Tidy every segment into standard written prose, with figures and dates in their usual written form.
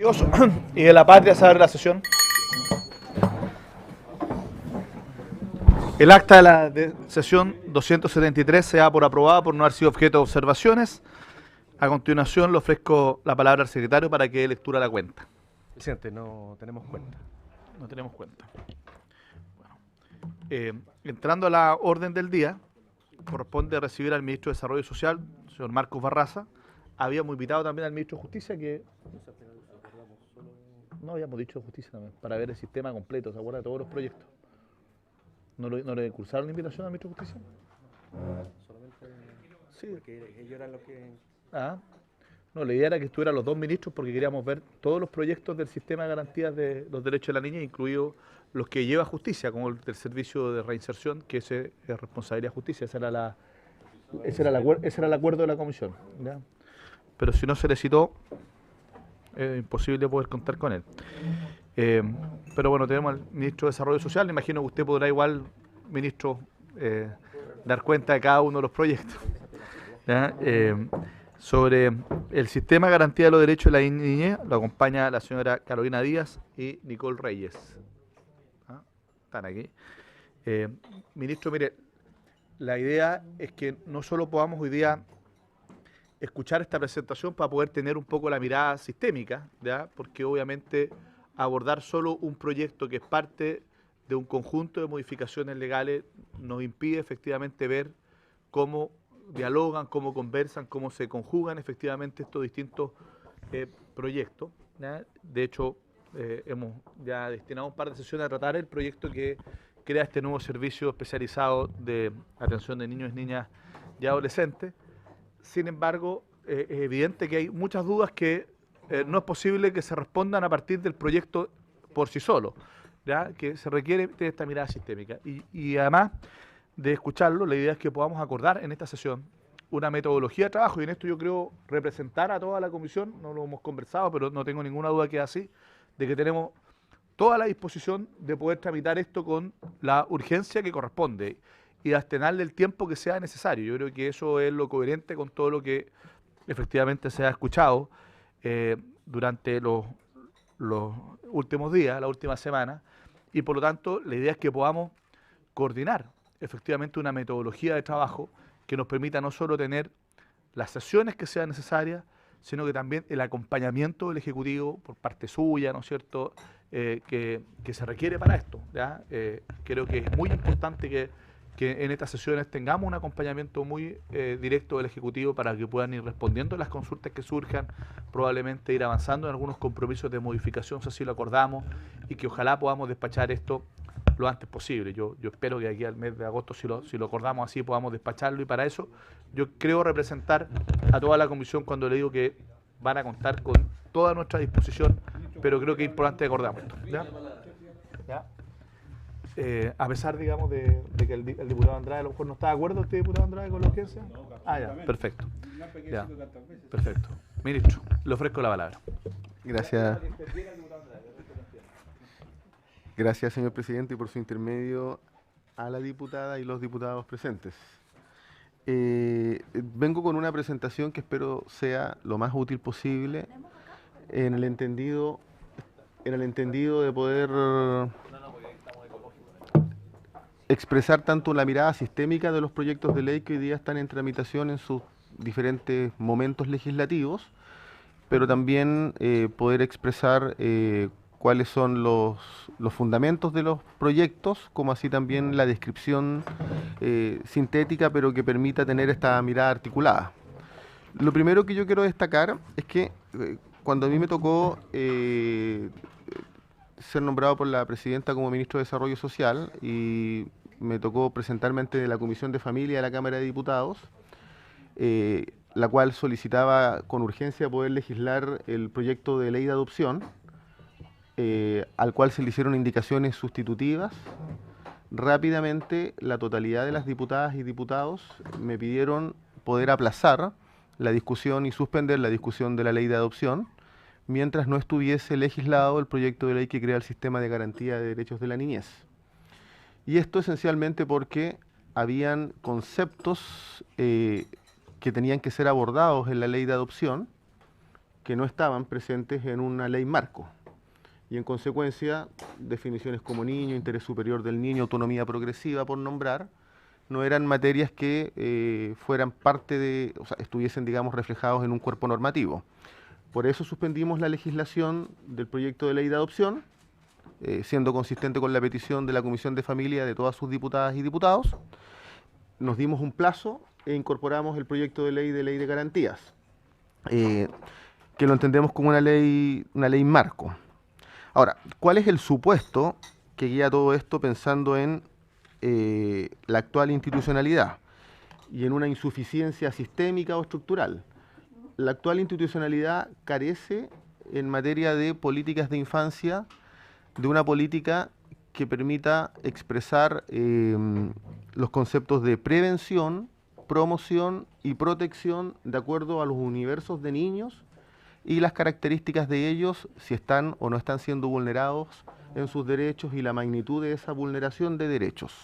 Dios y de la patria se abre la sesión. El acta de la sesión 273 se da por aprobada por no haber sido objeto de observaciones. A continuación le ofrezco la palabra al secretario para que dé lectura a la cuenta. Presidente, no tenemos cuenta. No tenemos cuenta. Bueno, entrando a la orden del día, corresponde recibir al ministro de Desarrollo Social, señor Marcos Barraza. Habíamos invitado también al ministro de Justicia, que no habíamos dicho Justicia también, para ver el sistema completo, ¿se acuerda de todos los proyectos? ¿No le cursaron la invitación al ministro de Justicia? Solamente Sí. porque ellos eran los que... Ah, no, la idea era que estuvieran los dos ministros porque queríamos ver todos los proyectos del sistema de garantías de los derechos de la niña, incluidos los que lleva justicia, como el del servicio de reinserción, que ese es responsabilidad de justicia, ese era el acuerdo de la comisión, ¿ya? Pero si no se le citó, es imposible poder contar con él. Pero bueno, tenemos al ministro de Desarrollo Social, me imagino que usted podrá igual, ministro, dar cuenta de cada uno de los proyectos, ¿ya? Sobre el sistema de garantía de los derechos de la niñez, lo acompaña la señora Carolina Díaz y Nicole Reyes. ¿Ah? Están aquí. Ministro, mire, la idea es que no solo podamos hoy día escuchar esta presentación para poder tener un poco la mirada sistémica, ¿ya? Porque obviamente abordar solo un proyecto que es parte de un conjunto de modificaciones legales nos impide efectivamente ver cómo dialogan, cómo conversan, cómo se conjugan efectivamente estos distintos proyectos, ¿ya? De hecho, hemos ya destinado un par de sesiones a tratar el proyecto que crea este nuevo servicio especializado de atención de niños, niñas y adolescentes. Sin embargo, es evidente que hay muchas dudas que no es posible que se respondan a partir del proyecto por sí solo, ¿ya? Que se requiere de esta mirada sistémica. Y además de escucharlo, la idea es que podamos acordar en esta sesión una metodología de trabajo, y en esto yo creo representar a toda la comisión, no lo hemos conversado, pero no tengo ninguna duda que es así, de que tenemos toda la disposición de poder tramitar esto con la urgencia que corresponde y de abstenerle el tiempo que sea necesario. Yo creo que eso es lo coherente con todo lo que efectivamente se ha escuchado durante los últimos días, la última semana, y por lo tanto la idea es que podamos coordinar efectivamente una metodología de trabajo que nos permita no solo tener las sesiones que sean necesarias, sino que también el acompañamiento del Ejecutivo por parte suya, ¿no es cierto?, que se requiere para esto, ¿ya? Creo que es muy importante que en estas sesiones tengamos un acompañamiento muy directo del Ejecutivo para que puedan ir respondiendo a las consultas que surjan, probablemente ir avanzando en algunos compromisos de modificación, si así lo acordamos, y que ojalá podamos despachar esto lo antes posible. Yo espero que aquí al mes de agosto, si lo acordamos así, podamos despacharlo, y para eso yo creo representar a toda la comisión cuando le digo que van a contar con toda nuestra disposición, pero creo que es importante que acordamos esto, ¿ya? ¿Ya? A pesar, digamos, de que el diputado Andrade a lo mejor no está de acuerdo, ¿usted, diputado Andrade, con la urgencia? Ah, ya, perfecto. Ya, perfecto. Ministro, le ofrezco la palabra. Gracias. Gracias, señor presidente, y por su intermedio a la diputada y los diputados presentes. Vengo con una presentación que espero sea lo más útil posible en el entendido de poder expresar tanto la mirada sistémica de los proyectos de ley que hoy día están en tramitación en sus diferentes momentos legislativos, pero también poder expresar cuáles son los fundamentos de los proyectos, como así también la descripción sintética, pero que permita tener esta mirada articulada. Lo primero que yo quiero destacar es que cuando a mí me tocó ser nombrado por la presidenta como ministro de Desarrollo Social y me tocó presentarme ante la Comisión de Familia de la Cámara de Diputados, la cual solicitaba con urgencia poder legislar el proyecto de ley de adopción, al cual se le hicieron indicaciones sustitutivas. Rápidamente, la totalidad de las diputadas y diputados me pidieron poder aplazar la discusión y suspender la discusión de la ley de adopción, mientras no estuviese legislado el proyecto de ley que crea el sistema de garantía de derechos de la niñez. Y esto esencialmente porque habían conceptos que tenían que ser abordados en la ley de adopción que no estaban presentes en una ley marco. Y en consecuencia, definiciones como niño, interés superior del niño, autonomía progresiva, por nombrar, no eran materias que fueran parte de, o sea, estuviesen, digamos, reflejados en un cuerpo normativo. Por eso suspendimos la legislación del proyecto de ley de adopción, siendo consistente con la petición de la Comisión de Familia de todas sus diputadas y diputados. Nos dimos un plazo e incorporamos el proyecto de ley de garantías, que lo entendemos como una ley marco. Ahora, ¿cuál es el supuesto que guía todo esto pensando en la actual institucionalidad y en una insuficiencia sistémica o estructural? La actual institucionalidad carece en materia de políticas de infancia de una política que permita expresar los conceptos de prevención, promoción y protección de acuerdo a los universos de niños y las características de ellos, si están o no están siendo vulnerados en sus derechos y la magnitud de esa vulneración de derechos.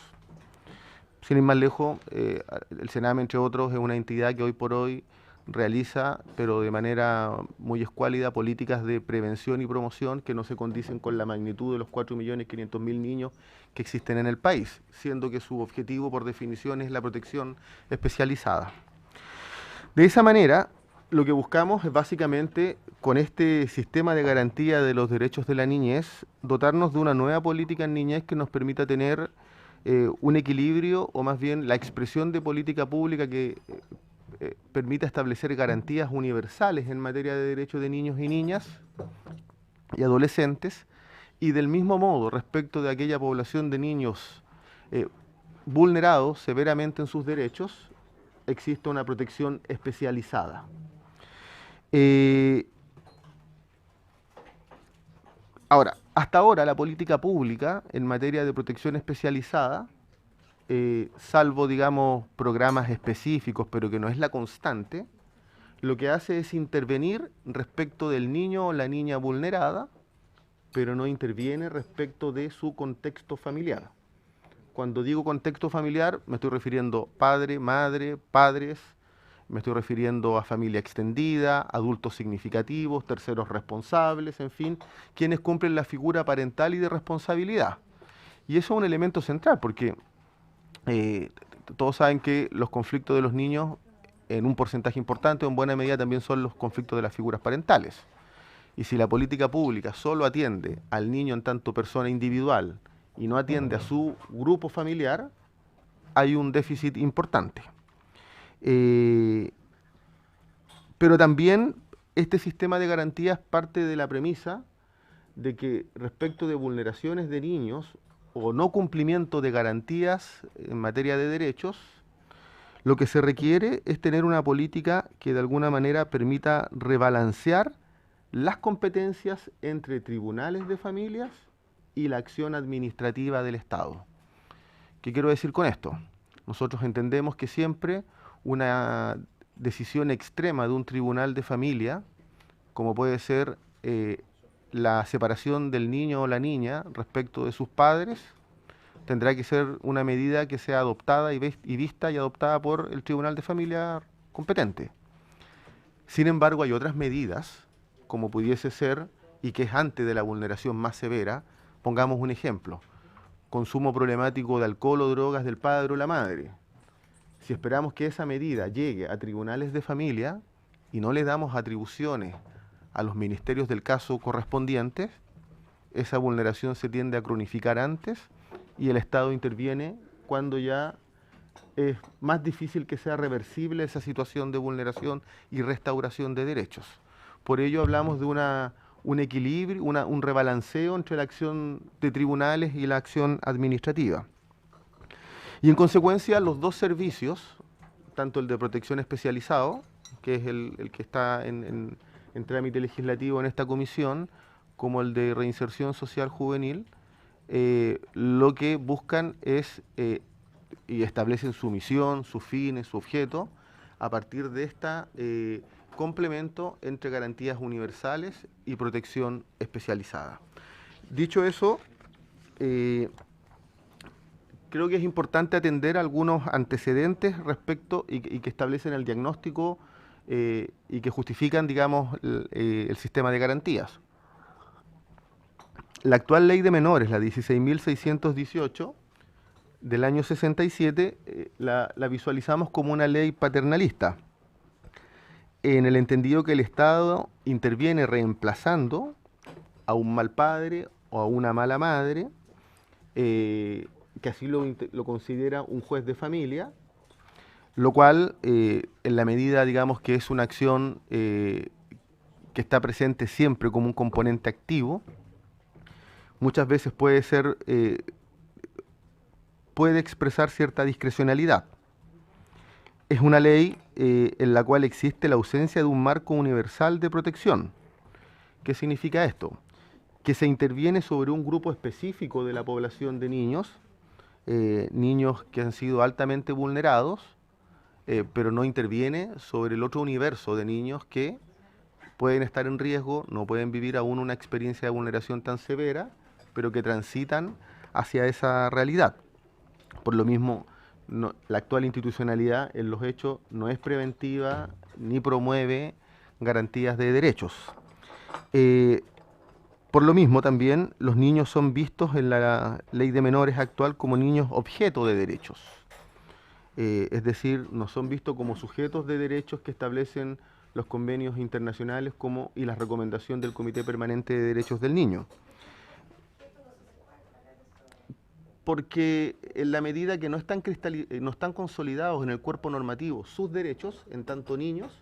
Sin ir más lejos, el Sename, entre otros, es una entidad que hoy por hoy realiza, pero de manera muy escuálida, políticas de prevención y promoción que no se condicen con la magnitud de los 4.500.000 niños que existen en el país, siendo que su objetivo, por definición, es la protección especializada. De esa manera, lo que buscamos es básicamente, con este sistema de garantía de los derechos de la niñez, dotarnos de una nueva política en niñez que nos permita tener un equilibrio, o más bien la expresión de política pública que permita establecer garantías universales en materia de derechos de niños y niñas y adolescentes, y del mismo modo respecto de aquella población de niños vulnerados severamente en sus derechos, existe una protección especializada. Ahora, hasta ahora la política pública en materia de protección especializada, salvo, digamos, programas específicos, pero que no es la constante, lo que hace es intervenir respecto del niño o la niña vulnerada, pero no interviene respecto de su contexto familiar. Cuando digo contexto familiar, me estoy refiriendo padre, madre, padres, me estoy refiriendo a familia extendida, adultos significativos, terceros responsables, en fin, quienes cumplen la figura parental y de responsabilidad. Y eso es un elemento central, porque todos saben que los conflictos de los niños, en un porcentaje importante o en buena medida, también son los conflictos de las figuras parentales. Y si la política pública solo atiende al niño en tanto persona individual y no atiende a su grupo familiar, hay un déficit importante. Pero también este sistema de garantías parte de la premisa de que respecto de vulneraciones de niños o no cumplimiento de garantías en materia de derechos, lo que se requiere es tener una política que de alguna manera permita rebalancear las competencias entre tribunales de familias y la acción administrativa del Estado. ¿Qué quiero decir con esto? Nosotros entendemos que siempre una decisión extrema de un tribunal de familia, como puede ser la separación del niño o la niña respecto de sus padres, tendrá que ser una medida que sea adoptada y vista y adoptada por el tribunal de familia competente. Sin embargo, hay otras medidas, como pudiese ser, y que es antes de la vulneración más severa. Pongamos un ejemplo: consumo problemático de alcohol o drogas del padre o la madre. Si esperamos que esa medida llegue a tribunales de familia y no le damos atribuciones a los ministerios del caso correspondientes, esa vulneración se tiende a cronificar antes y el Estado interviene cuando ya es más difícil que sea reversible esa situación de vulneración y restauración de derechos. Por ello hablamos de un equilibrio, un rebalanceo entre la acción de tribunales y la acción administrativa. Y en consecuencia, los dos servicios, tanto el de protección especializado, que es el que está en trámite legislativo en esta comisión, como el de reinserción social juvenil, lo que buscan es, y establecen su misión, sus fines, su objeto, a partir de este complemento entre garantías universales y protección especializada. Dicho eso, creo que es importante atender algunos antecedentes respecto y que establecen el diagnóstico y que justifican, digamos, el sistema de garantías. La actual ley de menores, la 16.618 del año 67, la visualizamos como una ley paternalista, en el entendido que el Estado interviene reemplazando a un mal padre o a una mala madre, que así lo considera un juez de familia, lo cual, en la medida, digamos, que es una acción que está presente siempre como un componente activo, muchas veces puede expresar cierta discrecionalidad. Es una ley en la cual existe la ausencia de un marco universal de protección. ¿Qué significa esto? Que se interviene sobre un grupo específico de la población de niños, niños que han sido altamente vulnerados, pero no interviene sobre el otro universo de niños que pueden estar en riesgo, no pueden vivir aún una experiencia de vulneración tan severa, pero que transitan hacia esa realidad. Por lo mismo, la actual institucionalidad en los hechos no es preventiva ni promueve garantías de derechos. Por lo mismo, también los niños son vistos en la ley de menores actual como niños objeto de derechos. Es decir, no son vistos como sujetos de derechos que establecen los convenios internacionales y la recomendación del Comité Permanente de Derechos del Niño. Porque en la medida que no están consolidados en el cuerpo normativo sus derechos, en tanto niños,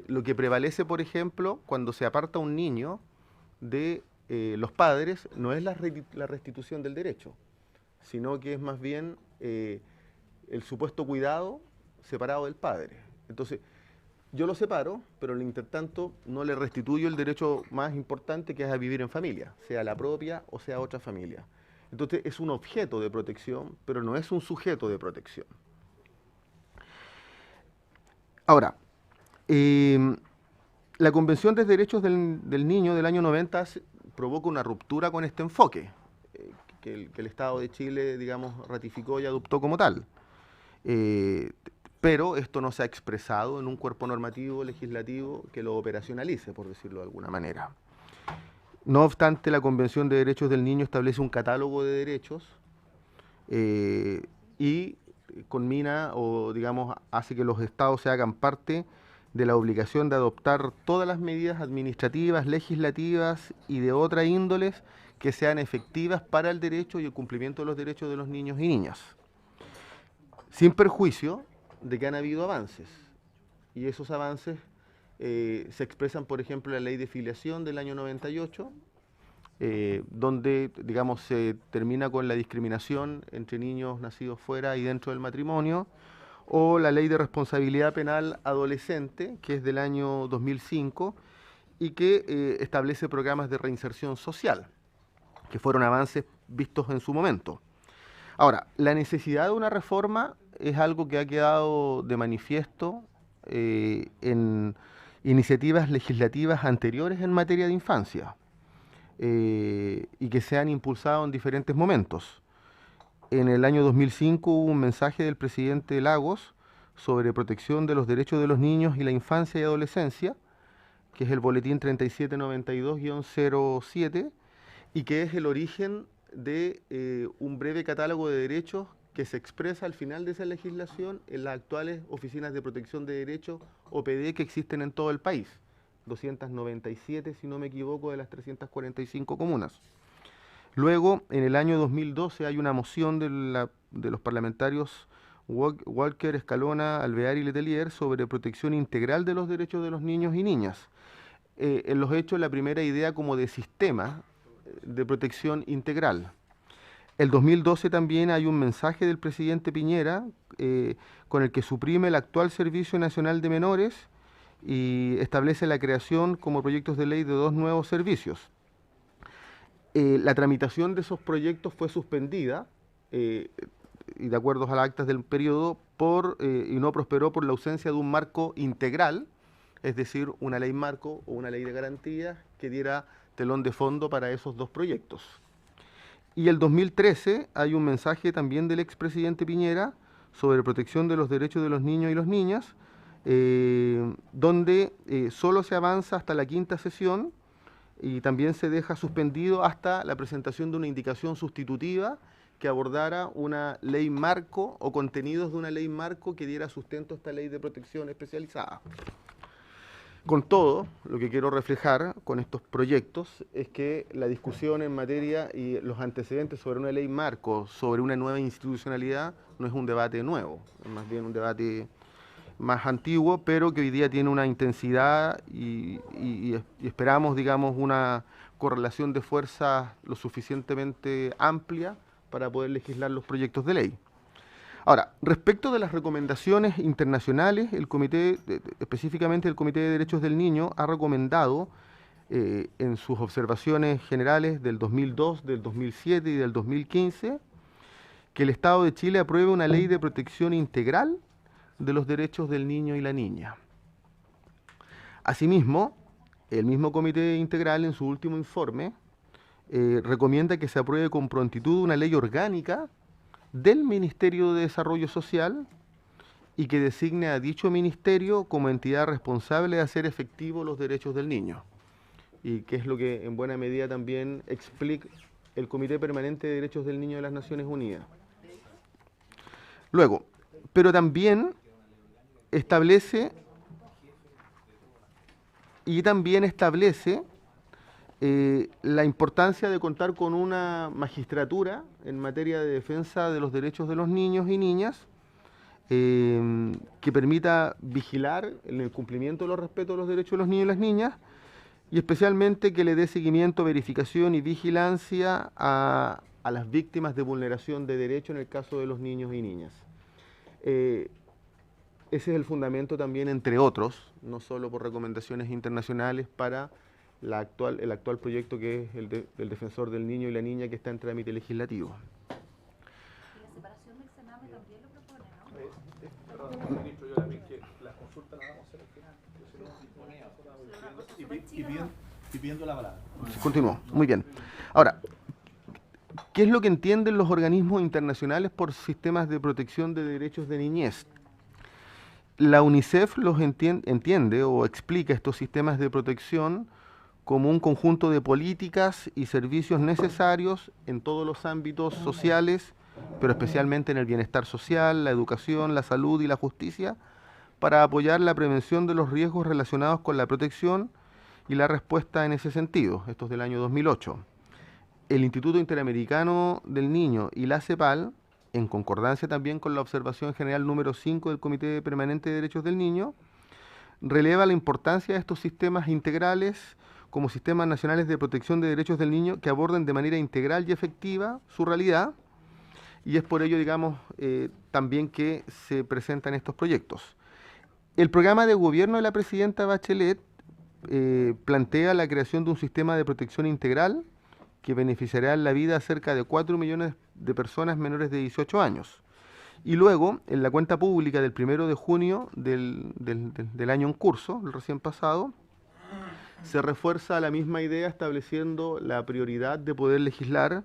lo que prevalece, por ejemplo, cuando se aparta un niño de los padres, no es la restitución del derecho, sino que es más bien el supuesto cuidado separado del padre. Entonces, yo lo separo, pero en el intertanto no le restituyo el derecho más importante, que es a vivir en familia, sea la propia o sea otra familia. Entonces es un objeto de protección, pero no es un sujeto de protección. Ahora, la Convención de Derechos del Niño del año 90 provoca una ruptura con este enfoque, que el Estado de Chile, digamos, ratificó y adoptó como tal. Pero esto no se ha expresado en un cuerpo normativo legislativo que lo operacionalice, por decirlo de alguna manera. No obstante, la Convención de Derechos del Niño establece un catálogo de derechos y conmina o, digamos, hace que los estados se hagan parte de la obligación de adoptar todas las medidas administrativas, legislativas y de otra índoles que sean efectivas para el derecho y el cumplimiento de los derechos de los niños y niñas, sin perjuicio de que han habido avances. Y esos avances se expresan, por ejemplo, en la Ley de Filiación del año 98, donde, digamos, se termina con la discriminación entre niños nacidos fuera y dentro del matrimonio, o la Ley de Responsabilidad Penal Adolescente, que es del año 2005, y que establece programas de reinserción social, que fueron avances vistos en su momento. Ahora, la necesidad de una reforma es algo que ha quedado de manifiesto en iniciativas legislativas anteriores en materia de infancia y que se han impulsado en diferentes momentos. En el año 2005 hubo un mensaje del presidente Lagos sobre protección de los derechos de los niños y la infancia y adolescencia, que es el boletín 3792-07, y que es el origen de un breve catálogo de derechos que se expresa al final de esa legislación en las actuales oficinas de protección de derechos, OPD, que existen en todo el país. 297, si no me equivoco, de las 345 comunas. Luego, en el año 2012, hay una moción de los parlamentarios Walker, Escalona, Alvear y Letelier sobre protección integral de los derechos de los niños y niñas. En los hechos, la primera idea como de sistema de protección integral. El 2012 también hay un mensaje del presidente Piñera con el que suprime el actual Servicio Nacional de Menores y establece la creación como proyectos de ley de 2 nuevos servicios. La tramitación de esos proyectos fue suspendida, y de acuerdo a las actas del periodo, y no prosperó por la ausencia de un marco integral, es decir, una ley marco o una ley de garantías que diera telón de fondo para esos 2 proyectos. Y el 2013 hay un mensaje también del expresidente Piñera sobre protección de los derechos de los niños y las niñas, donde solo se avanza hasta la quinta sesión y también se deja suspendido hasta la presentación de una indicación sustitutiva que abordara una ley marco o contenidos de una ley marco que diera sustento a esta ley de protección especializada. Con todo, lo que quiero reflejar con estos proyectos es que la discusión en materia y los antecedentes sobre una ley marco, sobre una nueva institucionalidad, no es un debate nuevo, es más bien un debate más antiguo, pero que hoy día tiene una intensidad y esperamos, digamos, una correlación de fuerzas lo suficientemente amplia para poder legislar los proyectos de ley. Ahora, respecto de las recomendaciones internacionales, el comité, específicamente el Comité de Derechos del Niño, ha recomendado en sus observaciones generales del 2002, del 2007 y del 2015 que el Estado de Chile apruebe una ley de protección integral de los derechos del niño y la niña. Asimismo, el mismo Comité Integral en su último informe recomienda que se apruebe con prontitud una ley orgánica del Ministerio de Desarrollo Social y que designe a dicho ministerio como entidad responsable de hacer efectivos los derechos del niño. Y que es lo que en buena medida también explica el Comité Permanente de Derechos del Niño de las Naciones Unidas. Luego, pero también establece la importancia de contar con una magistratura en materia de defensa de los derechos de los niños y niñas que permita vigilar en el cumplimiento de los respetos de los derechos de los niños y las niñas y especialmente que le dé seguimiento, verificación y vigilancia a las víctimas de vulneración de derechos en el caso de los niños y niñas. Ese es el fundamento también, entre otros, no solo por recomendaciones internacionales, para el actual proyecto que es el del Defensor del Niño y la Niña que está en trámite legislativo. Y la separación del Sename también lo propone, ¿no? Perdón, ministro, yo también que la consulta la vamos a hacer al final. Y pidiendo la palabra. Continúo, muy bien. Ahora, ¿qué es lo que entienden los organismos internacionales por sistemas de protección de derechos de niñez? La UNICEF los entiende o explica estos sistemas de protección como un conjunto de políticas y servicios necesarios en todos los ámbitos sociales, pero especialmente en el bienestar social, la educación, la salud y la justicia, para apoyar la prevención de los riesgos relacionados con la protección y la respuesta en ese sentido. Esto es del año 2008. El Instituto Interamericano del Niño y la CEPAL, en concordancia también con la observación general número 5 del Comité Permanente de Derechos del Niño, releva la importancia de estos sistemas integrales como sistemas nacionales de protección de derechos del niño que aborden de manera integral y efectiva su realidad, y es por ello, digamos, también que se presentan estos proyectos. El programa de gobierno de la presidenta Bachelet plantea la creación de un sistema de protección integral que beneficiará en la vida a cerca de 4 millones de personas menores de 18 años. Y luego, en la cuenta pública del 1 de junio del año en curso, el recién pasado, se refuerza la misma idea estableciendo la prioridad de poder legislar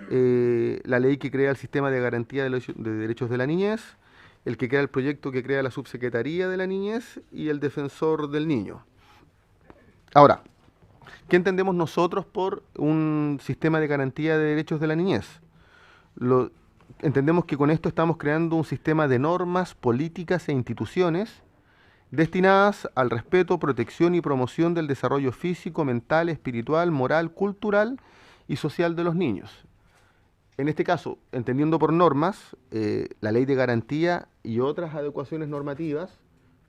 la ley que crea el sistema de garantía de derechos de la niñez, el que crea el proyecto que crea la subsecretaría de la niñez y el defensor del niño. Ahora, ¿qué entendemos nosotros por un sistema de garantía de derechos de la niñez? Entendemos que con esto estamos creando un sistema de normas, políticas e instituciones destinadas al respeto, protección y promoción del desarrollo físico, mental, espiritual, moral, cultural y social de los niños. En este caso, entendiendo por normas, la ley de garantía y otras adecuaciones normativas,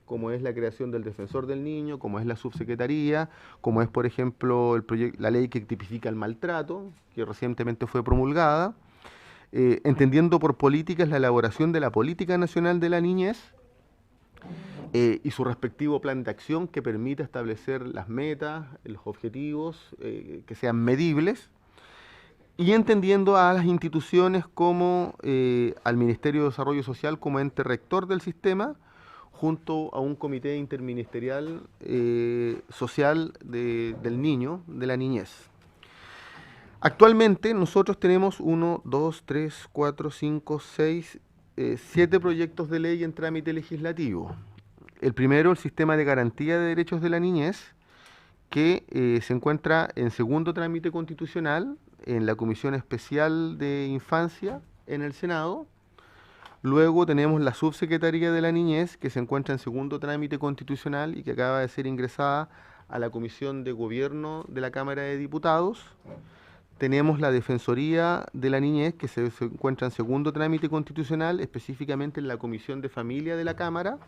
como es la creación del defensor del niño, como es la subsecretaría, como es, por ejemplo, la ley que tipifica el maltrato, que recientemente fue promulgada, entendiendo por políticas la elaboración de la Política Nacional de la Niñez y su respectivo plan de acción que permita establecer las metas, los objetivos que sean medibles, y entendiendo a las instituciones como al Ministerio de Desarrollo Social como ente rector del sistema, junto a un comité interministerial social del niño, de la niñez. Actualmente nosotros tenemos 1, 2, 3, 4, 5, 6, 7 proyectos de ley en trámite legislativo. El primero, el sistema de garantía de derechos de la niñez, que se encuentra en segundo trámite constitucional en la Comisión Especial de Infancia en el Senado. Luego tenemos la Subsecretaría de la Niñez, que se encuentra en segundo trámite constitucional y que acaba de ser ingresada a la Comisión de Gobierno de la Cámara de Diputados. Tenemos la Defensoría de la Niñez, que se encuentra en segundo trámite constitucional, específicamente en la Comisión de Familia de la Cámara.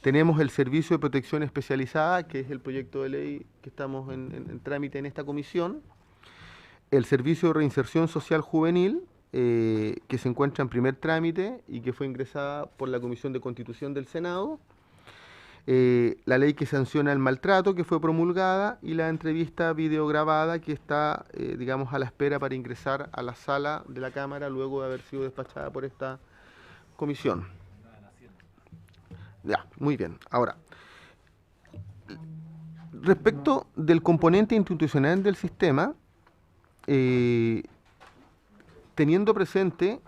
Tenemos el Servicio de Protección Especializada, que es el proyecto de ley que estamos en trámite en esta comisión. El Servicio de Reinserción Social Juvenil, que se encuentra en primer trámite y que fue ingresada por la Comisión de Constitución del Senado. La ley que sanciona el maltrato, que fue promulgada, y la entrevista videograbada, que está, digamos, a la espera para ingresar a la sala de la Cámara luego de haber sido despachada por esta comisión. Ya, muy bien. Ahora, respecto del componente institucional del sistema, teniendo presente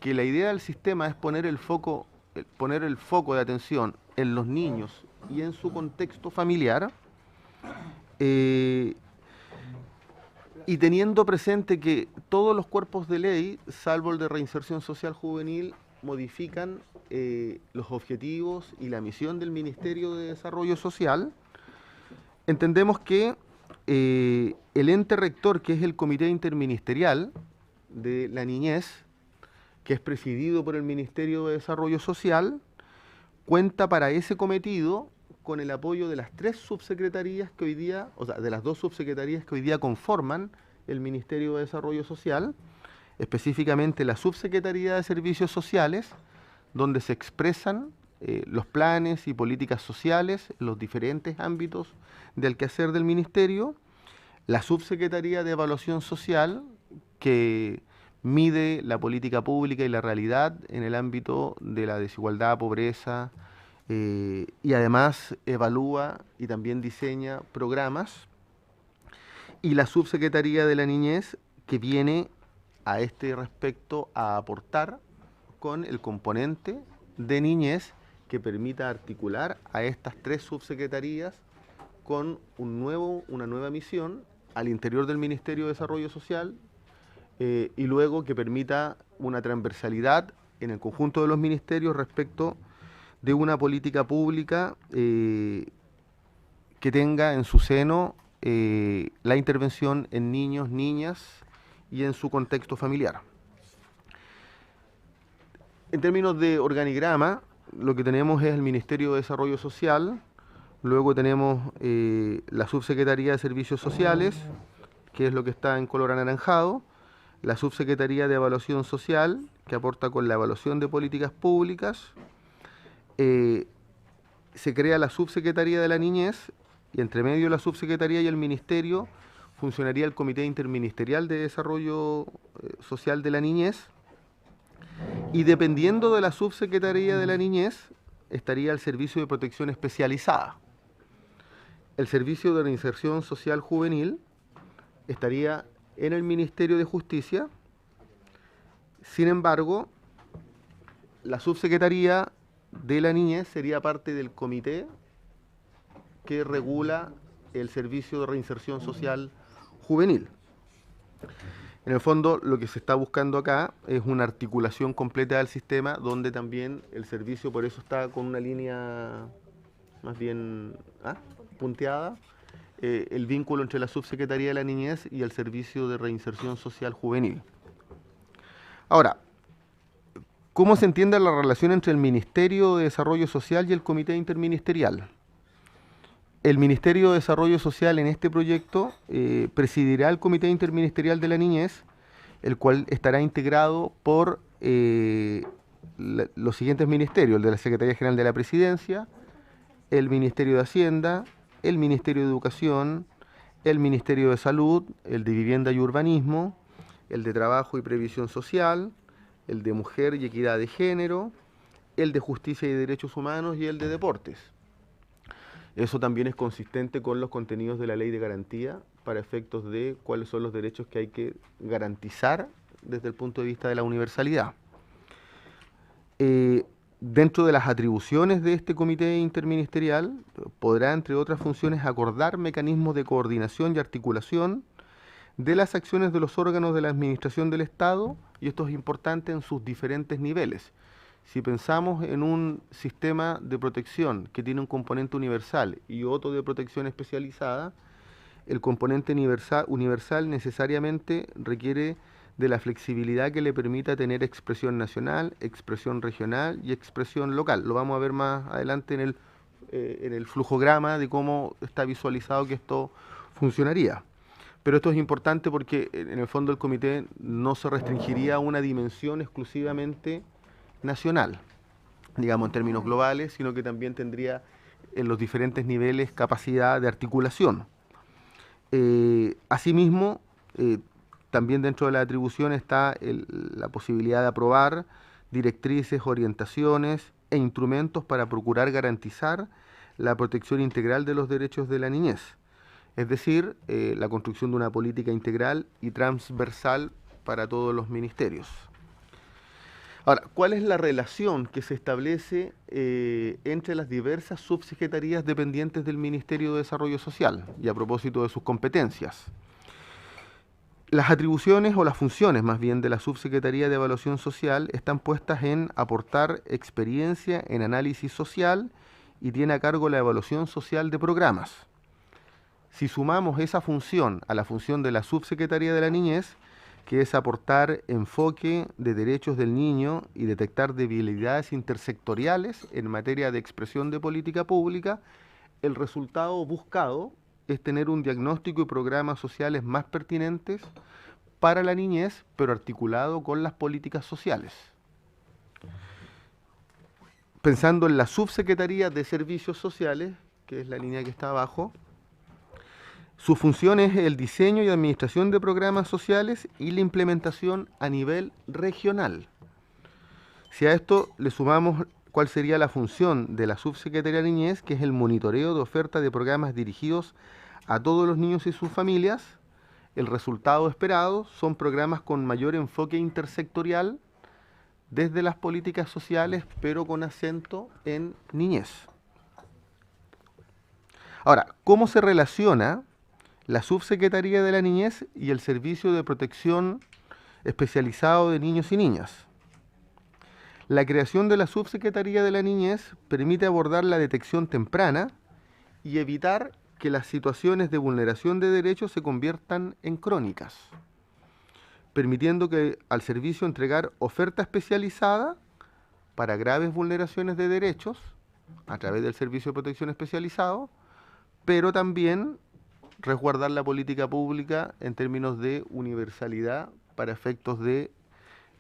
que la idea del sistema es poner el foco de atención en los niños y en su contexto familiar, y teniendo presente que todos los cuerpos de ley, salvo el de reinserción social juvenil, modifican los objetivos y la misión del Ministerio de Desarrollo Social, entendemos que el ente rector, que es el Comité Interministerial de la Niñez, que es presidido por el Ministerio de Desarrollo Social, cuenta para ese cometido con el apoyo de las tres subsecretarías que hoy día, o sea, de las dos subsecretarías que hoy día conforman el Ministerio de Desarrollo Social, específicamente la Subsecretaría de Servicios Sociales, donde se expresan los planes y políticas sociales, los diferentes ámbitos del quehacer del Ministerio, la Subsecretaría de Evaluación Social, que mide la política pública y la realidad en el ámbito de la desigualdad, pobreza, y además evalúa y también diseña programas, y la Subsecretaría de la Niñez, que viene a este respecto a aportar con el componente de niñez que permita articular a estas tres subsecretarías con una nueva misión al interior del Ministerio de Desarrollo Social, y luego que permita una transversalidad en el conjunto de los ministerios respecto de una política pública que tenga en su seno la intervención en niños, niñas y en su contexto familiar. En términos de organigrama, lo que tenemos es el Ministerio de Desarrollo Social, luego tenemos la Subsecretaría de Servicios Sociales, que es lo que está en color anaranjado, la Subsecretaría de Evaluación Social, que aporta con la evaluación de políticas públicas, se crea la Subsecretaría de la Niñez, y entre medio de la Subsecretaría y el Ministerio funcionaría el Comité Interministerial de Desarrollo Social de la Niñez, y dependiendo de la Subsecretaría de la Niñez estaría el Servicio de Protección Especializada. El Servicio de Reinserción Social Juvenil estaría en el Ministerio de Justicia. Sin embargo, la Subsecretaría de la Niñez sería parte del comité que regula el Servicio de Reinserción Social Juvenil. En el fondo, lo que se está buscando acá es una articulación completa del sistema, donde también el servicio, por eso está con una línea más bien punteada, el vínculo entre la Subsecretaría de la Niñez y el Servicio de Reinserción Social Juvenil. Ahora, ¿cómo se entiende la relación entre el Ministerio de Desarrollo Social y el Comité Interministerial? El Ministerio de Desarrollo Social en este proyecto presidirá el Comité Interministerial de la Niñez, el cual estará integrado por los siguientes ministerios: el de la Secretaría General de la Presidencia, el Ministerio de Hacienda, el Ministerio de Educación, el Ministerio de Salud, el de Vivienda y Urbanismo, el de Trabajo y Previsión Social, el de Mujer y Equidad de Género, el de Justicia y Derechos Humanos y el de Deportes. Eso también es consistente con los contenidos de la Ley de Garantía para efectos de cuáles son los derechos que hay que garantizar desde el punto de vista de la universalidad. Dentro de las atribuciones de este comité interministerial, podrá, entre otras funciones, acordar mecanismos de coordinación y articulación de las acciones de los órganos de la administración del Estado, y esto es importante en sus diferentes niveles. Si pensamos en un sistema de protección que tiene un componente universal y otro de protección especializada, el componente universal necesariamente requiere de la flexibilidad que le permita tener expresión nacional, expresión regional y expresión local. Lo vamos a ver más adelante en el flujograma de cómo está visualizado que esto funcionaría. Pero esto es importante porque en el fondo el comité no se restringiría a una dimensión exclusivamente nacional, digamos en términos globales, sino que también tendría en los diferentes niveles capacidad de articulación. Asimismo, también dentro de la atribución está la posibilidad de aprobar directrices, orientaciones e instrumentos para procurar garantizar la protección integral de los derechos de la niñez. Es decir, la construcción de una política integral y transversal para todos los ministerios. Ahora, ¿cuál es la relación que se establece entre las diversas subsecretarías dependientes del Ministerio de Desarrollo Social y a propósito de sus competencias? Las atribuciones o las funciones más bien de la Subsecretaría de Evaluación Social están puestas en aportar experiencia en análisis social y tiene a cargo la evaluación social de programas. Si sumamos esa función a la función de la Subsecretaría de la Niñez, que es aportar enfoque de derechos del niño y detectar debilidades intersectoriales en materia de expresión de política pública, el resultado buscado es tener un diagnóstico y programas sociales más pertinentes para la niñez, pero articulado con las políticas sociales. Pensando en la Subsecretaría de Servicios Sociales, que es la línea que está abajo, su función es el diseño y administración de programas sociales y la implementación a nivel regional. Si a esto le sumamos cuál sería la función de la Subsecretaría de Niñez, que es el monitoreo de oferta de programas dirigidos a todos los niños y sus familias, el resultado esperado son programas con mayor enfoque intersectorial desde las políticas sociales, pero con acento en niñez. Ahora, ¿cómo se relaciona la Subsecretaría de la Niñez y el Servicio de Protección Especializado de Niños y Niñas? La creación de la Subsecretaría de la Niñez permite abordar la detección temprana y evitar que las situaciones de vulneración de derechos se conviertan en crónicas, permitiendo que al servicio entregar oferta especializada para graves vulneraciones de derechos a través del Servicio de Protección Especializado, pero también resguardar la política pública en términos de universalidad para efectos de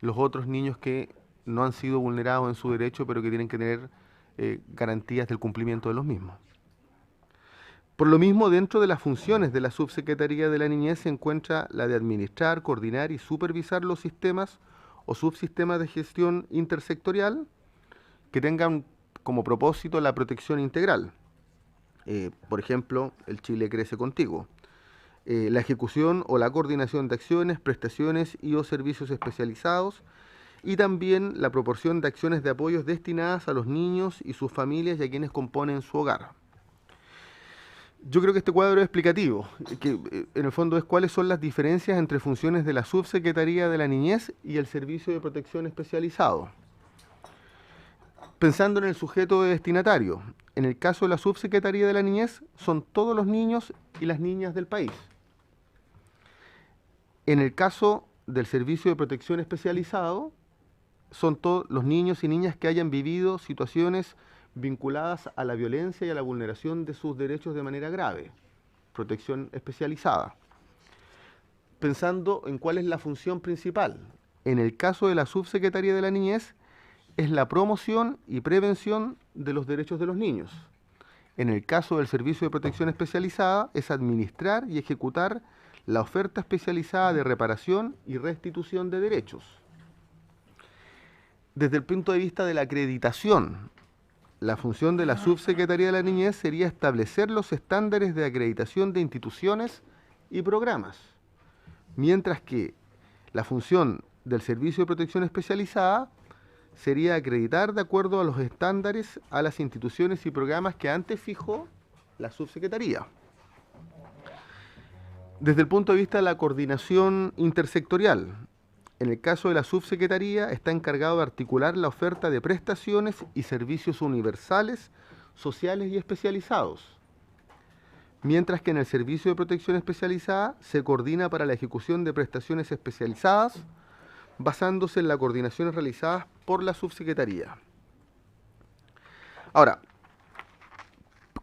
los otros niños que no han sido vulnerados en su derecho, pero que tienen que tener garantías del cumplimiento de los mismos. Por lo mismo, dentro de las funciones de la Subsecretaría de la Niñez se encuentra la de administrar, coordinar y supervisar los sistemas o subsistemas de gestión intersectorial que tengan como propósito la protección integral. Por ejemplo, el Chile Crece Contigo. La ejecución o la coordinación de acciones, prestaciones y o servicios especializados, y también la proporción de acciones de apoyos destinadas a los niños y sus familias y a quienes componen su hogar. Yo creo que este cuadro es explicativo, que en el fondo es cuáles son las diferencias entre funciones de la Subsecretaría de la Niñez y el Servicio de Protección Especializado. Pensando en el sujeto de destinatario, en el caso de la Subsecretaría de la Niñez son todos los niños y las niñas del país. En el caso del Servicio de Protección Especializado, son todos los niños y niñas que hayan vivido situaciones vinculadas a la violencia y a la vulneración de sus derechos de manera grave, protección especializada. Pensando en cuál es la función principal, en el caso de la Subsecretaría de la Niñez, es la promoción y prevención de los derechos de los niños. En el caso del Servicio de Protección Especializada, es administrar y ejecutar la oferta especializada de reparación y restitución de derechos. Desde el punto de vista de la acreditación, la función de la Subsecretaría de la Niñez sería establecer los estándares de acreditación de instituciones y programas, mientras que la función del Servicio de Protección Especializada sería acreditar de acuerdo a los estándares a las instituciones y programas que antes fijó la subsecretaría. Desde el punto de vista de la coordinación intersectorial, en el caso de la subsecretaría está encargado de articular la oferta de prestaciones y servicios universales, sociales y especializados, mientras que en el servicio de protección especializada se coordina para la ejecución de prestaciones especializadas basándose en las coordinaciones realizadas por la subsecretaría. Ahora,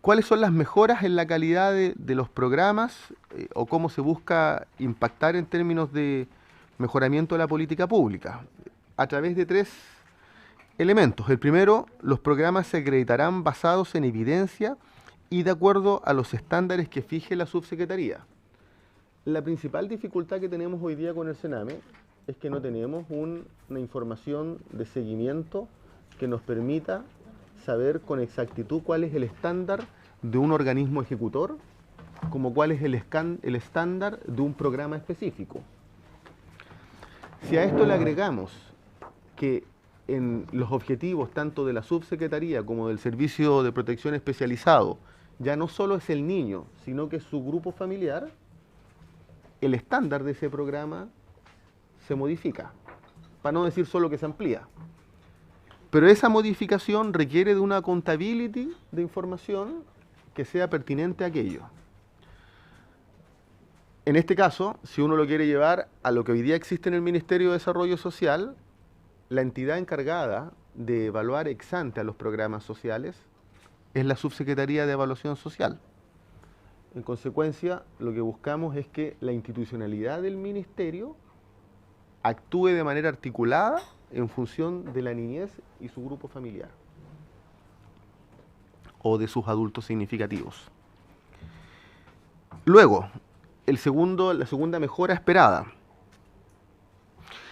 ¿cuáles son las mejoras en la calidad de los programas o cómo se busca impactar en términos de mejoramiento de la política pública? A través de 3 elementos. El primero, los programas se acreditarán basados en evidencia y de acuerdo a los estándares que fije la subsecretaría. La principal dificultad que tenemos hoy día con el Sename es que no tenemos una información de seguimiento que nos permita saber con exactitud cuál es el estándar de un organismo ejecutor, como cuál es el estándar de un programa específico. Si a esto le agregamos que en los objetivos tanto de la subsecretaría como del servicio de protección especializado ya no solo es el niño, sino que es su grupo familiar, el estándar de ese programa se modifica, para no decir solo que se amplía. Pero esa modificación requiere de una accountability de información que sea pertinente a aquello. En este caso, si uno lo quiere llevar a lo que hoy día existe en el Ministerio de Desarrollo Social, la entidad encargada de evaluar ex ante a los programas sociales es la Subsecretaría de Evaluación Social. En consecuencia, lo que buscamos es que la institucionalidad del Ministerio actúe de manera articulada en función de la niñez y su grupo familiar o de sus adultos significativos. Luego, la segunda mejora esperada,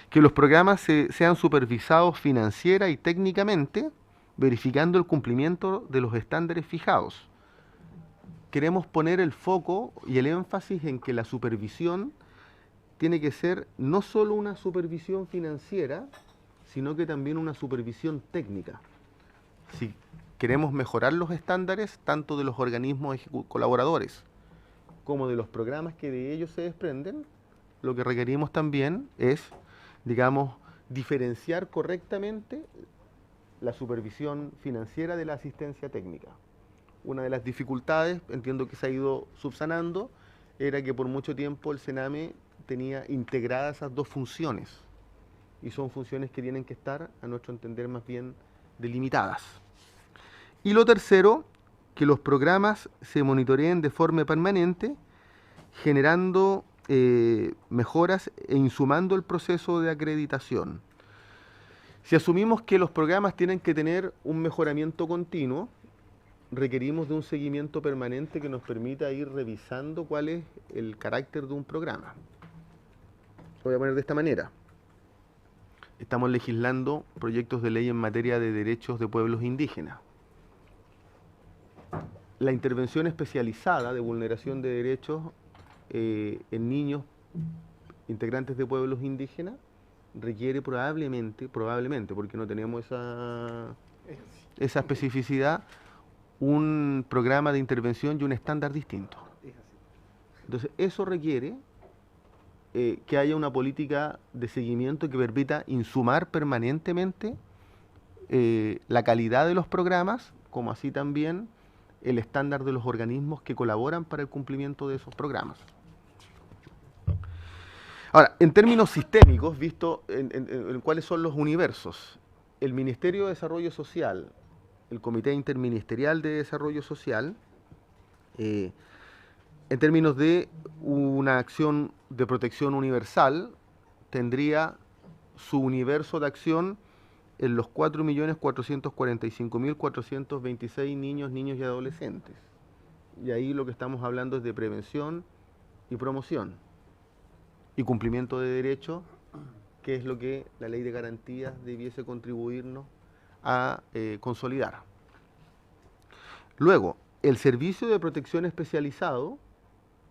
que los programas sean supervisados financiera y técnicamente, verificando el cumplimiento de los estándares fijados. Queremos poner el foco y el énfasis en que la supervisión tiene que ser no solo una supervisión financiera, sino que también una supervisión técnica. Si queremos mejorar los estándares, tanto de los organismos colaboradores como de los programas que de ellos se desprenden, lo que requerimos también es, digamos, diferenciar correctamente la supervisión financiera de la asistencia técnica. Una de las dificultades, entiendo que se ha ido subsanando, era que por mucho tiempo el Sename tenía integradas esas 2 funciones, y son funciones que tienen que estar, a nuestro entender, más bien delimitadas. Y lo tercero, que los programas se monitoreen de forma permanente, generando mejoras e insumando el proceso de acreditación. Si asumimos que los programas tienen que tener un mejoramiento continuo, requerimos de un seguimiento permanente que nos permita ir revisando cuál es el carácter de un programa. Lo voy a poner de esta manera. Estamos legislando proyectos de ley en materia de derechos de pueblos indígenas. La intervención especializada de vulneración de derechos en niños integrantes de pueblos indígenas requiere probablemente, porque no tenemos esa especificidad, un programa de intervención y un estándar distinto. Entonces, eso requiere que haya una política de seguimiento que permita insumar permanentemente la calidad de los programas, como así también el estándar de los organismos que colaboran para el cumplimiento de esos programas. Ahora, en términos sistémicos, visto en cuáles son los universos, el Ministerio de Desarrollo Social, el Comité Interministerial de Desarrollo Social, en términos de una acción de protección universal, tendría su universo de acción en los 4.445.426 niños y adolescentes. Y ahí lo que estamos hablando es de prevención y promoción y cumplimiento de derechos, que es lo que la Ley de Garantías debiese contribuirnos a consolidar. Luego, el servicio de protección especializado,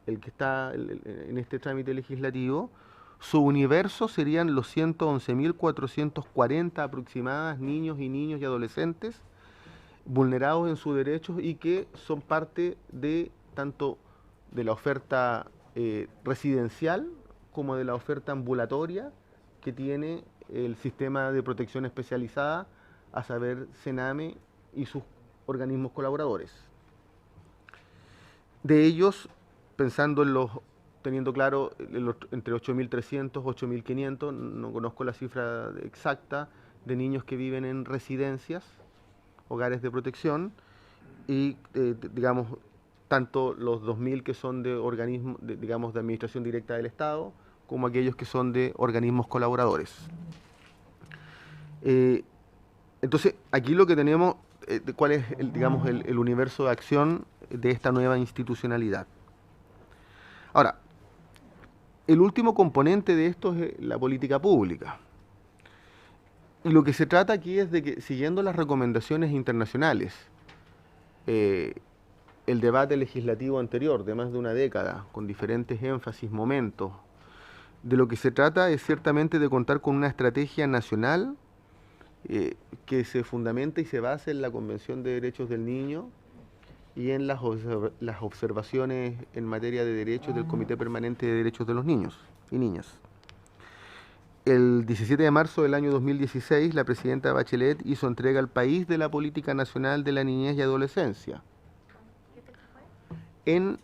el que está en este trámite legislativo, Su universo serían los 111.440 aproximadas niños y adolescentes vulnerados en sus derechos y que son parte de tanto de la oferta residencial como de la oferta ambulatoria que tiene el sistema de protección especializada, a saber, CENAME y sus organismos colaboradores. De ellos, pensando en los, teniendo claro entre 8.300, 8.500, no conozco la cifra exacta, de niños que viven en residencias, hogares de protección, y digamos, tanto los 2.000 que son de organismos, digamos, de administración directa del Estado, como aquellos que son de organismos colaboradores. Entonces, aquí lo que tenemos, ¿cuál es digamos, el universo de acción de esta nueva institucionalidad? Ahora, el último componente de esto es la política pública. Y lo que se trata aquí es de que, siguiendo las recomendaciones internacionales, el debate legislativo anterior de más de una década, con diferentes énfasis, momentos, de lo que se trata es ciertamente de contar con una estrategia nacional que se fundamente y se base en la Convención de Derechos del Niño y en las observaciones en materia de derechos del Comité Permanente de Derechos de los Niños y Niñas. El 17 de marzo del año 2016, la presidenta Bachelet hizo entrega al país de la Política Nacional de la Niñez y Adolescencia. En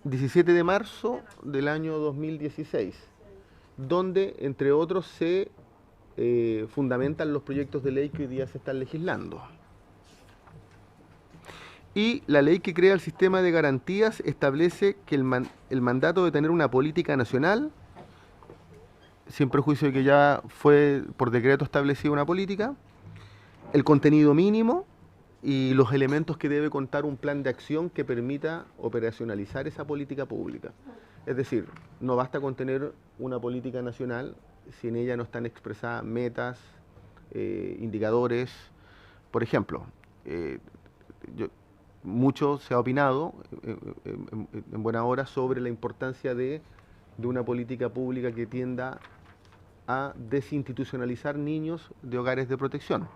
17 de marzo del año 2016, donde, entre otros, se fundamentan los proyectos de ley que hoy día se están legislando. Y la ley que crea el sistema de garantías establece que el mandato de tener una política nacional, sin perjuicio de que ya fue por decreto establecida una política, el contenido mínimo y los elementos que debe contar un plan de acción que permita operacionalizar esa política pública. Es decir, no basta con tener una política nacional si en ella no están expresadas metas, indicadores. Por ejemplo, mucho se ha opinado en buena hora sobre la importancia de una política pública que tienda a desinstitucionalizar niños de hogares de protección.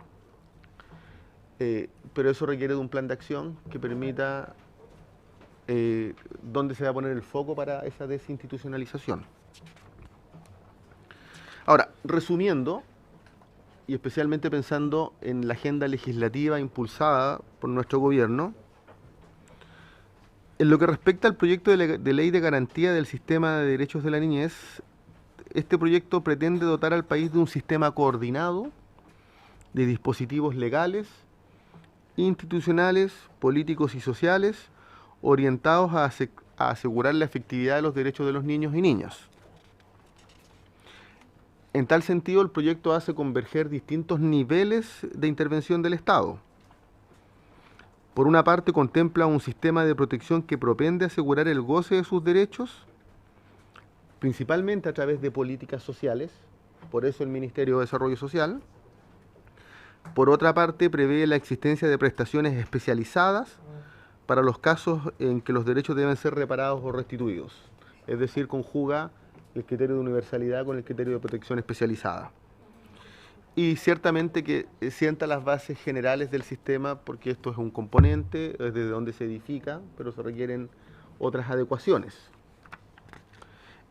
Pero eso requiere de un plan de acción que permita dónde se va a poner el foco para esa desinstitucionalización. Ahora, resumiendo, y especialmente pensando en la agenda legislativa impulsada por nuestro gobierno, en lo que respecta al proyecto de ley de garantía del sistema de derechos de la niñez, este proyecto pretende dotar al país de un sistema coordinado de dispositivos legales, institucionales, políticos y sociales, orientados a asegurar la efectividad de los derechos de los niños y niñas. En tal sentido, el proyecto hace converger distintos niveles de intervención del Estado. Por una parte, contempla un sistema de protección que propende asegurar el goce de sus derechos, principalmente a través de políticas sociales, por eso el Ministerio de Desarrollo Social. Por otra parte, prevé la existencia de prestaciones especializadas para los casos en que los derechos deben ser reparados o restituidos. Es decir, conjuga el criterio de universalidad con el criterio de protección especializada. Y ciertamente que sienta las bases generales del sistema, porque esto es un componente desde donde se edifica, pero se requieren otras adecuaciones.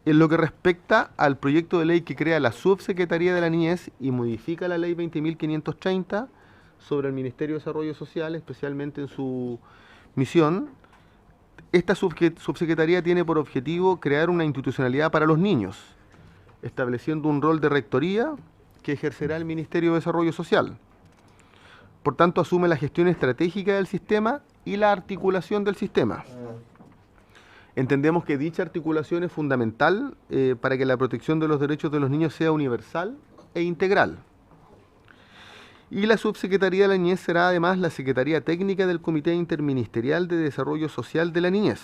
En lo que respecta al proyecto de ley que crea la Subsecretaría de la Niñez y modifica la Ley 20.530 sobre el Ministerio de Desarrollo Social, especialmente en su misión, esta subsecretaría tiene por objetivo crear una institucionalidad para los niños, estableciendo un rol de rectoría que ejercerá el Ministerio de Desarrollo Social. Por tanto, asume la gestión estratégica del sistema y la articulación del sistema. Entendemos que dicha articulación es fundamental para que la protección de los derechos de los niños sea universal e integral. Y la Subsecretaría de la Niñez será además la Secretaría Técnica del Comité Interministerial de Desarrollo Social de la Niñez,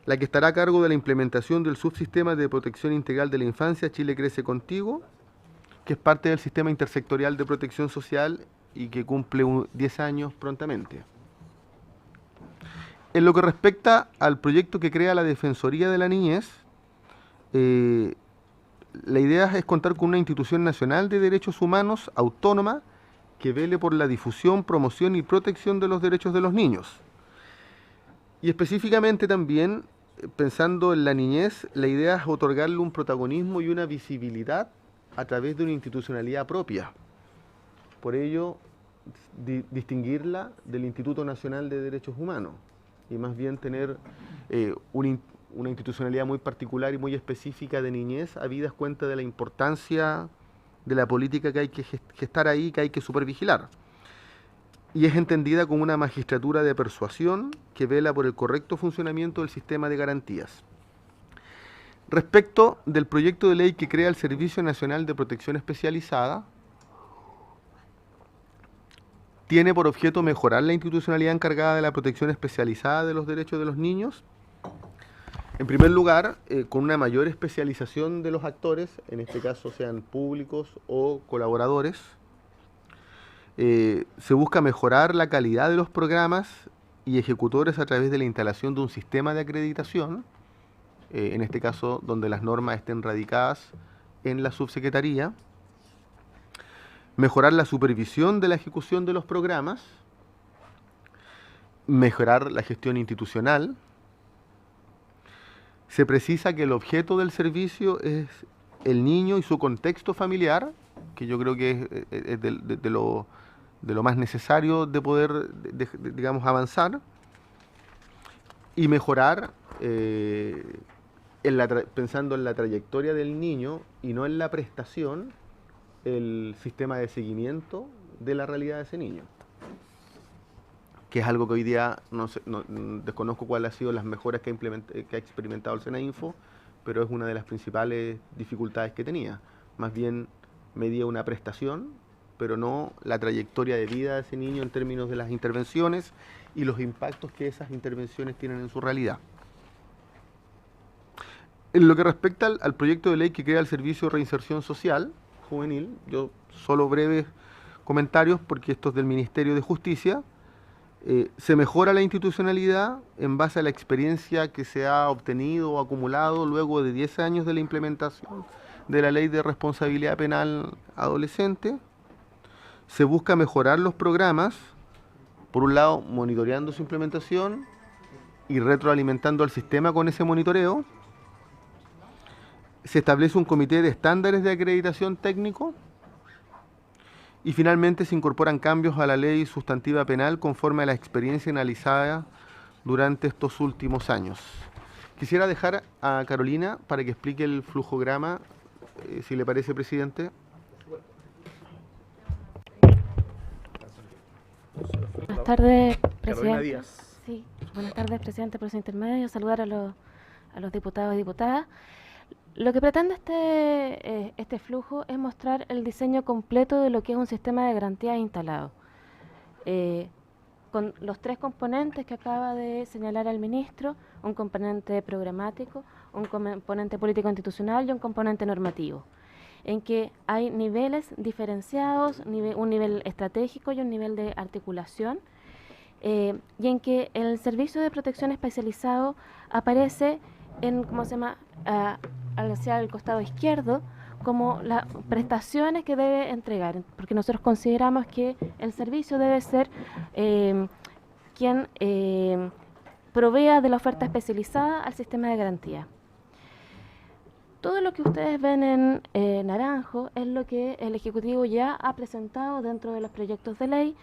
la que estará a cargo de la implementación del subsistema de protección integral de la infancia Chile Crece Contigo, que es parte del sistema intersectorial de protección social y que cumple 10 años prontamente. En lo que respecta al proyecto que crea la Defensoría de la Niñez, la idea es contar con una institución nacional de derechos humanos autónoma que vele por la difusión, promoción y protección de los derechos de los niños. Y específicamente también, pensando en la niñez, la idea es otorgarle un protagonismo y una visibilidad a través de una institucionalidad propia. Por ello, distinguirla del Instituto Nacional de Derechos Humanos y más bien tener una institucionalidad muy particular y muy específica de niñez, habidas cuenta de la importancia de la política que hay que gestar ahí, que hay que supervigilar. Y es entendida como una magistratura de persuasión que vela por el correcto funcionamiento del sistema de garantías. Respecto del proyecto de ley que crea el Servicio Nacional de Protección Especializada, tiene por objeto mejorar la institucionalidad encargada de la protección especializada de los derechos de los niños. En primer lugar, con una mayor especialización de los actores, en este caso sean públicos o colaboradores. Se busca mejorar la calidad de los programas y ejecutores a través de la instalación de un sistema de acreditación, en este caso donde las normas estén radicadas en la subsecretaría. Mejorar la supervisión de la ejecución de los programas, mejorar la gestión institucional. Se precisa que el objeto del servicio es el niño y su contexto familiar, que yo creo que es de lo más necesario de poder, digamos, avanzar, y mejorar, pensando en la trayectoria del niño y no en la prestación, el sistema de seguimiento de la realidad de ese niño, que es algo que hoy día desconozco cuáles han sido las mejoras que ha experimentado el SENAINFO, pero es una de las principales dificultades que tenía. Más bien medía una prestación, pero no la trayectoria de vida de ese niño en términos de las intervenciones y los impactos que esas intervenciones tienen en su realidad. En lo que respecta al proyecto de ley que crea el Servicio de Reinserción Social Juvenil, yo solo breves comentarios porque esto es del Ministerio de Justicia. Se mejora la institucionalidad en base a la experiencia que se ha obtenido o acumulado luego de 10 años de la implementación de la Ley de Responsabilidad Penal Adolescente. Se busca mejorar los programas, por un lado monitoreando su implementación y retroalimentando al sistema con ese monitoreo. Se establece un comité de estándares de acreditación técnico y finalmente se incorporan cambios a la ley sustantiva penal conforme a la experiencia analizada durante estos últimos años. Quisiera dejar a Carolina para que explique el flujograma, si le parece, presidente. Buenas tardes, Carolina presidente. Díaz. Sí, buenas tardes, presidente, por su intermedio. Saludar a los diputados y diputadas. Lo que pretende este flujo es mostrar el diseño completo de lo que es un sistema de garantías instalado, con los 3 componentes que acaba de señalar el ministro: un componente programático, un componente político-institucional y un componente normativo, en que hay niveles diferenciados, un nivel estratégico y un nivel de articulación, y en que el servicio de protección especializado aparece en, ¿cómo se llama?, hacia el costado izquierdo, como las prestaciones que debe entregar, porque nosotros consideramos que el servicio debe ser quien provea de la oferta especializada al sistema de garantía. Todo lo que ustedes ven en naranjo es lo que el Ejecutivo ya ha presentado dentro de los proyectos de ley,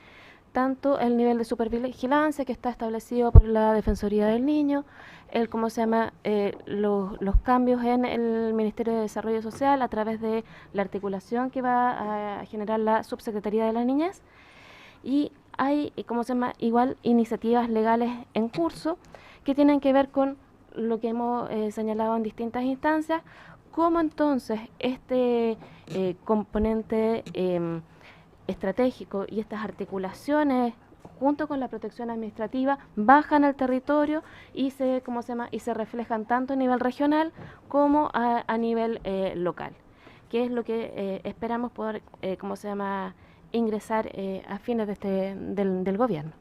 tanto el nivel de supervigilancia que está establecido por la Defensoría del Niño, los cambios en el Ministerio de Desarrollo Social a través de la articulación que va a generar la Subsecretaría de la Niñez, y hay, igual iniciativas legales en curso que tienen que ver con lo que hemos señalado en distintas instancias, cómo entonces este componente estratégico y estas articulaciones junto con la protección administrativa bajan al territorio y se reflejan tanto a nivel regional como a nivel local, que es lo que esperamos poder ingresar a fines del gobierno.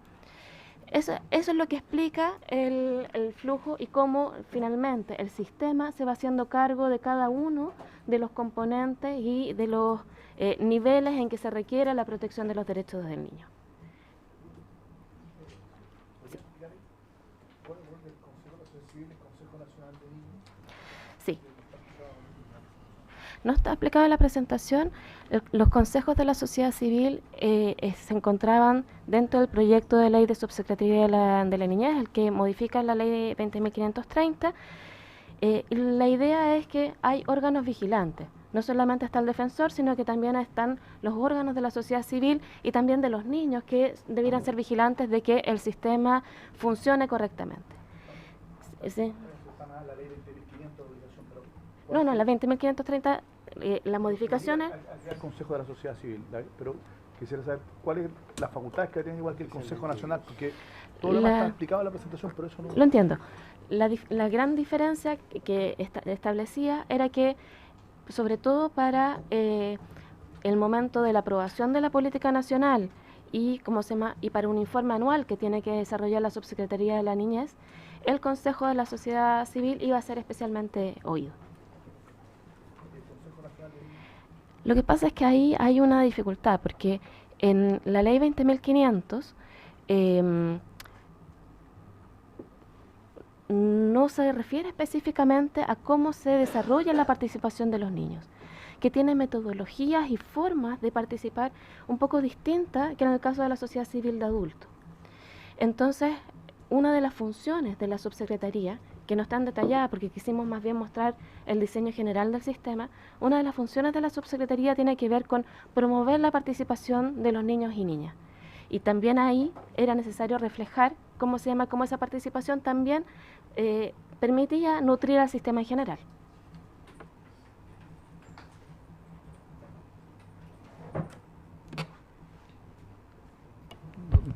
Eso es lo que explica el flujo y cómo finalmente el sistema se va haciendo cargo de cada uno de los componentes y de los niveles en que se requiere la protección de los derechos del niño. Sí. No está explicado en la presentación. Los consejos de la sociedad civil se encontraban dentro del proyecto de ley de subsecretaría de la niñez, el que modifica la ley 20.530. La idea es que hay órganos vigilantes. No solamente está el defensor, sino que también están los órganos de la sociedad civil y también de los niños que debieran ser vigilantes de que el sistema funcione correctamente. ¿Sí? No, la 20.530, las modificaciones... El Consejo de la Sociedad Civil, pero quisiera saber cuáles las facultades que tiene igual que el Consejo Nacional, porque todo lo demás está explicado en la presentación, pero eso no... Lo entiendo. La gran diferencia que establecía era que, sobre todo para el momento de la aprobación de la política nacional y para un informe anual que tiene que desarrollar la Subsecretaría de la Niñez, el Consejo de la Sociedad Civil iba a ser especialmente oído. Lo que pasa es que ahí hay una dificultad, porque en la ley 20.500 no se refiere específicamente a cómo se desarrolla la participación de los niños, que tiene metodologías y formas de participar un poco distintas que en el caso de la sociedad civil de adultos. Entonces, una de las funciones de la subsecretaría, que no están detalladas porque quisimos más bien mostrar el diseño general del sistema, una de las funciones de la subsecretaría tiene que ver con promover la participación de los niños y niñas. Y también ahí era necesario reflejar cómo esa participación también permitía nutrir al sistema en general.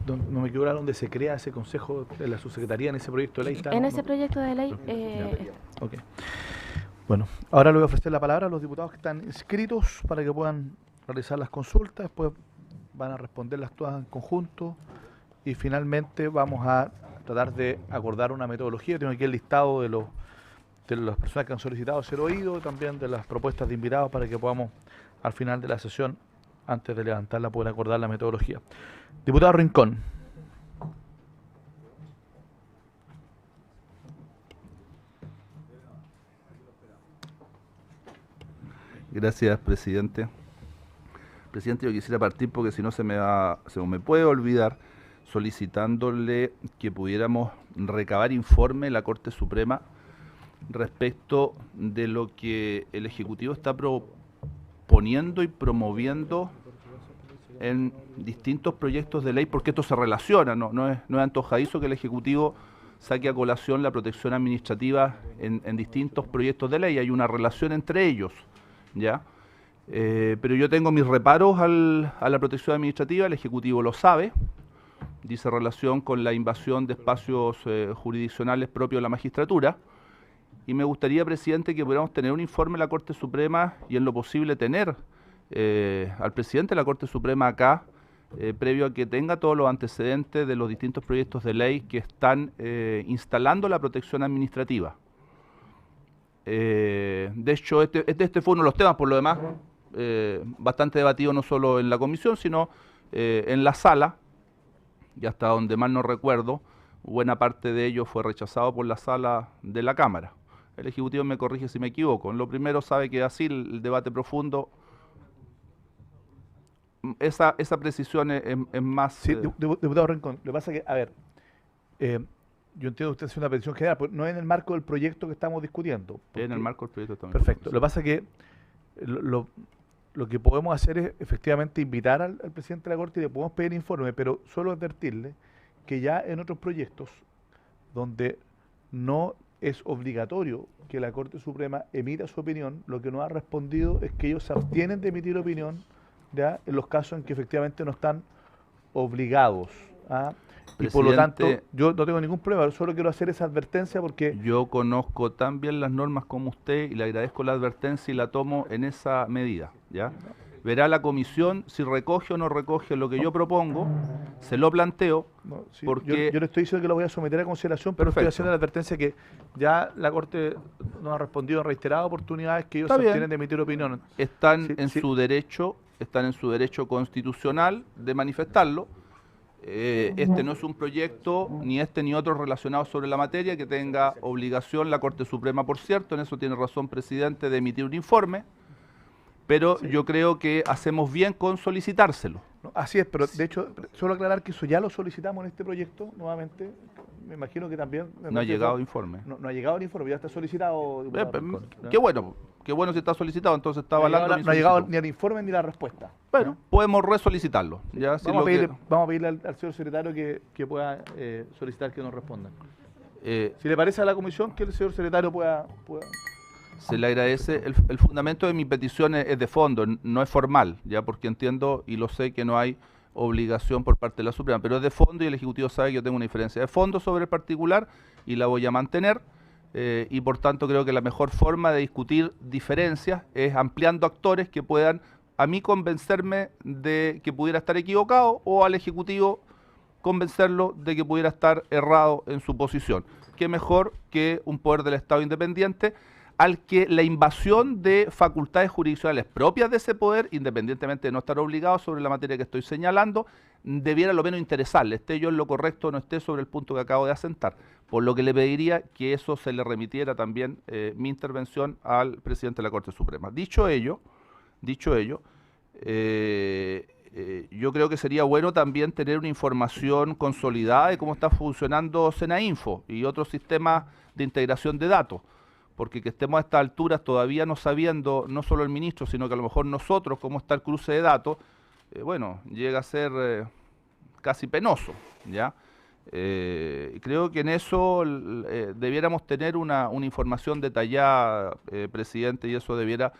No me equivoco, donde se crea ese consejo de la subsecretaría en ese proyecto de ley. En ese proyecto de ley... Okay. Bueno, ahora le voy a ofrecer la palabra a los diputados que están inscritos para que puedan realizar las consultas, después van a responderlas todas en conjunto y finalmente vamos a tratar de acordar una metodología. Tengo aquí el listado de las personas que han solicitado ser oídos, también de las propuestas de invitados para que podamos al final de la sesión, antes de levantarla, poder acordar la metodología. Diputado Rincón. Gracias, presidente. Presidente, yo quisiera partir porque si no se me puede olvidar, solicitándole que pudiéramos recabar informe de la Corte Suprema respecto de lo que el Ejecutivo está proponiendo y promoviendo en distintos proyectos de ley, porque esto se relaciona, no es antojadizo que el Ejecutivo saque a colación la protección administrativa en distintos proyectos de ley, hay una relación entre ellos, ¿ya? Pero yo tengo mis reparos a la protección administrativa, el Ejecutivo lo sabe, dice relación con la invasión de espacios jurisdiccionales propios de la magistratura, y me gustaría, presidente, que pudiéramos tener un informe de la Corte Suprema y en lo posible tener al presidente de la Corte Suprema acá, previo a que tenga todos los antecedentes de los distintos proyectos de ley que están instalando la protección administrativa. De hecho, este fue uno de los temas, por lo demás, bastante debatido no solo en la comisión, sino en la sala, y hasta donde mal no recuerdo, buena parte de ello fue rechazado por la sala de la Cámara. El Ejecutivo me corrige si me equivoco. En lo primero sabe que así el debate profundo, esa precisión es más... Sí, diputado Rincón, lo que pasa es que, a ver, yo entiendo que usted hace una petición general, pero no en el marco del proyecto que estamos discutiendo. En el marco del proyecto también. Perfecto. Lo que pasa es que lo que podemos hacer es efectivamente invitar al presidente de la Corte y le podemos pedir informe, pero solo advertirle que ya en otros proyectos donde no es obligatorio que la Corte Suprema emita su opinión, lo que nos ha respondido es que ellos se abstienen de emitir opinión ya en los casos en que efectivamente no están obligados. Y por lo tanto, yo no tengo ningún problema, solo quiero hacer esa advertencia porque... Yo conozco tan bien las normas como usted y le agradezco la advertencia y la tomo en esa medida, ¿ya? Verá la comisión si recoge o no recoge lo que yo propongo, se lo planteo, No, sí, porque... yo le estoy diciendo que lo voy a someter a consideración, pero estoy Perfecto. haciendo la advertencia que ya la Corte nos ha respondido en reiteradas oportunidades que ellos Está se bien. abstienen de emitir opinión. están Sí, en sí. su derecho, están en su derecho constitucional de manifestarlo. Este no es un proyecto, ni este ni otro relacionado sobre la materia, que tenga obligación la Corte Suprema, por cierto, en eso tiene razón, presidente, de emitir un informe, pero yo creo que hacemos bien con solicitárselo. No, así es, pero de hecho, solo aclarar que eso ya lo solicitamos en este proyecto nuevamente. Me imagino que también... No ha llegado informe. No ha llegado el informe, ya está solicitado. diputado Rincón, ¿ya? Qué bueno si está solicitado, entonces está No ha avalando llegado, mi no ha llegado solicitud. ni el informe ni la respuesta. Bueno, podemos resolicitarlo. Ya, si Vamos, lo a pedirle, que- vamos a pedirle al señor secretario que pueda solicitar que nos respondan. eh, Si le parece a la comisión que el señor secretario pueda... Se le agradece. El fundamento de mi petición es de fondo, no es formal, ya, porque entiendo y lo sé que no hay obligación por parte de la Suprema, pero es de fondo y el Ejecutivo sabe que yo tengo una diferencia de fondo sobre el particular y la voy a mantener, y por tanto creo que la mejor forma de discutir diferencias es ampliando actores que puedan a mí convencerme de que pudiera estar equivocado o al Ejecutivo convencerlo de que pudiera estar errado en su posición. Qué mejor que un poder del Estado independiente al que la invasión de facultades jurisdiccionales propias de ese poder, independientemente de no estar obligado sobre la materia que estoy señalando, debiera lo menos interesarle, esté yo en lo correcto o no esté sobre el punto que acabo de asentar. Por lo que le pediría que eso se le remitiera también mi intervención al presidente de la Corte Suprema. Dicho ello, yo creo que sería bueno también tener una información consolidada de cómo está funcionando Senainfo y otros sistemas de integración de datos, porque que estemos a estas alturas todavía no sabiendo, no solo el ministro, sino que a lo mejor nosotros, cómo está el cruce de datos, bueno, llega a ser casi penoso, ¿ya? Creo que en eso debiéramos tener una información detallada, presidente, y eso debiera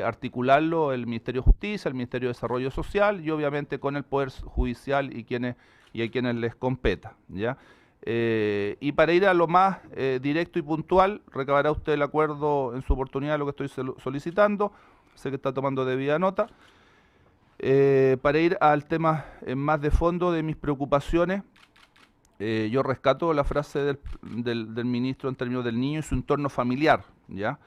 articularlo el Ministerio de Justicia, el Ministerio de Desarrollo Social y obviamente con el Poder Judicial y a quienes les competa, ¿ya? Y para ir a lo más directo y puntual, recabará usted el acuerdo en su oportunidad de lo que estoy solicitando, sé que está tomando debida nota. Para ir al tema más de fondo de mis preocupaciones, yo rescato la frase del ministro en términos del niño y su entorno familiar, ¿ya?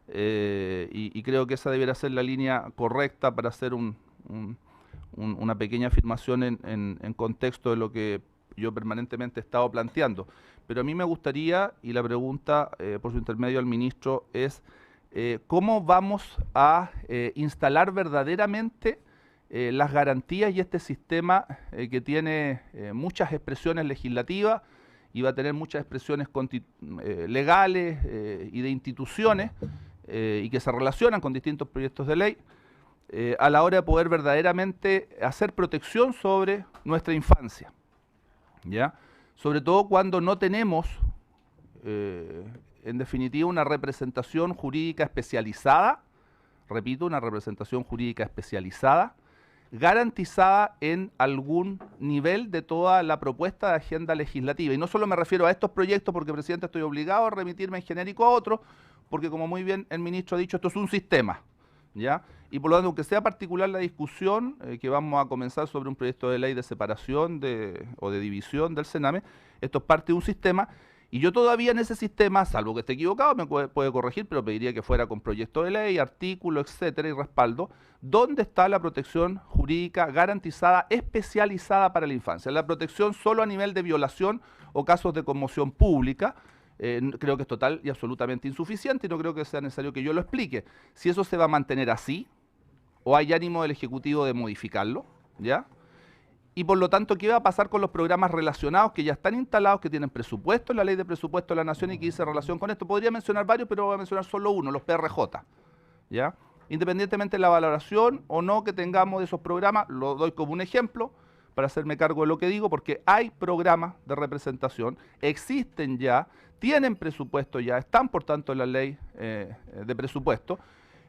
Y creo que esa debería ser la línea correcta para hacer una pequeña afirmación en contexto de lo que yo permanentemente he estado planteando. Pero a mí me gustaría, y la pregunta por su intermedio al ministro es, ¿cómo vamos a instalar verdaderamente las garantías y este sistema que tiene muchas expresiones legislativas y va a tener muchas expresiones legales y de instituciones y que se relacionan con distintos proyectos de ley a la hora de poder verdaderamente hacer protección sobre nuestra infancia? ¿Ya? Sobre todo cuando no tenemos, en definitiva, una representación jurídica especializada, repito, una representación jurídica especializada, garantizada en algún nivel de toda la propuesta de agenda legislativa. Y no solo me refiero a estos proyectos, porque, presidente, estoy obligado a remitirme en genérico a otros, porque como muy bien el ministro ha dicho, esto es un sistema, ¿ya? Y por lo tanto, aunque sea particular la discusión que vamos a comenzar sobre un proyecto de ley de separación o de división del Sename, esto es parte de un sistema, y yo todavía en ese sistema, salvo que esté equivocado, me puede corregir, pero pediría que fuera con proyecto de ley, artículo, etcétera, y respaldo, ¿dónde está la protección jurídica garantizada, especializada para la infancia? La protección solo a nivel de violación o casos de conmoción pública, creo que es total y absolutamente insuficiente y no creo que sea necesario que yo lo explique. Si eso se va a mantener así, o hay ánimo del Ejecutivo de modificarlo, ¿ya? Y por lo tanto, ¿qué va a pasar con los programas relacionados que ya están instalados, que tienen presupuesto en la Ley de Presupuesto de la Nación y que dice relación con esto? Podría mencionar varios, pero voy a mencionar solo uno, los PRJ, ¿ya? Independientemente de la valoración o no que tengamos de esos programas, lo doy como un ejemplo para hacerme cargo de lo que digo, porque hay programas de representación, existen ya, tienen presupuesto ya, están por tanto en la ley de presupuesto,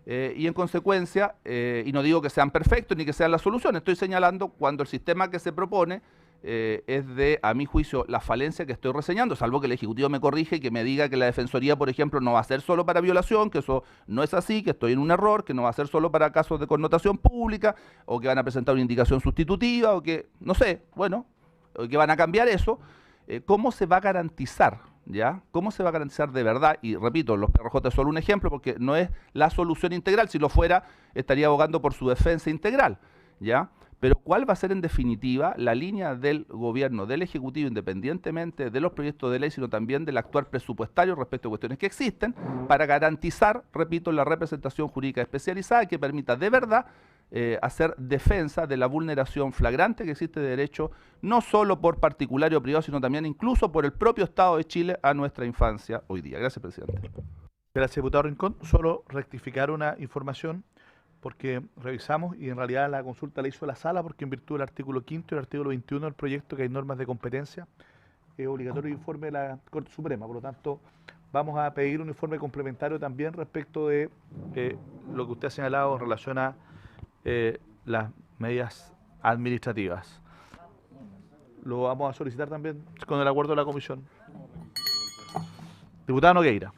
y en consecuencia, y no digo que sean perfectos ni que sean la solución, estoy señalando cuando el sistema que se propone es de, a mi juicio, la falencia que estoy reseñando, salvo que el Ejecutivo me corrige y que me diga que la Defensoría, por ejemplo, no va a ser solo para violación, que eso no es así, que estoy en un error, que no va a ser solo para casos de connotación pública, o que van a presentar una indicación sustitutiva, o que, no sé, bueno, o que van a cambiar eso. ¿Cómo se va a garantizar? ¿Ya? ¿Cómo se va a garantizar de verdad? Y repito, los PRJ es solo un ejemplo porque no es la solución integral. Si lo fuera, estaría abogando por su defensa integral. ¿Ya? Pero ¿cuál va a ser en definitiva la línea del gobierno, del Ejecutivo, independientemente de los proyectos de ley, sino también del actuar presupuestario respecto a cuestiones que existen, para garantizar, repito, la representación jurídica especializada que permita de verdad hacer defensa de la vulneración flagrante que existe de derecho, no solo por particular o privado, sino también incluso por el propio Estado de Chile a nuestra infancia hoy día? Gracias, presidente. Gracias, diputado Rincón. Solo rectificar una información, porque revisamos y en realidad la consulta la hizo la sala, porque en virtud del artículo 5 y el artículo 21 del proyecto, que hay normas de competencia, es obligatorio el informe de la Corte Suprema. Por lo tanto, vamos a pedir un informe complementario también respecto de lo que usted ha señalado en relación a las medidas administrativas. Lo vamos a solicitar también con el acuerdo de la comisión. Diputado Nogueira.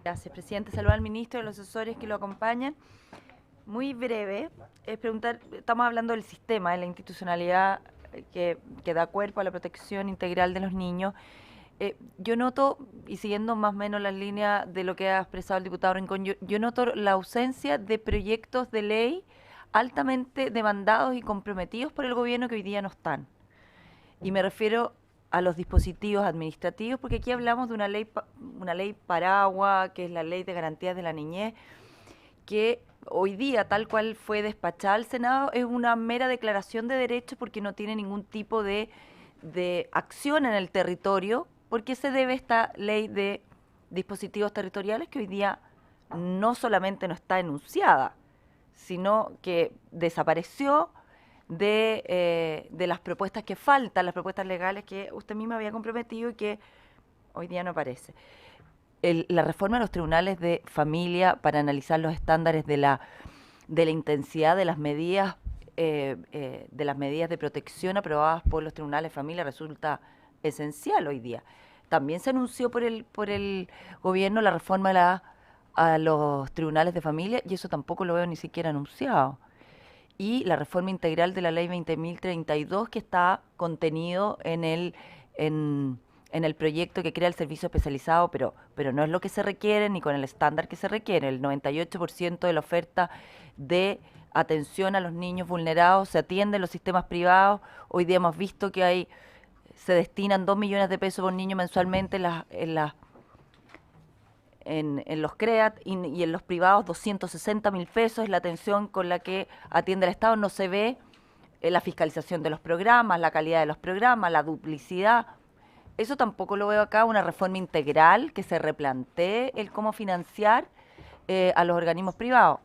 Gracias, presidente. Saludos al ministro y a los asesores que lo acompañan. Muy breve, es preguntar, estamos hablando del sistema, de la institucionalidad que da cuerpo a la protección integral de los niños. Yo noto, y siguiendo más o menos las líneas de lo que ha expresado el diputado Rincón, yo noto la ausencia de proyectos de ley altamente demandados y comprometidos por el gobierno que hoy día no están. Y me refiero a los dispositivos administrativos, porque aquí hablamos de una ley paraguas, que es la Ley de Garantías de la Niñez, que hoy día, tal cual fue despachada al Senado, es una mera declaración de derechos porque no tiene ningún tipo de acción en el territorio. ¿Por qué se debe esta ley de dispositivos territoriales que hoy día no solamente no está enunciada, sino que desapareció de las propuestas que faltan, las propuestas legales que usted misma había comprometido y que hoy día no aparece? La reforma de los tribunales de familia para analizar los estándares de la intensidad de las medidas de protección aprobadas por los tribunales de familia resulta esencial hoy día. También se anunció por el gobierno la reforma a los tribunales de familia y eso tampoco lo veo ni siquiera anunciado. Y la reforma integral de la ley 20.032 que está contenido en el proyecto que crea el servicio especializado, pero no es lo que se requiere ni con el estándar que se requiere. El 98% de la oferta de atención a los niños vulnerados se atiende en los sistemas privados. Hoy día hemos visto que se destinan 2 millones de pesos por niño mensualmente en los CREAT y en los privados 260.000 pesos es la atención con la que atiende el Estado. No se ve la fiscalización de los programas, la calidad de los programas, la duplicidad. Eso tampoco lo veo acá, una reforma integral que se replantee el cómo financiar a los organismos privados.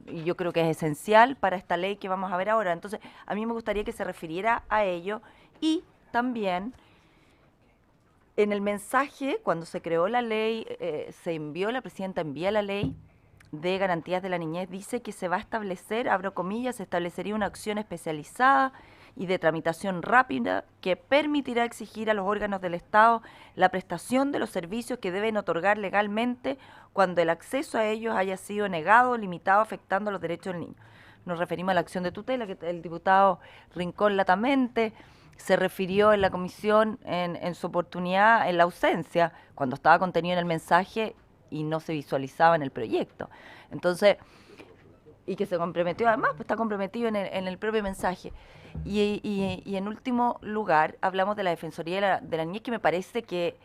Y yo creo que es esencial para esta ley que vamos a ver ahora. Entonces, a mí me gustaría que se refiriera a ello y también en el mensaje, cuando se creó la ley, la presidenta envía la ley de garantías de la niñez, dice que se va a establecer, abro comillas, se establecería una acción especializada y de tramitación rápida que permitirá exigir a los órganos del Estado la prestación de los servicios que deben otorgar legalmente cuando el acceso a ellos haya sido negado o limitado afectando los derechos del niño. Nos referimos a la acción de tutela que el diputado Rincón latamente se refirió en la comisión en su oportunidad, en la ausencia, cuando estaba contenido en el mensaje y no se visualizaba en el proyecto. Entonces, y que se comprometió, además, pues está comprometido en el propio mensaje. Y en último lugar, hablamos de la Defensoría de la Niñez, que me parece que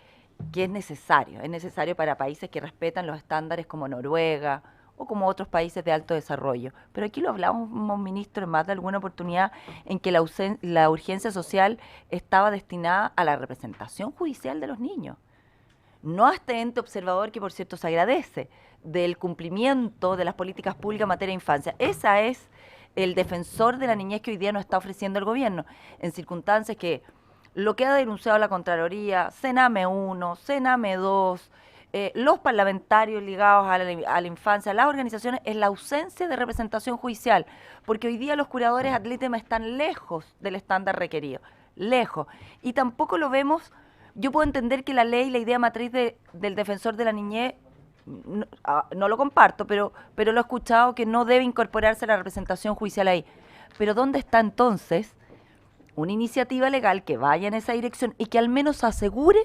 es necesario para países que respetan los estándares como Noruega o como otros países de alto desarrollo. Pero aquí lo hablamos, ministro, en más de alguna oportunidad, en que la urgencia social estaba destinada a la representación judicial de los niños. No a este ente observador que, por cierto, se agradece del cumplimiento de las políticas públicas en materia de infancia. Esa es el defensor de la niñez que hoy día nos está ofreciendo el gobierno, en circunstancias que lo que ha denunciado la Contraloría, Sename 1, Sename 2, los parlamentarios ligados a la infancia, las organizaciones, es la ausencia de representación judicial, porque hoy día los curadores ad litem están lejos del estándar requerido, lejos, y tampoco lo vemos. Yo puedo entender que la ley, la idea matriz del defensor de la niñez, no lo comparto, pero lo he escuchado que no debe incorporarse la representación judicial ahí. Pero ¿dónde está entonces una iniciativa legal que vaya en esa dirección y que al menos asegure,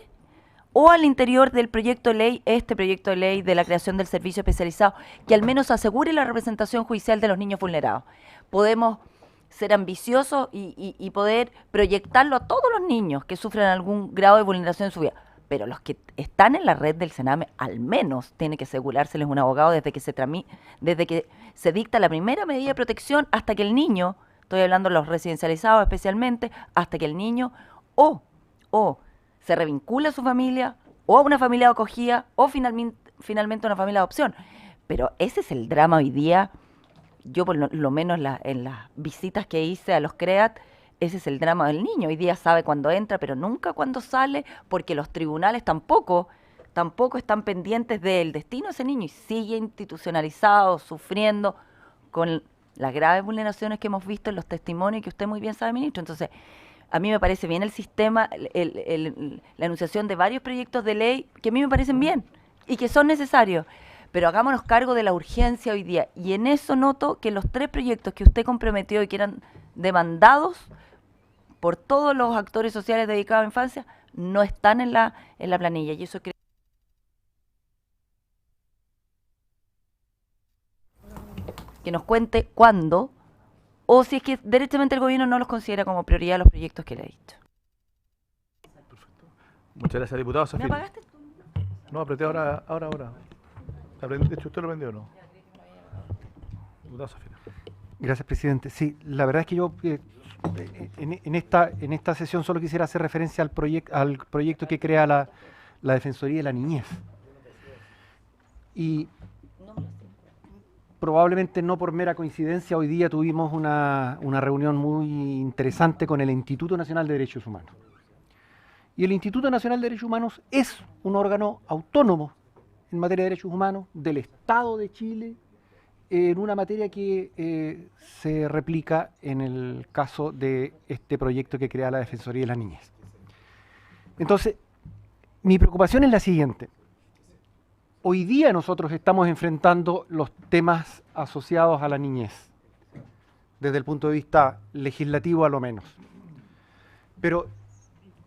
o al interior del proyecto de ley, este proyecto de ley de la creación del servicio especializado, que al menos asegure la representación judicial de los niños vulnerados? Podemos ser ambiciosos y poder proyectarlo a todos los niños que sufren algún grado de vulneración en su vida, pero los que están en la red del Sename, al menos tiene que asegurárseles un abogado desde que se dicta la primera medida de protección hasta que el niño, estoy hablando de los residencializados especialmente, hasta que el niño o se revincula a su familia, o a una familia de acogida, o finalmente a una familia de adopción. Pero ese es el drama hoy día. Yo por lo menos en las visitas que hice a los CREAT, ese es el drama del niño. Hoy día sabe cuándo entra, pero nunca cuándo sale, porque los tribunales tampoco están pendientes del destino de ese niño y sigue institucionalizado, sufriendo con las graves vulneraciones que hemos visto en los testimonios que usted muy bien sabe, ministro. Entonces, a mí me parece bien el sistema, la enunciación de varios proyectos de ley que a mí me parecen bien y que son necesarios, pero hagámonos cargo de la urgencia hoy día. Y en eso noto que los 3 proyectos que usted comprometió y que eran demandados por todos los actores sociales dedicados a infancia no están en la planilla. Y eso creo que nos cuente cuándo, o si es que derechamente el gobierno no los considera como prioridad los proyectos que le he dicho. Muchas gracias, diputado ¿Me Zafiro. apagaste tú? No, apreté ahora. De hecho, ¿usted lo aprendió o no? Diputado Zafiro. Gracias, presidente. Sí, la verdad es que yo en esta sesión solo quisiera hacer referencia al proyecto que crea la Defensoría de la Niñez. Y probablemente no por mera coincidencia, hoy día tuvimos una reunión muy interesante con el Instituto Nacional de Derechos Humanos. Y el Instituto Nacional de Derechos Humanos es un órgano autónomo en materia de derechos humanos del Estado de Chile, en una materia que se replica en el caso de este proyecto que crea la Defensoría de la Niñez. Entonces, mi preocupación es la siguiente. Hoy día nosotros estamos enfrentando los temas asociados a la niñez, desde el punto de vista legislativo a lo menos. Pero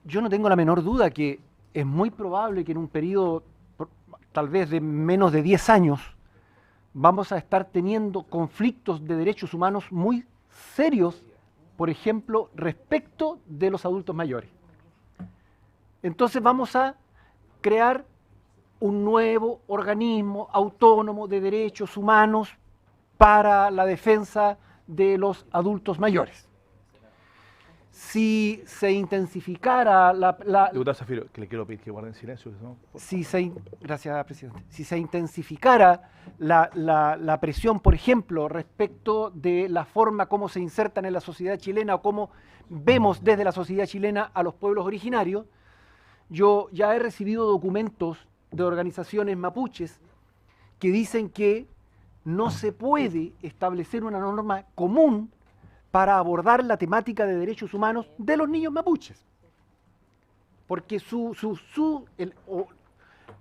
yo no tengo la menor duda que es muy probable que en un periodo tal vez de menos de 10 años vamos a estar teniendo conflictos de derechos humanos muy serios, por ejemplo, respecto de los adultos mayores. Entonces vamos a crear un nuevo organismo autónomo de derechos humanos para la defensa de los adultos mayores. Si se intensificara Diputado Zafiro, que le quiero pedir que guarden silencio. ¿No? Gracias, presidente. Si se intensificara la presión, por ejemplo, respecto de la forma como se insertan en la sociedad chilena o cómo vemos desde la sociedad chilena a los pueblos originarios, yo ya he recibido documentos de organizaciones mapuches que dicen que no se puede establecer una norma común para abordar la temática de derechos humanos de los niños mapuches, porque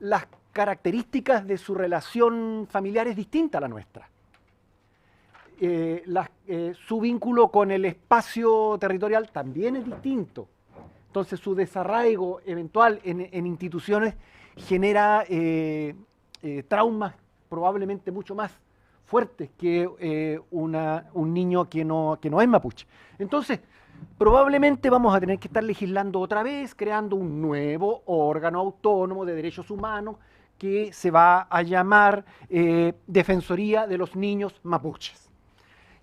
las características de su relación familiar es distinta a la nuestra. Su vínculo con el espacio territorial también es distinto. Entonces su desarraigo eventual en instituciones genera traumas probablemente mucho más fuertes que un niño que no es mapuche. Entonces, probablemente vamos a tener que estar legislando otra vez, creando un nuevo órgano autónomo de derechos humanos que se va a llamar Defensoría de los Niños Mapuches.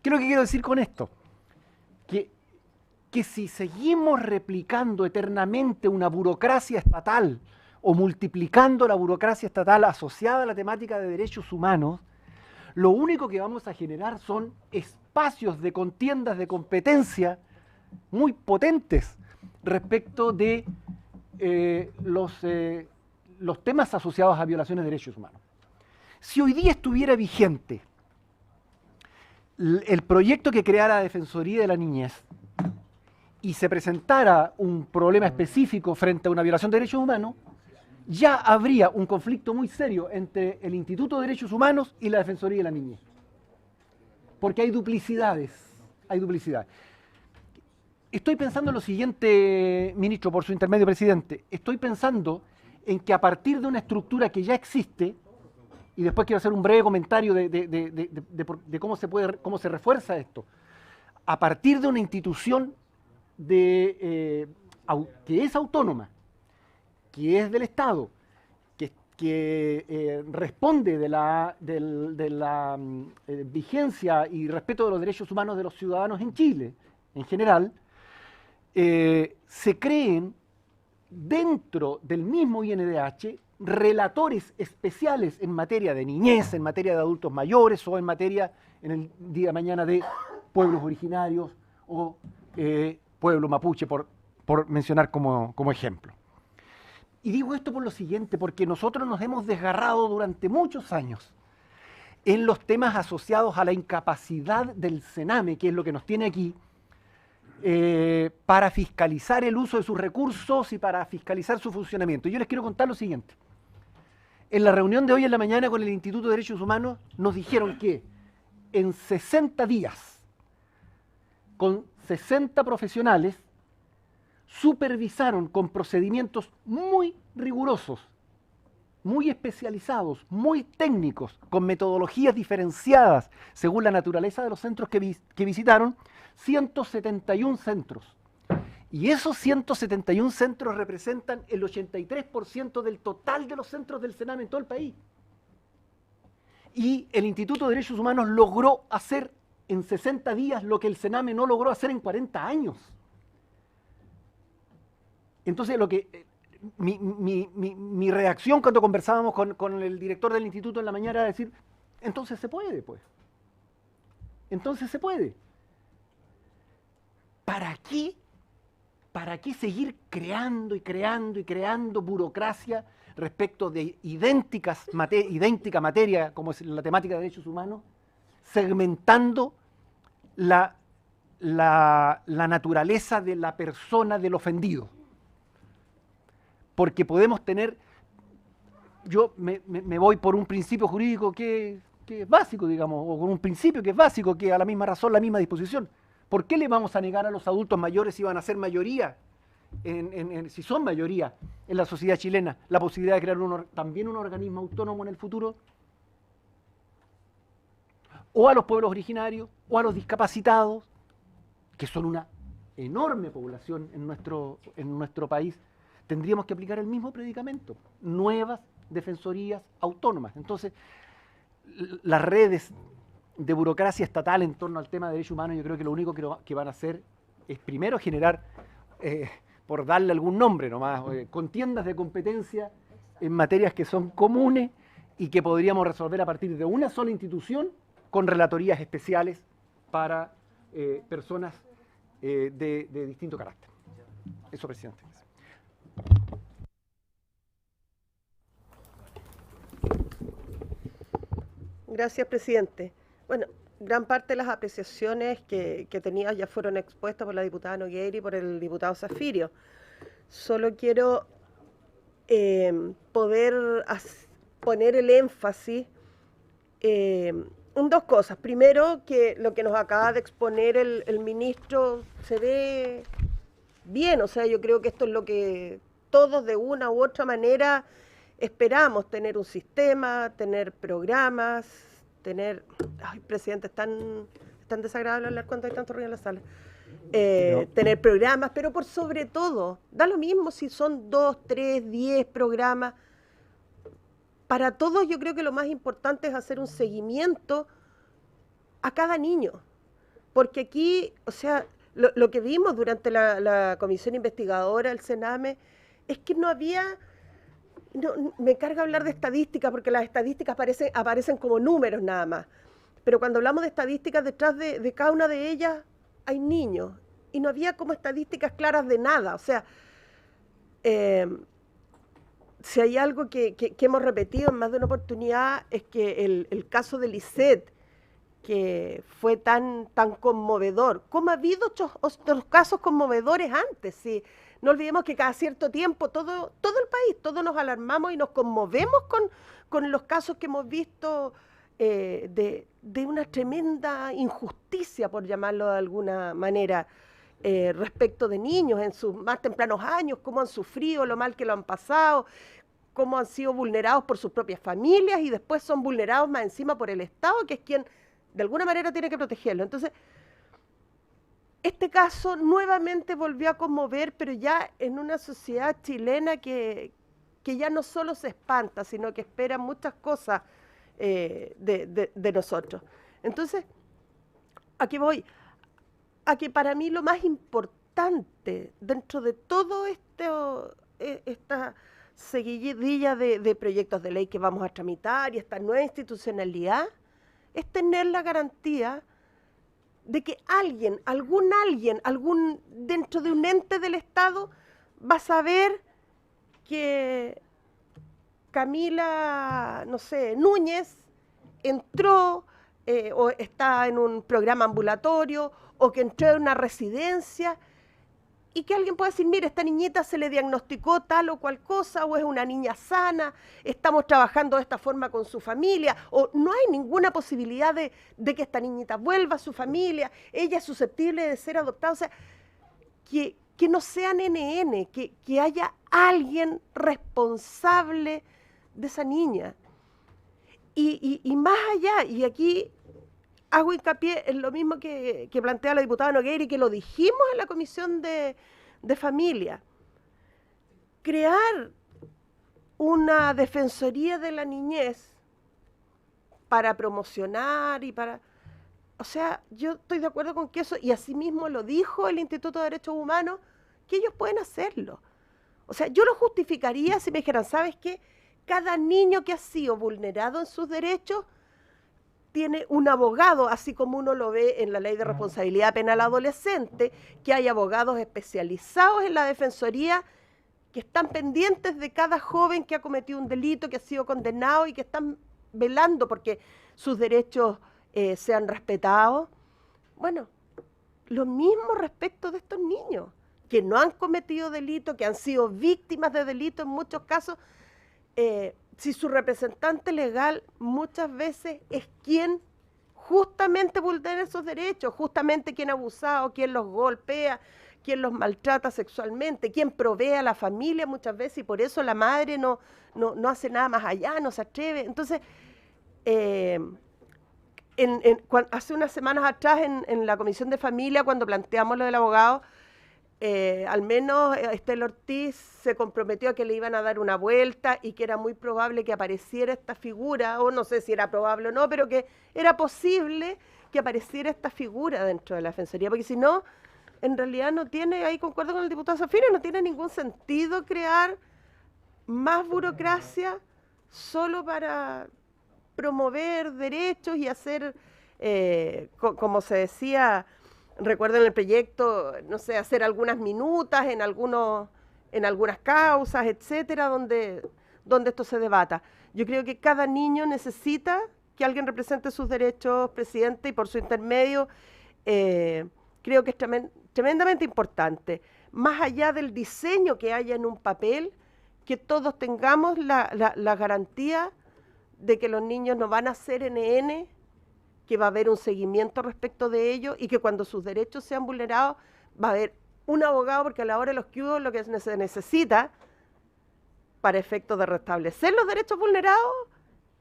¿Qué es lo que quiero decir con esto? Que si seguimos replicando eternamente una burocracia estatal o multiplicando la burocracia estatal asociada a la temática de derechos humanos, lo único que vamos a generar son espacios de contiendas de competencia muy potentes respecto de los temas asociados a violaciones de derechos humanos. Si hoy día estuviera vigente el proyecto que creara la Defensoría de la Niñez y se presentara un problema específico frente a una violación de derechos humanos, ya habría un conflicto muy serio entre el Instituto de Derechos Humanos y la Defensoría de la Niñez. Porque hay duplicidades, hay duplicidades. Estoy pensando en lo siguiente, ministro, por su intermedio, presidente. Estoy pensando en que a partir de una estructura que ya existe, y después quiero hacer un breve comentario de cómo se refuerza esto, a partir de una institución que es autónoma, que es del Estado, que responde de la vigencia y respeto de los derechos humanos de los ciudadanos en Chile, en general, se creen dentro del mismo INDH relatores especiales en materia de niñez, en materia de adultos mayores o en materia, en el día de mañana, de pueblos originarios o pueblo mapuche, por mencionar como ejemplo. Y digo esto por lo siguiente, porque nosotros nos hemos desgarrado durante muchos años en los temas asociados a la incapacidad del CENAME, que es lo que nos tiene aquí, para fiscalizar el uso de sus recursos y para fiscalizar su funcionamiento. Yo les quiero contar lo siguiente. En la reunión de hoy en la mañana con el Instituto de Derechos Humanos nos dijeron que en 60 días, con 60 profesionales, supervisaron con procedimientos muy rigurosos, muy especializados, muy técnicos, con metodologías diferenciadas según la naturaleza de los centros que visitaron, 171 centros. Y esos 171 centros representan el 83% del total de los centros del CENAME en todo el país. Y el Instituto de Derechos Humanos logró hacer en 60 días lo que el CENAME no logró hacer en 40 años. Entonces, mi reacción cuando conversábamos con el director del instituto en la mañana era decir, entonces se puede, pues. Entonces se puede. ¿Para qué seguir creando y creando y creando burocracia respecto de idéntica materia, como es la temática de derechos humanos, segmentando la naturaleza de la persona del ofendido? Porque podemos tener, yo me voy por un principio jurídico que es básico, digamos, o con un principio que es básico, que a la misma razón, la misma disposición. ¿Por qué le vamos a negar a los adultos mayores si van a ser mayoría, si son mayoría en la sociedad chilena, la posibilidad de crear también un organismo autónomo en el futuro? O a los pueblos originarios, o a los discapacitados, que son una enorme población en nuestro país. Tendríamos que aplicar el mismo predicamento, nuevas defensorías autónomas. Entonces, las redes de burocracia estatal en torno al tema de derechos humanos, yo creo que lo único que van a hacer es primero generar, por darle algún nombre nomás, contiendas de competencia en materias que son comunes y que podríamos resolver a partir de una sola institución con relatorías especiales para personas de distinto carácter. Eso, presidente. Gracias, presidente. Bueno, gran parte de las apreciaciones que tenía ya fueron expuestas por la diputada Nogueira y por el diputado Zafirio. Solo quiero poder poner el énfasis en dos cosas. Primero, que lo que nos acaba de exponer el ministro se ve bien, o sea, yo creo que esto es lo que todos de una u otra manera esperamos, tener un sistema, tener programas, tener... Ay, presidente, es tan desagradable hablar cuando hay tanto ruido en la sala. Tener programas, pero por sobre todo, da lo mismo si son 2, 3, 10 programas. Para todos yo creo que lo más importante es hacer un seguimiento a cada niño, porque aquí, o sea... Lo que vimos durante la comisión investigadora del CENAME es que no había, me carga hablar de estadísticas porque las estadísticas aparecen como números nada más, pero cuando hablamos de estadísticas detrás de cada una de ellas hay niños y no había como estadísticas claras de nada, o sea, si hay algo que hemos repetido en más de una oportunidad es que el caso de Lisette, que fue tan conmovedor, como ha habido otros casos conmovedores antes, ¿sí? No olvidemos que cada cierto tiempo todo el país, todos nos alarmamos y nos conmovemos con los casos que hemos visto de una tremenda injusticia, por llamarlo de alguna manera, respecto de niños en sus más tempranos años, cómo han sufrido, lo mal que lo han pasado, cómo han sido vulnerados por sus propias familias y después son vulnerados más encima por el Estado, que es quien de alguna manera tiene que protegerlo. Entonces, este caso nuevamente volvió a conmover, pero ya en una sociedad chilena que ya no solo se espanta, sino que espera muchas cosas de nosotros. Entonces, aquí voy. A que para mí lo más importante dentro de todo esta seguidilla de proyectos de ley que vamos a tramitar y esta nueva institucionalidad es tener la garantía de que algún dentro de un ente del Estado va a saber que Camila, no sé, Núñez entró o está en un programa ambulatorio o que entró en una residencia y que alguien pueda decir, mire, esta niñita se le diagnosticó tal o cual cosa, o es una niña sana, estamos trabajando de esta forma con su familia, o no hay ninguna posibilidad de que esta niñita vuelva a su familia, ella es susceptible de ser adoptada, o sea, que no sean NN, que haya alguien responsable de esa niña. Y más allá, y aquí hago hincapié en lo mismo que plantea la diputada Nogueira y que lo dijimos en la Comisión de Familia. Crear una defensoría de la niñez para promocionar y para... O sea, yo estoy de acuerdo con que eso, y así mismo lo dijo el Instituto de Derechos Humanos, que ellos pueden hacerlo. O sea, yo lo justificaría si me dijeran, ¿sabes qué? Cada niño que ha sido vulnerado en sus derechos tiene un abogado, así como uno lo ve en la Ley de Responsabilidad Penal Adolescente, que hay abogados especializados en la defensoría que están pendientes de cada joven que ha cometido un delito, que ha sido condenado y que están velando porque sus derechos sean respetados. Bueno, lo mismo respecto de estos niños, que no han cometido delito, que han sido víctimas de delito en muchos casos, si su representante legal muchas veces es quien justamente vulnera esos derechos, justamente quien ha abusado, quien los golpea, quien los maltrata sexualmente, quien provee a la familia muchas veces y por eso la madre no hace nada más allá, no se atreve. Entonces, hace unas semanas atrás en la Comisión de Familia, cuando planteamos lo del abogado, al menos Estel Ortiz se comprometió a que le iban a dar una vuelta y que era muy probable que apareciera esta figura, o no sé si era probable o no, pero que era posible que apareciera esta figura dentro de la Defensoría, porque si no, en realidad no tiene, ahí concuerdo con el diputado Zafiro, no tiene ningún sentido crear más burocracia solo para promover derechos y hacer, como se decía, recuerden el proyecto, no sé, hacer algunas minutas en algunas causas, etcétera, donde esto se debata. Yo creo que cada niño necesita que alguien represente sus derechos, presidente, y por su intermedio creo que es tremendamente importante. Más allá del diseño que haya en un papel, que todos tengamos la garantía de que los niños no van a ser NN, que va a haber un seguimiento respecto de ello y que cuando sus derechos sean vulnerados va a haber un abogado, porque a la hora de los que hubo lo que se necesita para efectos de restablecer los derechos vulnerados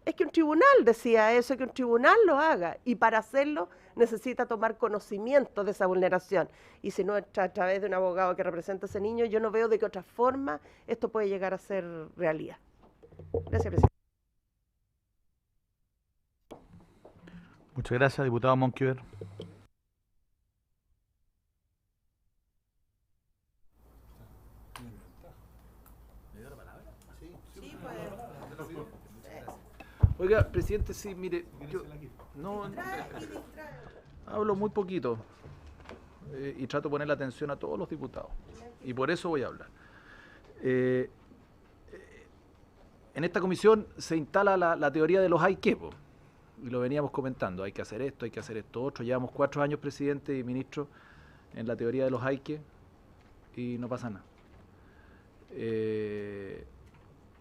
es que un tribunal decida eso, que un tribunal lo haga, y para hacerlo necesita tomar conocimiento de esa vulneración, y si no es a través de un abogado que represente a ese niño, yo no veo de qué otra forma esto puede llegar a ser realidad. Gracias, presidente. Muchas gracias, diputado Monkever. Oiga, presidente, sí, mire, yo no hablo muy poquito y trato de poner la atención a todos los diputados y por eso voy a hablar. en esta comisión se instala la teoría de los hay que, po, y lo veníamos comentando, hay que hacer esto otro. Llevamos 4 años, presidente y ministro, en la teoría de los hay que, y no pasa nada.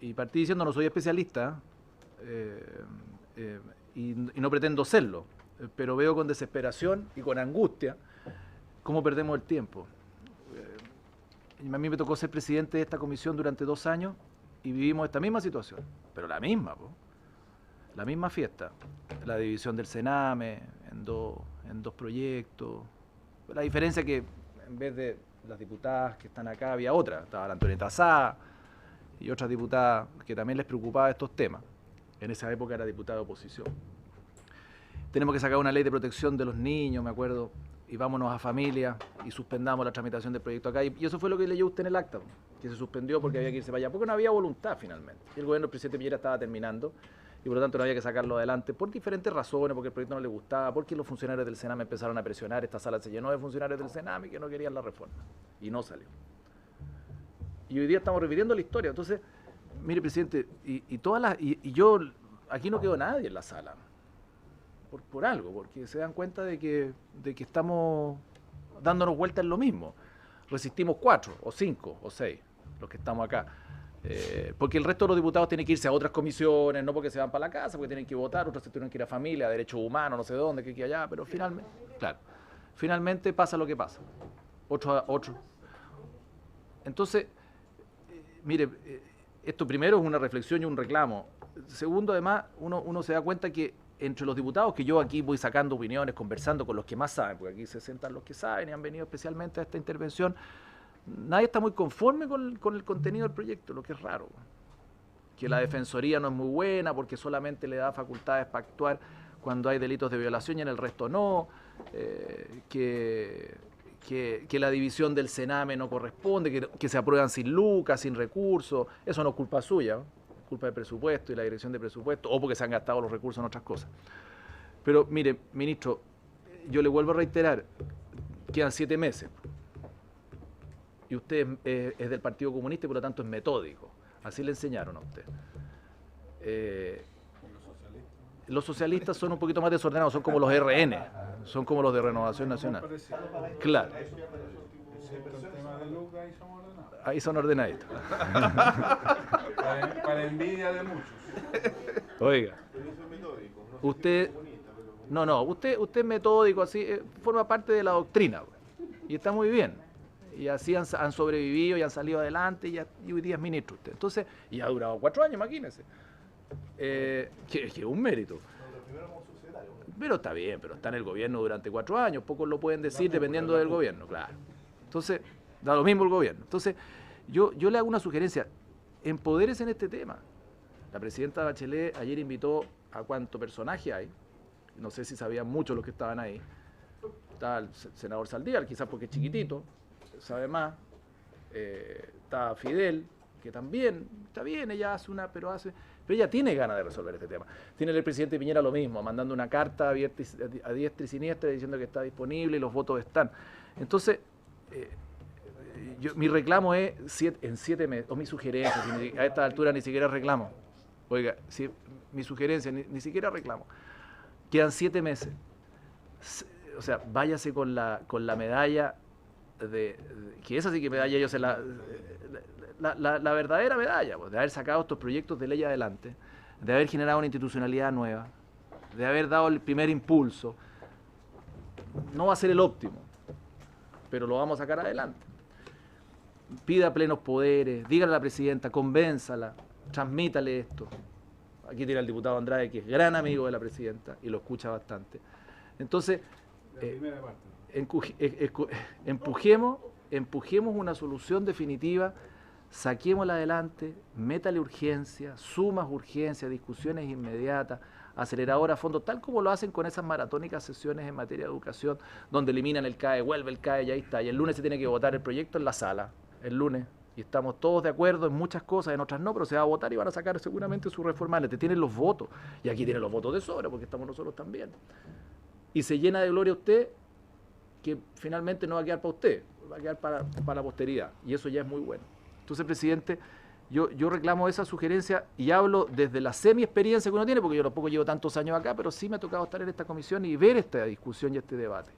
Y partí diciendo, no soy especialista, y no pretendo serlo, pero veo con desesperación y con angustia cómo perdemos el tiempo. A mí me tocó ser presidente de esta comisión durante 2 años y vivimos esta misma situación, pero la misma, la misma fiesta, la división del Sename en dos proyectos. La diferencia es que en vez de las diputadas que están acá había otra, estaba la Antonieta Sá y otras diputadas que también les preocupaba estos temas. En esa época era diputada de oposición. Tenemos que sacar una ley de protección de los niños, me acuerdo, y vámonos a familia y suspendamos la tramitación del proyecto acá. Y eso fue lo que leyó usted en el acta, que se suspendió porque había que irse para allá, porque no había voluntad finalmente. Y el gobierno del presidente Piñera estaba terminando y por lo tanto no había que sacarlo adelante por diferentes razones, porque el proyecto no le gustaba, porque los funcionarios del Sename empezaron a presionar, esta sala se llenó de funcionarios del Sename que no querían la reforma y no salió. Y hoy día estamos repitiendo la historia. Entonces, mire, presidente, y yo, aquí no quedó nadie en la sala. Por algo, porque se dan cuenta de que estamos dándonos vueltas en lo mismo. Resistimos 4, o 5, o 6, los que estamos acá. Porque el resto de los diputados tienen que irse a otras comisiones, no porque se van para la casa, porque tienen que votar, otros se tienen que ir a familia, a derechos humanos, no sé dónde, que allá, pero finalmente, claro, finalmente pasa lo que pasa. Otro. Entonces, mire, esto primero es una reflexión y un reclamo. Segundo, además, uno se da cuenta que entre los diputados, que yo aquí voy sacando opiniones, conversando con los que más saben, porque aquí se sientan los que saben y han venido especialmente a esta intervención, nadie está muy conforme con el contenido del proyecto, lo que es raro. Que la Defensoría no es muy buena porque solamente le da facultades para actuar cuando hay delitos de violación y en el resto no, que la división del Sename no corresponde, que se aprueban sin lucas, sin recursos. Eso no es culpa suya, ¿no? Culpa del presupuesto y la dirección de presupuesto, o porque se han gastado los recursos en otras cosas. Pero mire, ministro, yo le vuelvo a reiterar, quedan 7 meses. Y usted es del Partido Comunista y por lo tanto es metódico. Así le enseñaron a usted. Los socialistas son un poquito más desordenados, son como los RN, son como los de Renovación Nacional. Claro. Ahí son ordenaditos. Para envidia de muchos. Oiga. Usted es metódico, así, forma parte de la doctrina. Y está muy bien. Y así han sobrevivido y han salido adelante y hoy día es ministro usted. Entonces, y ha durado 4 años, imagínese. Que es un mérito. Pero está bien, pero está en el gobierno durante 4 años, pocos lo pueden decir dependiendo del gobierno, claro. Entonces, da lo mismo el gobierno. Entonces, yo le hago una sugerencia, empodérese en este tema. La presidenta Bachelet ayer invitó a cuánto personaje hay, no sé si sabían muchos los que estaban ahí. Está el senador Saldívar, quizás porque es chiquitito, sabe más. Está Fidel, que también, está bien, ella hace pero ella tiene ganas de resolver este tema. Tiene el presidente Piñera lo mismo, mandando una carta a diestra y siniestra diciendo que está disponible y los votos están. Entonces, mi reclamo es en 7 meses, o mi sugerencia, a esta altura ni siquiera reclamo. Oiga, mi sugerencia, ni siquiera reclamo. Quedan 7 meses. O sea, váyase con la medalla que esa sí que medalla yo sé la verdadera medalla, pues, de haber sacado estos proyectos de ley adelante, de haber generado una institucionalidad nueva, de haber dado el primer impulso. No va a ser el óptimo, pero lo vamos a sacar adelante. Pida plenos poderes, dígale a la presidenta, convénzala, transmítale esto. Aquí tiene al diputado Andrade, que es gran amigo de la presidenta y lo escucha bastante. Entonces, empujemos una solución definitiva, saquémosla adelante, métale urgencia, sumas urgencia, discusiones inmediatas, aceleradora a fondo, tal como lo hacen con esas maratónicas sesiones en materia de educación, donde eliminan el CAE, vuelve el CAE y ahí está. Y el lunes se tiene que votar el proyecto en la sala, el lunes. Y estamos todos de acuerdo en muchas cosas, en otras no, pero se va a votar y van a sacar seguramente su reforma. Te tienen los votos, y aquí tienen los votos de sobra, porque estamos nosotros también. Y se llena de gloria usted, que finalmente no va a quedar para usted, va a quedar para la posteridad, y eso ya es muy bueno. Entonces, presidente, Yo reclamo esa sugerencia y hablo desde la semi-experiencia que uno tiene, porque yo tampoco llevo tantos años acá, pero sí me ha tocado estar en esta comisión y ver esta discusión y este debate.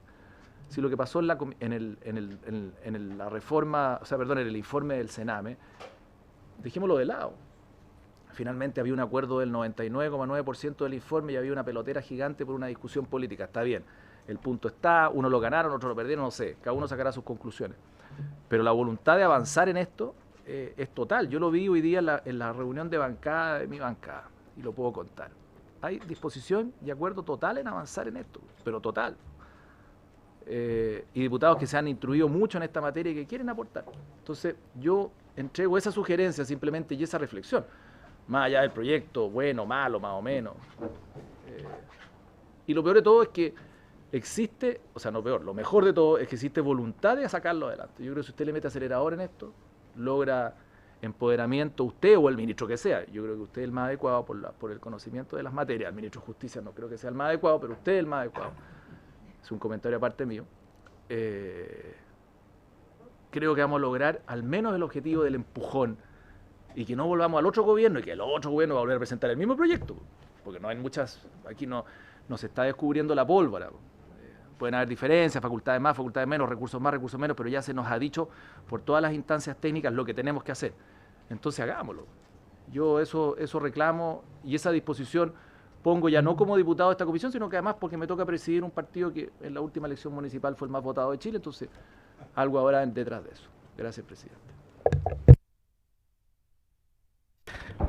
Si lo que pasó en la reforma, o sea, perdón, en el informe del Sename, dejémoslo de lado. Finalmente había un acuerdo del 99,9% del informe y había una pelotera gigante por una discusión política. Está bien, el punto está, uno lo ganaron, otro lo perdieron, no sé, cada uno sacará sus conclusiones. Pero la voluntad de avanzar en esto es total. Yo lo vi hoy día en la reunión de bancada de mi bancada y lo puedo contar. Hay disposición y acuerdo total en avanzar en esto, pero total. Y diputados que se han instruido mucho en esta materia y que quieren aportar. Entonces yo entrego esa sugerencia simplemente y esa reflexión. Más allá del proyecto, bueno, malo, más o menos. Y lo peor de todo es que existe, o sea, no peor, lo mejor de todo es que existe voluntad de sacarlo adelante. Yo creo que si usted le mete acelerador en esto, logra empoderamiento, usted o el ministro que sea. Yo creo que usted es el más adecuado por el conocimiento de las materias. El ministro de Justicia no creo que sea el más adecuado, pero usted es el más adecuado. Es un comentario aparte mío. Creo que vamos a lograr al menos el objetivo del empujón y que no volvamos al otro gobierno y que el otro gobierno va a volver a presentar el mismo proyecto, porque no hay muchas, aquí no se está descubriendo la pólvora. Pueden haber diferencias, facultades más, facultades menos, recursos más, recursos menos, pero ya se nos ha dicho por todas las instancias técnicas lo que tenemos que hacer. Entonces hagámoslo. Yo eso reclamo y esa disposición pongo ya no como diputado de esta comisión, sino que además porque me toca presidir un partido que en la última elección municipal fue el más votado de Chile, entonces algo habrá detrás de eso. Gracias, presidente.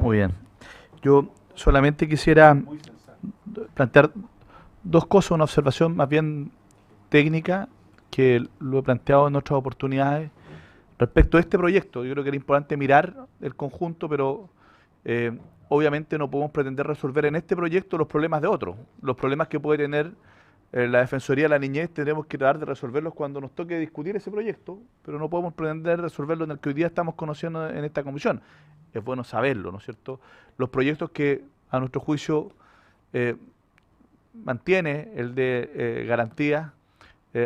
Muy bien. Yo solamente quisiera plantear dos cosas, una observación más bien técnica, que lo he planteado en otras oportunidades, respecto a este proyecto. Yo creo que era importante mirar el conjunto, pero obviamente no podemos pretender resolver en este proyecto los problemas de otros. Los problemas que puede tener la Defensoría de la Niñez tenemos que tratar de resolverlos cuando nos toque discutir ese proyecto, pero no podemos pretender resolverlo en el que hoy día estamos conociendo en esta comisión. Es bueno saberlo, ¿no es cierto? Los proyectos que a nuestro juicio mantiene el de garantía,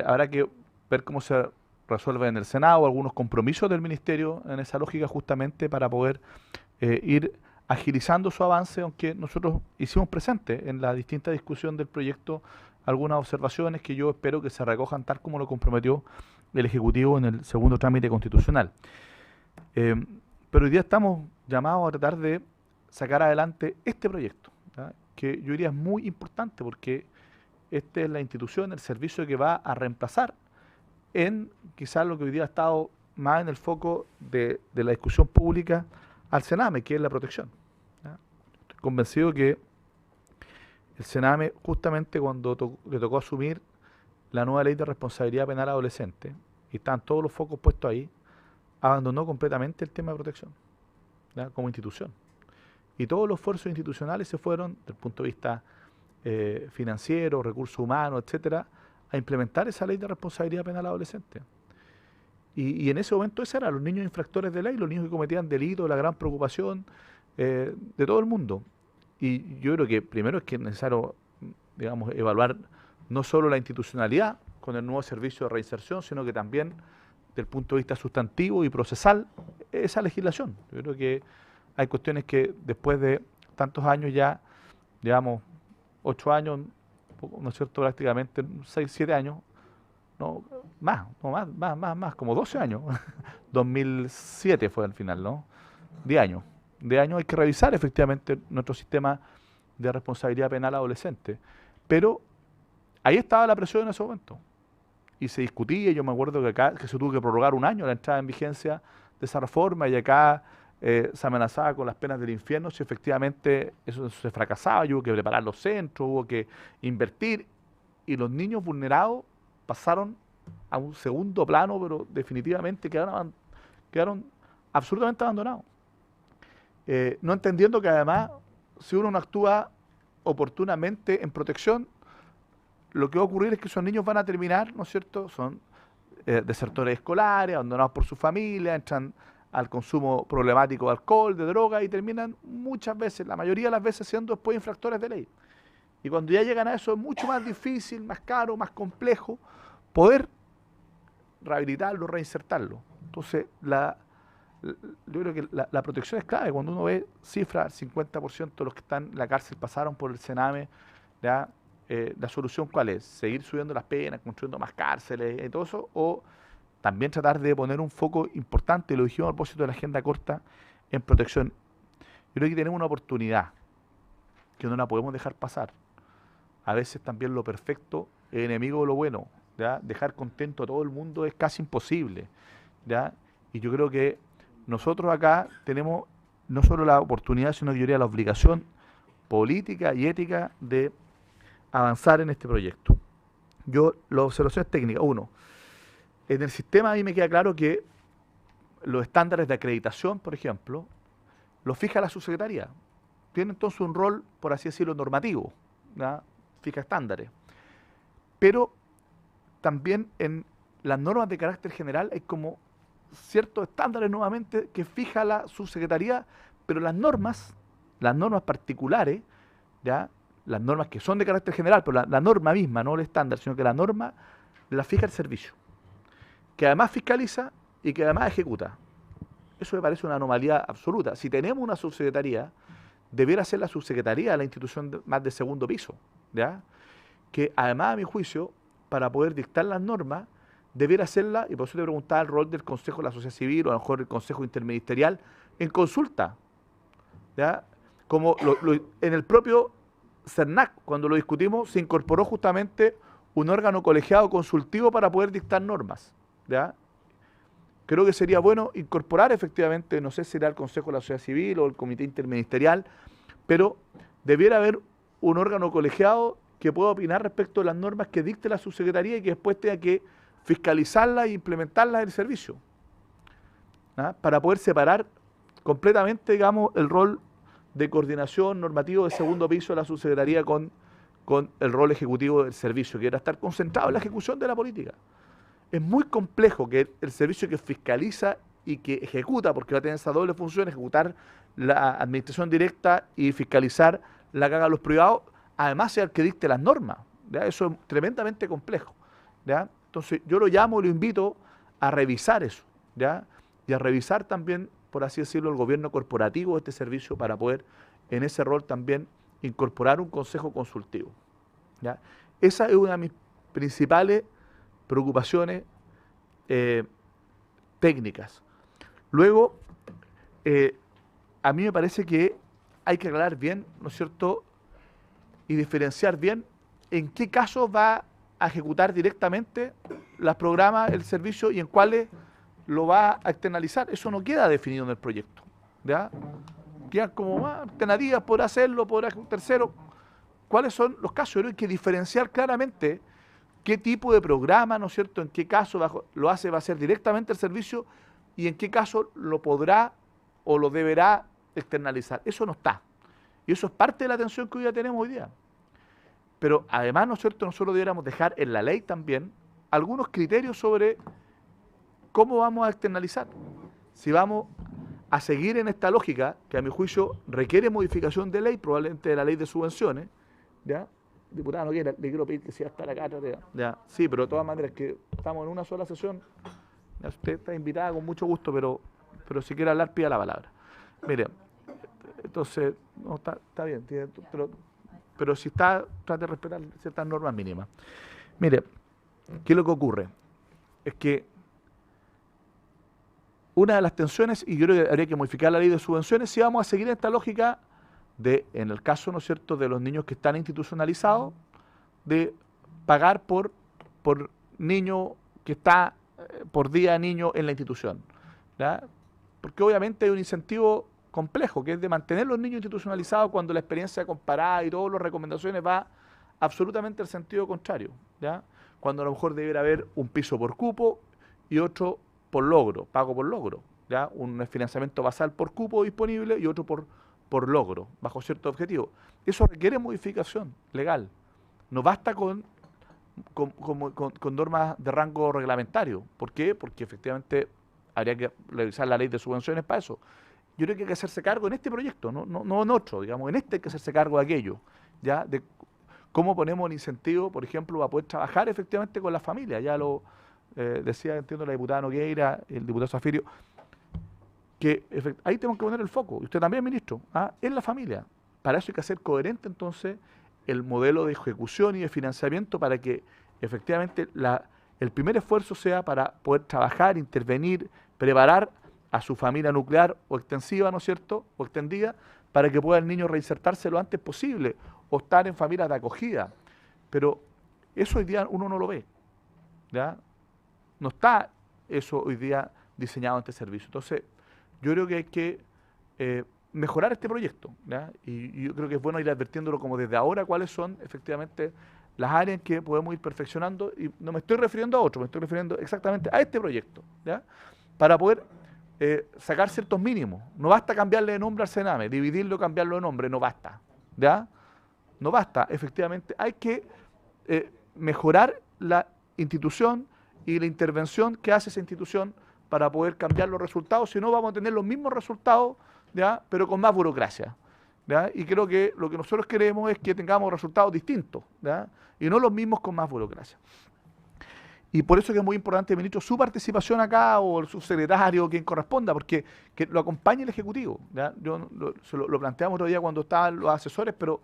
habrá que ver cómo se resuelve en el Senado, algunos compromisos del Ministerio en esa lógica justamente para poder ir agilizando su avance, aunque nosotros hicimos presente en la distinta discusión del proyecto algunas observaciones que yo espero que se recojan tal como lo comprometió el Ejecutivo en el segundo trámite constitucional. Pero hoy día estamos llamados a tratar de sacar adelante este proyecto, ¿ya? Que yo diría es muy importante porque esta es la institución, el servicio que va a reemplazar en quizás lo que hoy día ha estado más en el foco de la discusión pública al Sename, que es la protección, ¿ya? Estoy convencido que el Sename, justamente cuando le tocó asumir la nueva ley de responsabilidad penal adolescente, y están todos los focos puestos ahí, abandonó completamente el tema de protección, ¿ya? Como institución. Y todos los esfuerzos institucionales se fueron, desde el punto de vista financiero, recursos humanos, etcétera, a implementar esa ley de responsabilidad penal adolescente. Y en ese momento esos eran los niños infractores de ley, los niños que cometían delitos, la gran preocupación de todo el mundo. Y yo creo que primero es que es necesario, digamos, evaluar no solo la institucionalidad con el nuevo servicio de reinserción, sino que también desde el punto de vista sustantivo y procesal esa legislación. Yo creo que hay cuestiones que después de tantos años ya, digamos, 8 años, ¿no es cierto?, prácticamente 6, 7 años, no, más, como 12 años, 2007 fue al final, ¿no? 10 años. De años hay que revisar efectivamente nuestro sistema de responsabilidad penal adolescente. Pero ahí estaba la presión en ese momento. Y se discutía, yo me acuerdo que acá que se tuvo que prorrogar un año la entrada en vigencia de esa reforma y acá se amenazaba con las penas del infierno si efectivamente eso se fracasaba, y hubo que preparar los centros, hubo que invertir, y los niños vulnerados pasaron a un segundo plano, pero definitivamente quedaron absolutamente abandonados. No entendiendo que además, si uno no actúa oportunamente en protección, lo que va a ocurrir es que esos niños van a terminar, ¿no es cierto?, son desertores escolares, abandonados por su familia, entran al consumo problemático de alcohol, de droga, y terminan muchas veces, la mayoría de las veces, siendo después infractores de ley. Y cuando ya llegan a eso es mucho más difícil, más caro, más complejo poder rehabilitarlo, reinsertarlo. Entonces, yo creo que la protección es clave. Cuando uno ve cifras, 50% de los que están en la cárcel pasaron por el Sename, ¿ya? La solución ¿cuál es? ¿Seguir subiendo las penas, construyendo más cárceles y todo eso? ¿O también tratar de poner un foco importante, y lo dijimos a propósito de la agenda corta, en protección? Yo creo que tenemos una oportunidad que no la podemos dejar pasar. A veces también lo perfecto es enemigo de lo bueno, ¿ya? Dejar contento a todo el mundo es casi imposible, ¿ya? Y yo creo que nosotros acá tenemos no solo la oportunidad, sino que yo diría la obligación política y ética de avanzar en este proyecto. Yo, las observaciones técnicas, uno, en el sistema a mí me queda claro que los estándares de acreditación, por ejemplo, los fija la subsecretaría. Tiene entonces un rol, por así decirlo, normativo, ¿ya? Fija estándares. Pero también en las normas de carácter general hay como ciertos estándares nuevamente que fija la subsecretaría, pero las normas particulares, ¿ya? Las normas que son de carácter general, pero la norma misma, no el estándar, sino que la norma la fija el servicio, que además fiscaliza y que además ejecuta. Eso me parece una anomalía absoluta. Si tenemos una subsecretaría, debiera ser la subsecretaría la institución más de segundo piso, ¿ya? Que además, a mi juicio, para poder dictar las normas, debiera serla, y por eso te preguntaba el rol del Consejo de la Sociedad Civil, o a lo mejor el Consejo Interministerial, en consulta, ¿ya? Como en el propio CERNAC, cuando lo discutimos, se incorporó justamente un órgano colegiado consultivo para poder dictar normas, ¿ya? Creo que sería bueno incorporar efectivamente, no sé si será el Consejo de la Sociedad Civil o el Comité Interministerial, pero debiera haber un órgano colegiado que pueda opinar respecto a las normas que dicte la subsecretaría y que después tenga que fiscalizarlas e implementarlas en el servicio, ¿ah? Para poder separar completamente, digamos, el rol de coordinación normativo de segundo piso de la subsecretaría con el rol ejecutivo del servicio, que era estar concentrado en la ejecución de la política. Es muy complejo que el servicio que fiscaliza y que ejecuta, porque va a tener esa doble función, ejecutar la administración directa y fiscalizar la que hagan los privados, además sea el que dicte las normas, ¿ya? Eso es tremendamente complejo, ¿ya? Entonces yo lo llamo y lo invito a revisar eso, ¿ya? Y a revisar también, por así decirlo, el gobierno corporativo de este servicio para poder en ese rol también incorporar un consejo consultivo, ¿ya? Esa es una de mis principales preocupaciones técnicas. Luego, a mí me parece que hay que aclarar bien, ¿no es cierto?, y diferenciar bien en qué casos va a ejecutar directamente los programas, el servicio, y en cuáles lo va a externalizar. Eso no queda definido en el proyecto, ¿ya? Quedan como alternativas, podrá hacerlo, podrá un tercero. ¿Cuáles son los casos? Pero hay que diferenciar claramente qué tipo de programa, ¿no es cierto?, en qué caso va a hacer directamente el servicio y en qué caso lo podrá o lo deberá externalizar. Eso no está. Y eso es parte de la atención que hoy ya tenemos hoy día. Pero además, ¿no es cierto?, nosotros deberíamos dejar en la ley también algunos criterios sobre cómo vamos a externalizar. Si vamos a seguir en esta lógica, que a mi juicio requiere modificación de ley, probablemente de la ley de subvenciones, ¿ya? Diputada, no quiere, le quiero pedir que sea estar acá. Ya. Sí, pero de todas maneras, que estamos en una sola sesión. Ya, usted está invitada con mucho gusto, pero si quiere hablar, pida la palabra. Mire, entonces, no, está bien, pero si está, trate de respetar ciertas normas mínimas. Mire, ¿qué es lo que ocurre? Es que una de las tensiones, y yo creo que habría que modificar la ley de subvenciones, si vamos a seguir esta lógica de, en el caso, ¿no es cierto?, de los niños que están institucionalizados, de pagar por niño que está por día niño en la institución, ¿ya? Porque obviamente hay un incentivo complejo, que es de mantener los niños institucionalizados cuando la experiencia comparada y todas las recomendaciones va absolutamente al sentido contrario, ¿ya? Cuando a lo mejor debiera haber un piso por cupo y otro por logro, pago por logro, ¿ya? Un financiamiento basal por cupo disponible y otro por logro, bajo cierto objetivo. Eso requiere modificación legal. No basta con normas de rango reglamentario. ¿Por qué? Porque efectivamente habría que revisar la ley de subvenciones para eso. Yo creo que hay que hacerse cargo en este proyecto, no en otro, digamos, en este hay que hacerse cargo de aquello, ¿ya? De cómo ponemos el incentivo, por ejemplo, para poder trabajar efectivamente con las familias. Ya lo decía, entiendo, la diputada Nogueira, el diputado Zafirio. que ahí tenemos que poner el foco, y usted también, ministro, en la familia. Para eso hay que hacer coherente entonces el modelo de ejecución y de financiamiento para que efectivamente el primer esfuerzo sea para poder trabajar, intervenir, preparar a su familia nuclear o extensiva, ¿no es cierto?, o extendida, para que pueda el niño reinsertarse lo antes posible o estar en familias de acogida. Pero eso hoy día uno no lo ve, ¿ya? No está eso hoy día diseñado en este servicio. Entonces, yo creo que hay que mejorar este proyecto, ¿ya? Y yo creo que es bueno ir advirtiéndolo como desde ahora cuáles son efectivamente las áreas en que podemos ir perfeccionando, y no me estoy refiriendo a otro, me estoy refiriendo exactamente a este proyecto, ¿ya? Para poder sacar ciertos mínimos. No basta cambiarle de nombre al Sename, dividirlo, cambiarlo de nombre, no basta, ¿ya? No basta, efectivamente, hay que mejorar la institución y la intervención que hace esa institución para poder cambiar los resultados, si no vamos a tener los mismos resultados, ¿ya?, pero con más burocracia, ¿ya? Y creo que lo que nosotros queremos es que tengamos resultados distintos, ¿ya?, y no los mismos con más burocracia. Y por eso que es muy importante, ministro, su participación acá, o el subsecretario, quien corresponda, porque que lo acompañe el Ejecutivo, ¿ya? Lo planteamos otro día cuando estaban los asesores, pero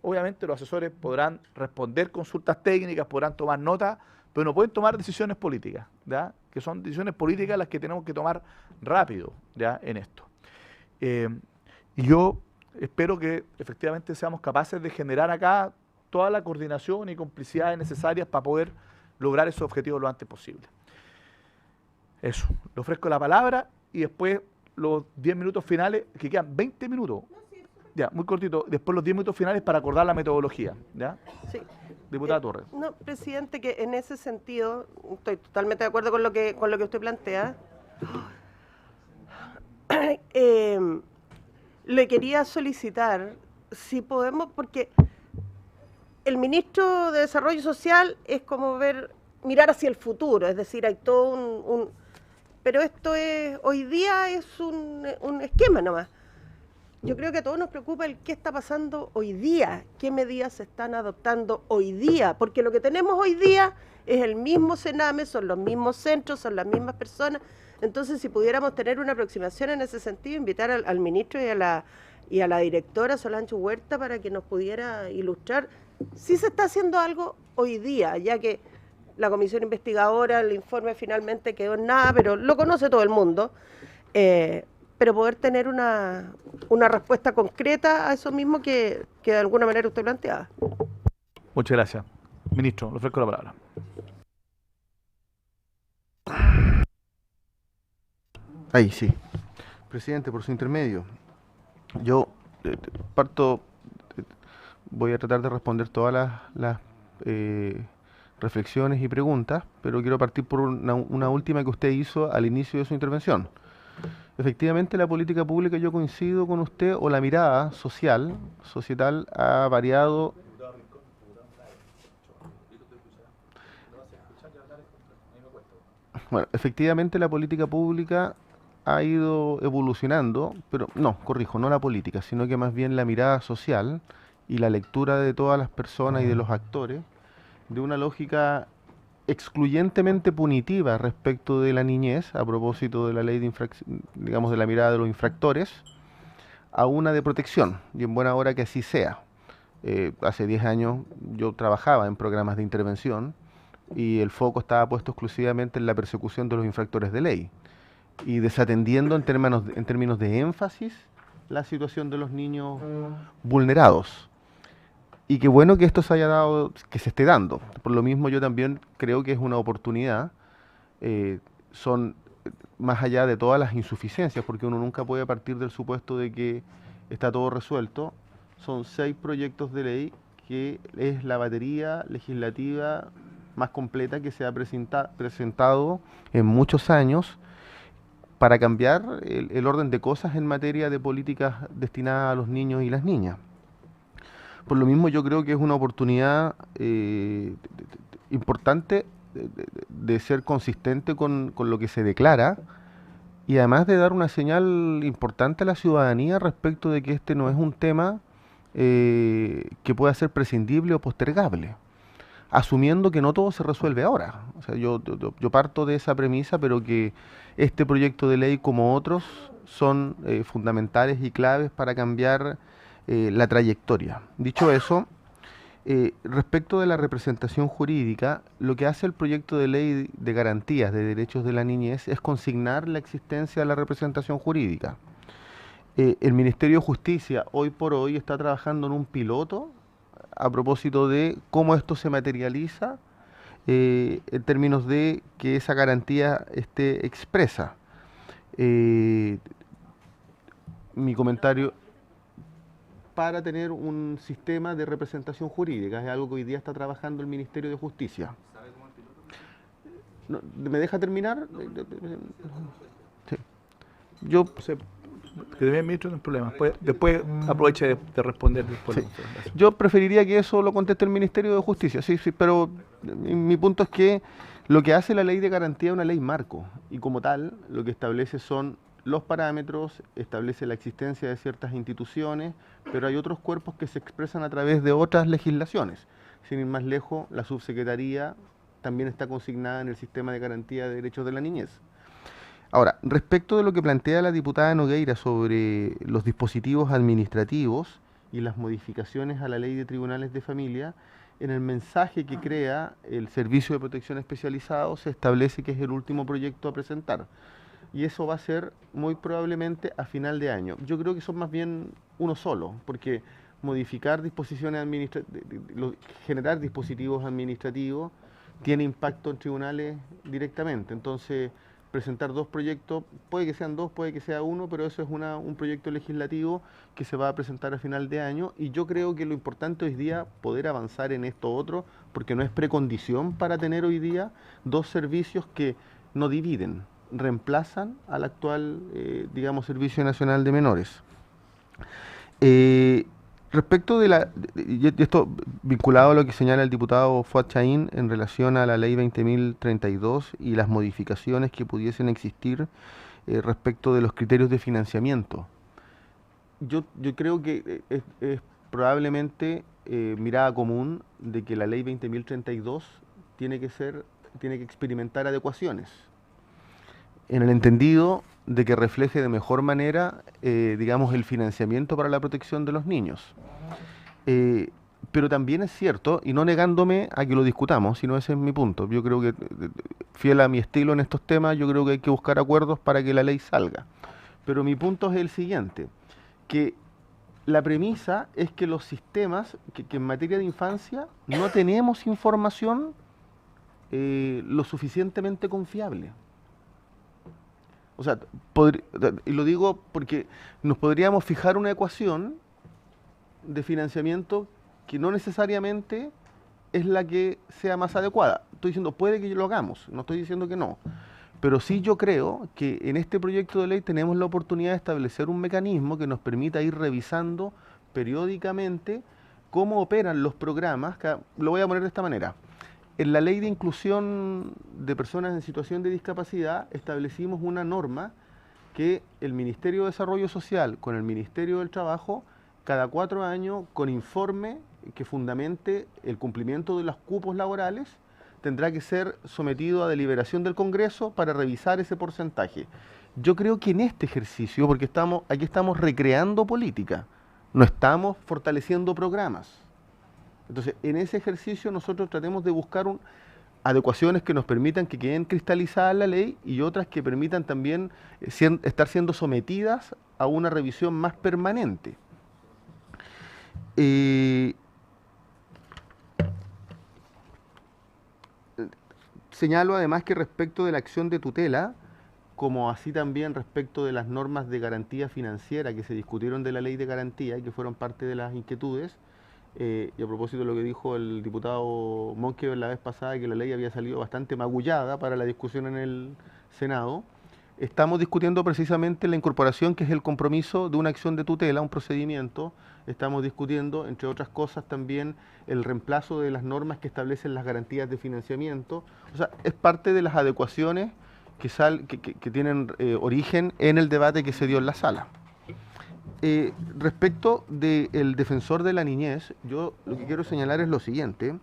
obviamente los asesores podrán responder consultas técnicas, podrán tomar notas, pero no pueden tomar decisiones políticas, ¿ya?, que son decisiones políticas las que tenemos que tomar rápido, ¿ya?, en esto. Y yo espero que efectivamente seamos capaces de generar acá toda la coordinación y complicidades necesarias para poder lograr esos objetivos lo antes posible. Eso, le ofrezco la palabra y después los 10 minutos finales, que quedan 20 minutos, ya, muy cortito, después los 10 minutos finales para acordar la metodología, ¿ya? Sí. Diputada Torres. No, presidente, que en ese sentido estoy totalmente de acuerdo con lo que usted plantea. Le quería solicitar si podemos, porque el ministro de Desarrollo Social es como mirar hacia el futuro, es decir, hay todo pero esto hoy día es un esquema nomás. Yo creo que a todos nos preocupa el qué está pasando hoy día, qué medidas se están adoptando hoy día, porque lo que tenemos hoy día es el mismo Sename, son los mismos centros, son las mismas personas. Entonces, si pudiéramos tener una aproximación en ese sentido, invitar al ministro y a la directora Solange Huerta para que nos pudiera ilustrar si se está haciendo algo hoy día, ya que la comisión investigadora, el informe finalmente quedó en nada, pero lo conoce todo el mundo, pero poder tener una respuesta concreta a eso mismo que de alguna manera usted planteaba. Muchas gracias. Ministro, le ofrezco la palabra. Ahí sí. Presidente, por su intermedio, yo voy a tratar de responder todas las reflexiones y preguntas, pero quiero partir por una última que usted hizo al inicio de su intervención. Efectivamente, la política pública, yo coincido con usted, o la mirada societal ha variado. Bueno, efectivamente la política pública ha ido evolucionando, pero no la política, sino que más bien la mirada social y la lectura de todas las personas y de los actores, de una lógica excluyentemente punitiva respecto de la niñez, a propósito de la ley de digamos, de la mirada de los infractores, a una de protección, y en buena hora que así sea. Hace 10 años yo trabajaba en programas de intervención y el foco estaba puesto exclusivamente en la persecución de los infractores de ley y desatendiendo en términos de énfasis la situación de los niños vulnerados. Y qué bueno que esto se haya dado, que se esté dando. Por lo mismo yo también creo que es una oportunidad, son más allá de todas las insuficiencias, porque uno nunca puede partir del supuesto de que está todo resuelto. Son 6 proyectos de ley que es la batería legislativa más completa que se ha presentado en muchos años para cambiar el orden de cosas en materia de políticas destinadas a los niños y las niñas. Por lo mismo yo creo que es una oportunidad importante de ser consistente con lo que se declara y además de dar una señal importante a la ciudadanía respecto de que este no es un tema que pueda ser prescindible o postergable. asumiendo que no todo se resuelve ahora. O sea, yo parto de esa premisa, pero que este proyecto de ley, como otros, son fundamentales y claves para cambiar la trayectoria. Dicho eso, respecto de la representación jurídica, lo que hace el proyecto de ley de garantías de derechos de la niñez es consignar la existencia de la representación jurídica. El Ministerio de Justicia hoy por hoy está trabajando en un piloto a propósito de cómo esto se materializa en términos de que esa garantía esté expresa. Mi comentario, para tener un sistema de representación jurídica, es algo que hoy día está trabajando el Ministerio de Justicia. No, ¿me deja terminar? Sí. Yo que también ministro no hay problema. Después aproveche de responder después. Sí. Yo preferiría que eso lo conteste el Ministerio de Justicia, sí, pero mi punto es que lo que hace la ley de garantía es una ley marco, y como tal lo que establece son los parámetros, establece la existencia de ciertas instituciones, pero hay otros cuerpos que se expresan a través de otras legislaciones. Sin ir más lejos, la subsecretaría también está consignada en el sistema de garantía de derechos de la niñez. Ahora, respecto de lo que plantea la diputada Nogueira sobre los dispositivos administrativos y las modificaciones a la ley de tribunales de familia, en el mensaje que crea el Servicio de Protección Especializado se establece que es el último proyecto a presentar. Y eso va a ser muy probablemente a final de año. Yo creo que son más bien uno solo, porque modificar disposiciones administrativas, generar dispositivos administrativos, tiene impacto en tribunales directamente. Entonces, presentar dos proyectos, puede que sean dos, puede que sea uno, pero eso es un proyecto legislativo que se va a presentar a final de año, y yo creo que lo importante hoy día poder avanzar en esto otro, porque no es precondición para tener hoy día dos servicios que no dividen, reemplazan al actual, digamos, Servicio Nacional de Menores. Respecto de y esto vinculado a lo que señala el diputado Fuad Chaín en relación a la ley 20.032 y las modificaciones que pudiesen existir respecto de los criterios de financiamiento. Yo creo que es probablemente mirada común de que la ley 20.032 tiene que experimentar adecuaciones, en el entendido de que refleje de mejor manera, digamos, el financiamiento para la protección de los niños. Pero también es cierto, y no negándome a que lo discutamos, sino ese es mi punto. Yo creo que, fiel a mi estilo en estos temas, yo creo que hay que buscar acuerdos para que la ley salga. Pero mi punto es el siguiente, que la premisa es que los sistemas, que en materia de infancia no tenemos información lo suficientemente confiable. O sea, y lo digo porque nos podríamos fijar una ecuación de financiamiento que no necesariamente es la que sea más adecuada. Estoy diciendo, puede que lo hagamos, no estoy diciendo que no. Pero sí yo creo que en este proyecto de ley tenemos la oportunidad de establecer un mecanismo que nos permita ir revisando periódicamente cómo operan los programas. Lo voy a poner de esta manera. En la Ley de Inclusión de Personas en Situación de Discapacidad establecimos una norma que el Ministerio de Desarrollo Social con el Ministerio del Trabajo, cada 4 años, con informe que fundamente el cumplimiento de los cupos laborales, tendrá que ser sometido a deliberación del Congreso para revisar ese porcentaje. Yo creo que en este ejercicio, porque aquí estamos recreando política, no estamos fortaleciendo programas. Entonces, en ese ejercicio nosotros tratemos de buscar adecuaciones que nos permitan que queden cristalizadas la ley y otras que permitan también estar siendo sometidas a una revisión más permanente. Señalo además que respecto de la acción de tutela, como así también respecto de las normas de garantía financiera que se discutieron de la ley de garantía y que fueron parte de las inquietudes, y a propósito de lo que dijo el diputado Monkever la vez pasada, que la ley había salido bastante magullada para la discusión en el Senado, estamos discutiendo precisamente la incorporación, que es el compromiso de una acción de tutela, un procedimiento. Estamos discutiendo, entre otras cosas, también el reemplazo de las normas que establecen las garantías de financiamiento. O sea, es parte de las adecuaciones que tienen origen en el debate que se dio en la sala. Respecto del defensor de la niñez, yo lo que quiero señalar es lo siguiente.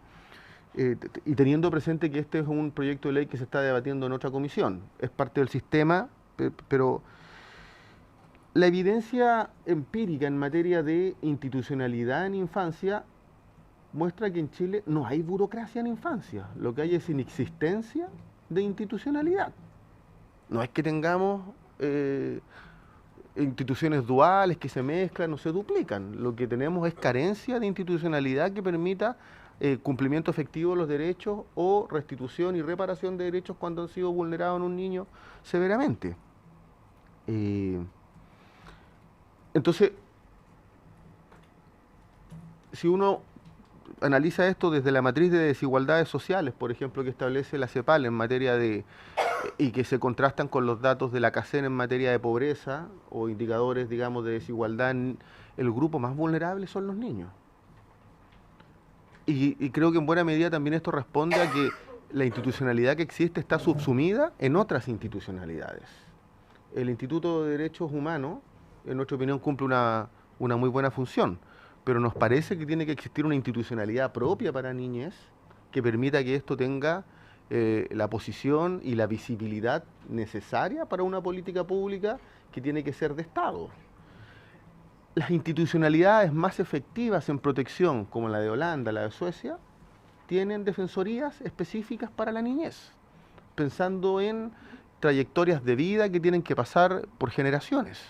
y teniendo presente que este es un proyecto de ley que se está debatiendo en otra comisión, es parte del sistema, pero la evidencia empírica en materia de institucionalidad en infancia muestra que en Chile no hay burocracia en infancia, lo que hay es inexistencia de institucionalidad. No es que tengamos instituciones duales que se mezclan o se duplican, lo que tenemos es carencia de institucionalidad que permita cumplimiento efectivo de los derechos o restitución y reparación de derechos cuando han sido vulnerados en un niño severamente. Entonces, si uno analiza esto desde la matriz de desigualdades sociales, por ejemplo, que establece la CEPAL en materia de, y que se contrastan con los datos de la CACEN en materia de pobreza o indicadores, digamos, de desigualdad, el grupo más vulnerable son los niños. Y creo que en buena medida también esto responde a que la institucionalidad que existe está subsumida en otras institucionalidades. El Instituto de Derechos Humanos, en nuestra opinión, cumple una muy buena función, pero nos parece que tiene que existir una institucionalidad propia para niñez que permita que esto tenga la posición y la visibilidad necesaria para una política pública que tiene que ser de Estado. Las institucionalidades más efectivas en protección, como la de Holanda, la de Suecia, tienen defensorías específicas para la niñez, pensando en trayectorias de vida que tienen que pasar por generaciones.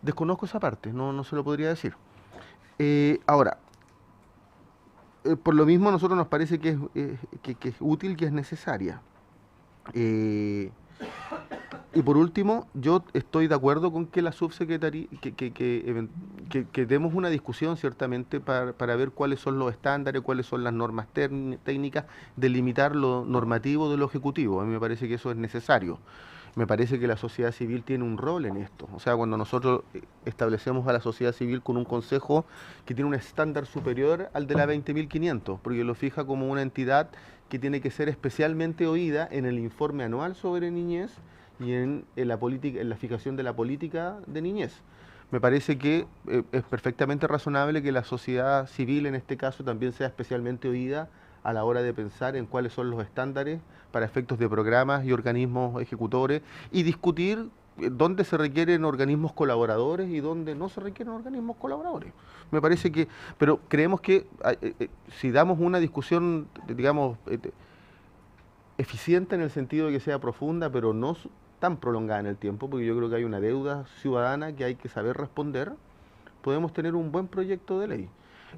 Desconozco esa parte, no se lo podría decir. Ahora, por lo mismo a nosotros nos parece que es útil, que es necesaria. Y por último, yo estoy de acuerdo con que la subsecretaría, que demos una discusión ciertamente para ver cuáles son los estándares, cuáles son las normas técnicas, delimitar lo normativo de lo ejecutivo. A mí me parece que eso es necesario. Me parece que la sociedad civil tiene un rol en esto. O sea, cuando nosotros establecemos a la sociedad civil con un consejo que tiene un estándar superior al de la 20.500, porque lo fija como una entidad que tiene que ser especialmente oída en el informe anual sobre niñez y en la fijación de la política de niñez. Me parece que es perfectamente razonable que la sociedad civil en este caso también sea especialmente oída a la hora de pensar en cuáles son los estándares para efectos de programas y organismos ejecutores y discutir dónde se requieren organismos colaboradores y dónde no se requieren organismos colaboradores. Me parece que, pero creemos que si damos una discusión, digamos, eficiente en el sentido de que sea profunda, pero no tan prolongada en el tiempo, porque yo creo que hay una deuda ciudadana que hay que saber responder, podemos tener un buen proyecto de ley.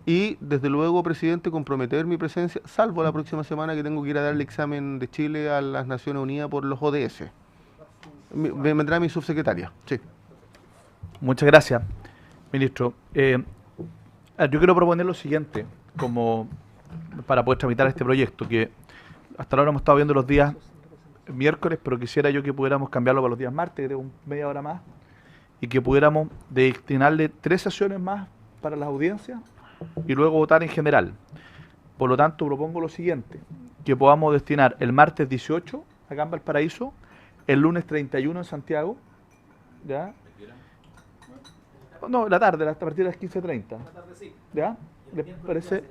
Y, desde luego, presidente, comprometer mi presencia, salvo la próxima semana que tengo que ir a dar el examen de Chile a las Naciones Unidas por los ODS. Vendrá mi subsecretaria, sí. Muchas gracias, ministro. Yo quiero proponer lo siguiente, como para poder tramitar este proyecto, que hasta ahora hemos estado viendo los días miércoles, pero quisiera yo que pudiéramos cambiarlo para los días martes, creo media hora más, y que pudiéramos destinarle 3 sesiones más para las audiencias y luego votar en general. Por lo tanto, propongo lo siguiente, que podamos destinar el martes 18 acá en Valparaíso, el lunes 31 en Santiago, ¿ya? No, la tarde, a partir de las 15:30. ¿Ya? ¿Les parece?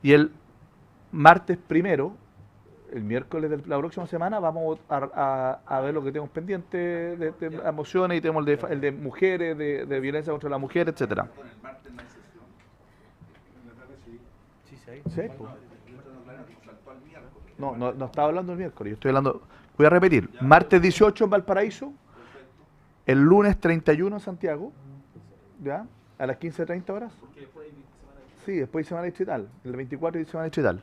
Y el martes primero, el miércoles de la próxima semana, vamos a ver lo que tenemos pendiente de mociones, y tenemos el de mujeres, de violencia contra la mujer, etcétera. ¿Sí? No estaba hablando del miércoles, yo estoy hablando, voy a repetir, martes 18 en Valparaíso, el lunes 31 en Santiago, ¿ya? A las 15:30 horas. Sí, después de semana distrital, el 24 de semana distrital.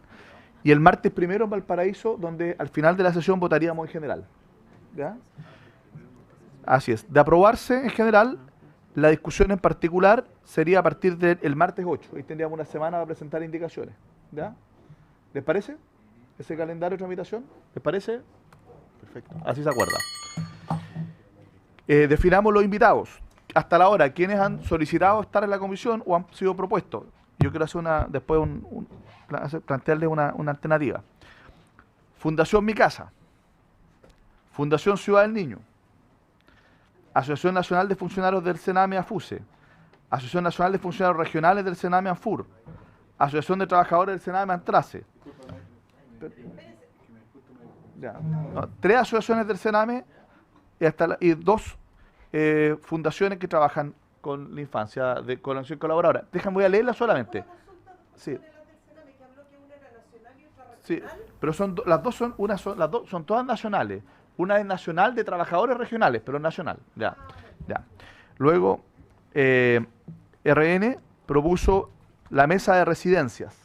Y el martes primero en Valparaíso, donde al final de la sesión votaríamos en general. ¿Ya? Así es. De aprobarse en general, la discusión en particular sería a partir del martes 8. Ahí tendríamos una semana para presentar indicaciones. ¿Ya? ¿Les parece ese calendario de tramitación? ¿Les parece? Perfecto. Así se acuerda. Definamos los invitados. Hasta la hora, ¿quiénes han solicitado estar en la comisión o han sido propuestos? Yo quiero hacer plantearles una alternativa. Fundación Mi Casa, Fundación Ciudad del Niño, Asociación Nacional de Funcionarios del Sename AFUSE, Asociación Nacional de Funcionarios Regionales del Sename ANFUR, Asociación de Trabajadores del Sename Antrace. Ya. No, 3 asociaciones del Sename y 2 fundaciones que trabajan con la infancia, con la acción colaboradora. Voy a leerla solamente. Sí. Sí, pero las dos son todas nacionales. Una es nacional de trabajadores regionales, pero es nacional. Ya. Luego, RN propuso la mesa de residencias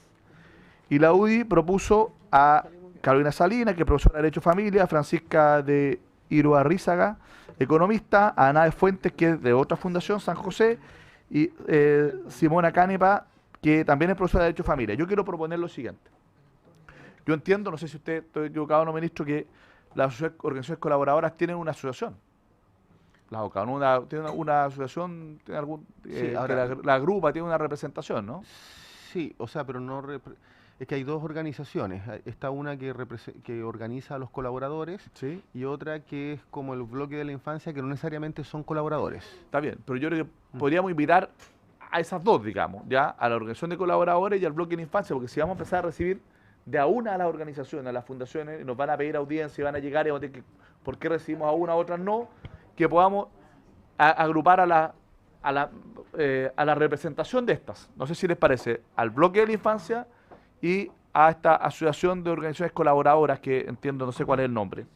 y la UDI propuso a Carolina Salinas, que es profesora de Derecho Familia, Francisca de Iruarrizaga, economista, a Ana de Fuentes, que es de otra fundación, San José, y Simona Canepa, que también es profesora de Derecho Familia. Yo quiero proponer lo siguiente. Yo entiendo, no sé si usted estoy equivocado o no, ministro, que las organizaciones colaboradoras tienen una asociación. Tiene una asociación, tiene algún, Sí, que ahora- la agrupa, tiene una representación, ¿no? Sí, o sea, pero no... Es que hay 2 organizaciones. Está una que organiza a los colaboradores Sí. y otra que es como el bloque de la infancia, que no necesariamente son colaboradores. Está bien, pero yo creo que podríamos invitar a esas dos, digamos, ya, a la organización de colaboradores y al bloque de la infancia, porque si vamos a empezar a recibir de a una a las organizaciones, a las fundaciones, y nos van a pedir audiencia y van a llegar y vamos a tener que, ¿por qué recibimos a una, a otras no? Que podamos agrupar a la representación de estas. No sé si les parece, al bloque de la infancia y a esta asociación de organizaciones colaboradoras que entiendo, no sé cuál es el nombre.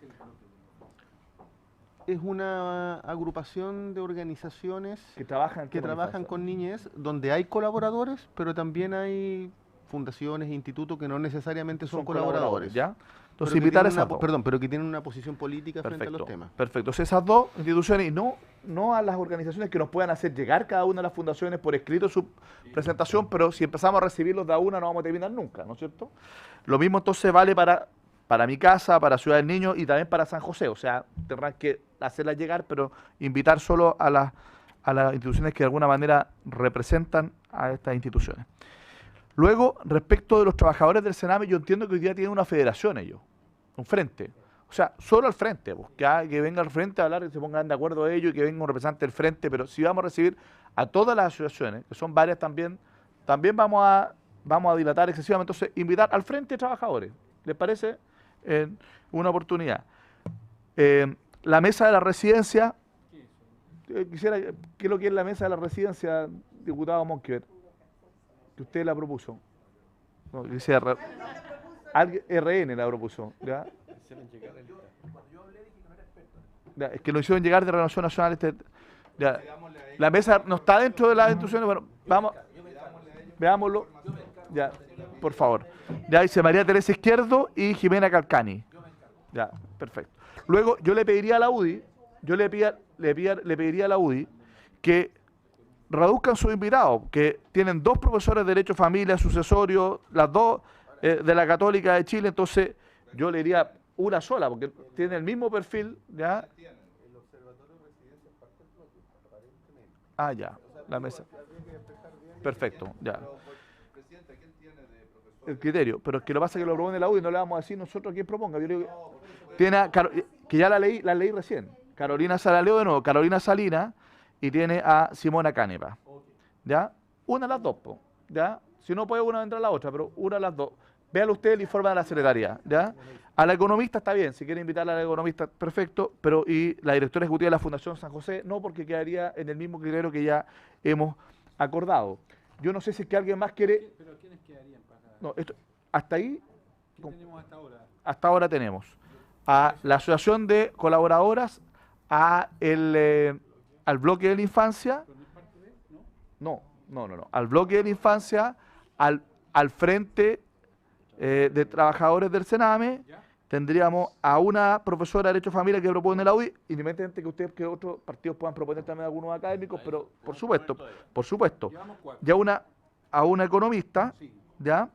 Es una agrupación de organizaciones Que trabajan con niñez, donde hay colaboradores, pero también hay fundaciones e institutos que no necesariamente son colaboradores. ¿Ya? Entonces, Pero que invitar a tienen esas una, dos. perdón, pero que tienen una posición política frente a Perfecto, los temas. perfecto. Entonces, esas dos instituciones y no a las organizaciones que nos puedan hacer llegar cada una de las fundaciones por escrito su presentación, pero si empezamos a recibirlos de a una no vamos a terminar nunca, ¿no es cierto? Lo mismo entonces vale para mi casa, para Ciudad del Niño y también para San José. O sea, tendrán que hacerlas llegar, pero invitar solo a las instituciones que de alguna manera representan a estas instituciones. Luego, respecto de los trabajadores del Sename, yo entiendo que hoy día tienen una federación ellos, un frente. O sea, solo al frente, pues, que venga al frente a hablar, que se pongan de acuerdo ellos y que venga un representante del frente, pero si vamos a recibir a todas las asociaciones, que son varias también vamos a dilatar excesivamente, entonces invitar al frente de trabajadores. ¿Les parece? Una oportunidad. La mesa de la residencia, quisiera, ¿qué es lo que es la mesa de la residencia, diputado Monkever? Que usted la propuso. No, dice RN la propuso. ¿Ya? Ya, es que lo hicieron llegar de Renovación Nacional. Ya. La mesa no está dentro de las instituciones. Bueno, vamos, veámoslo. Ya, por favor. Ya dice María Teresa Izquierdo y Jimena Calcani. Ya, perfecto. Luego yo le pediría a la UDI, le pediría a la UDI que reduzcan sus invitados, que tienen 2 profesores de Derecho Familia, sucesorio, las 2 de la Católica de Chile, entonces yo le diría una sola, porque tiene el mismo perfil, ¿ya? Ah, ya, la mesa. Perfecto, ya. El criterio, pero es que lo que pasa es que lo propone la UDI, no le vamos a decir nosotros a quién proponga. Yo digo tiene que ya la leí recién. Carolina Salaleo de nuevo, Carolina Salinas, y tiene a Simona Canepa. ¿Ya? Una de las dos, ¿ya? Si no puede una vendrá la otra, pero una de las dos. Véalo usted el informe de la secretaría, ¿ya? A la economista está bien, si quiere invitarla a la economista, perfecto, pero y la directora ejecutiva de la Fundación San José, no, porque quedaría en el mismo criterio que ya hemos acordado. Yo no sé si es que alguien más quiere... ¿Pero quiénes quedarían para...? No, hasta ahí... ¿Qué tenemos hasta ahora? Hasta ahora tenemos a la Asociación de Colaboradoras, al bloque de la infancia... ¿Pero no es parte de...? ¿No? No. Al bloque de la infancia, al frente de trabajadores del Sename, tendríamos a una profesora de Derecho Familia que propone la UDI, independientemente que otros partidos puedan proponer también algunos académicos, pero por supuesto. Llevamos 4. Ya a una economista, Sí. ¿ya?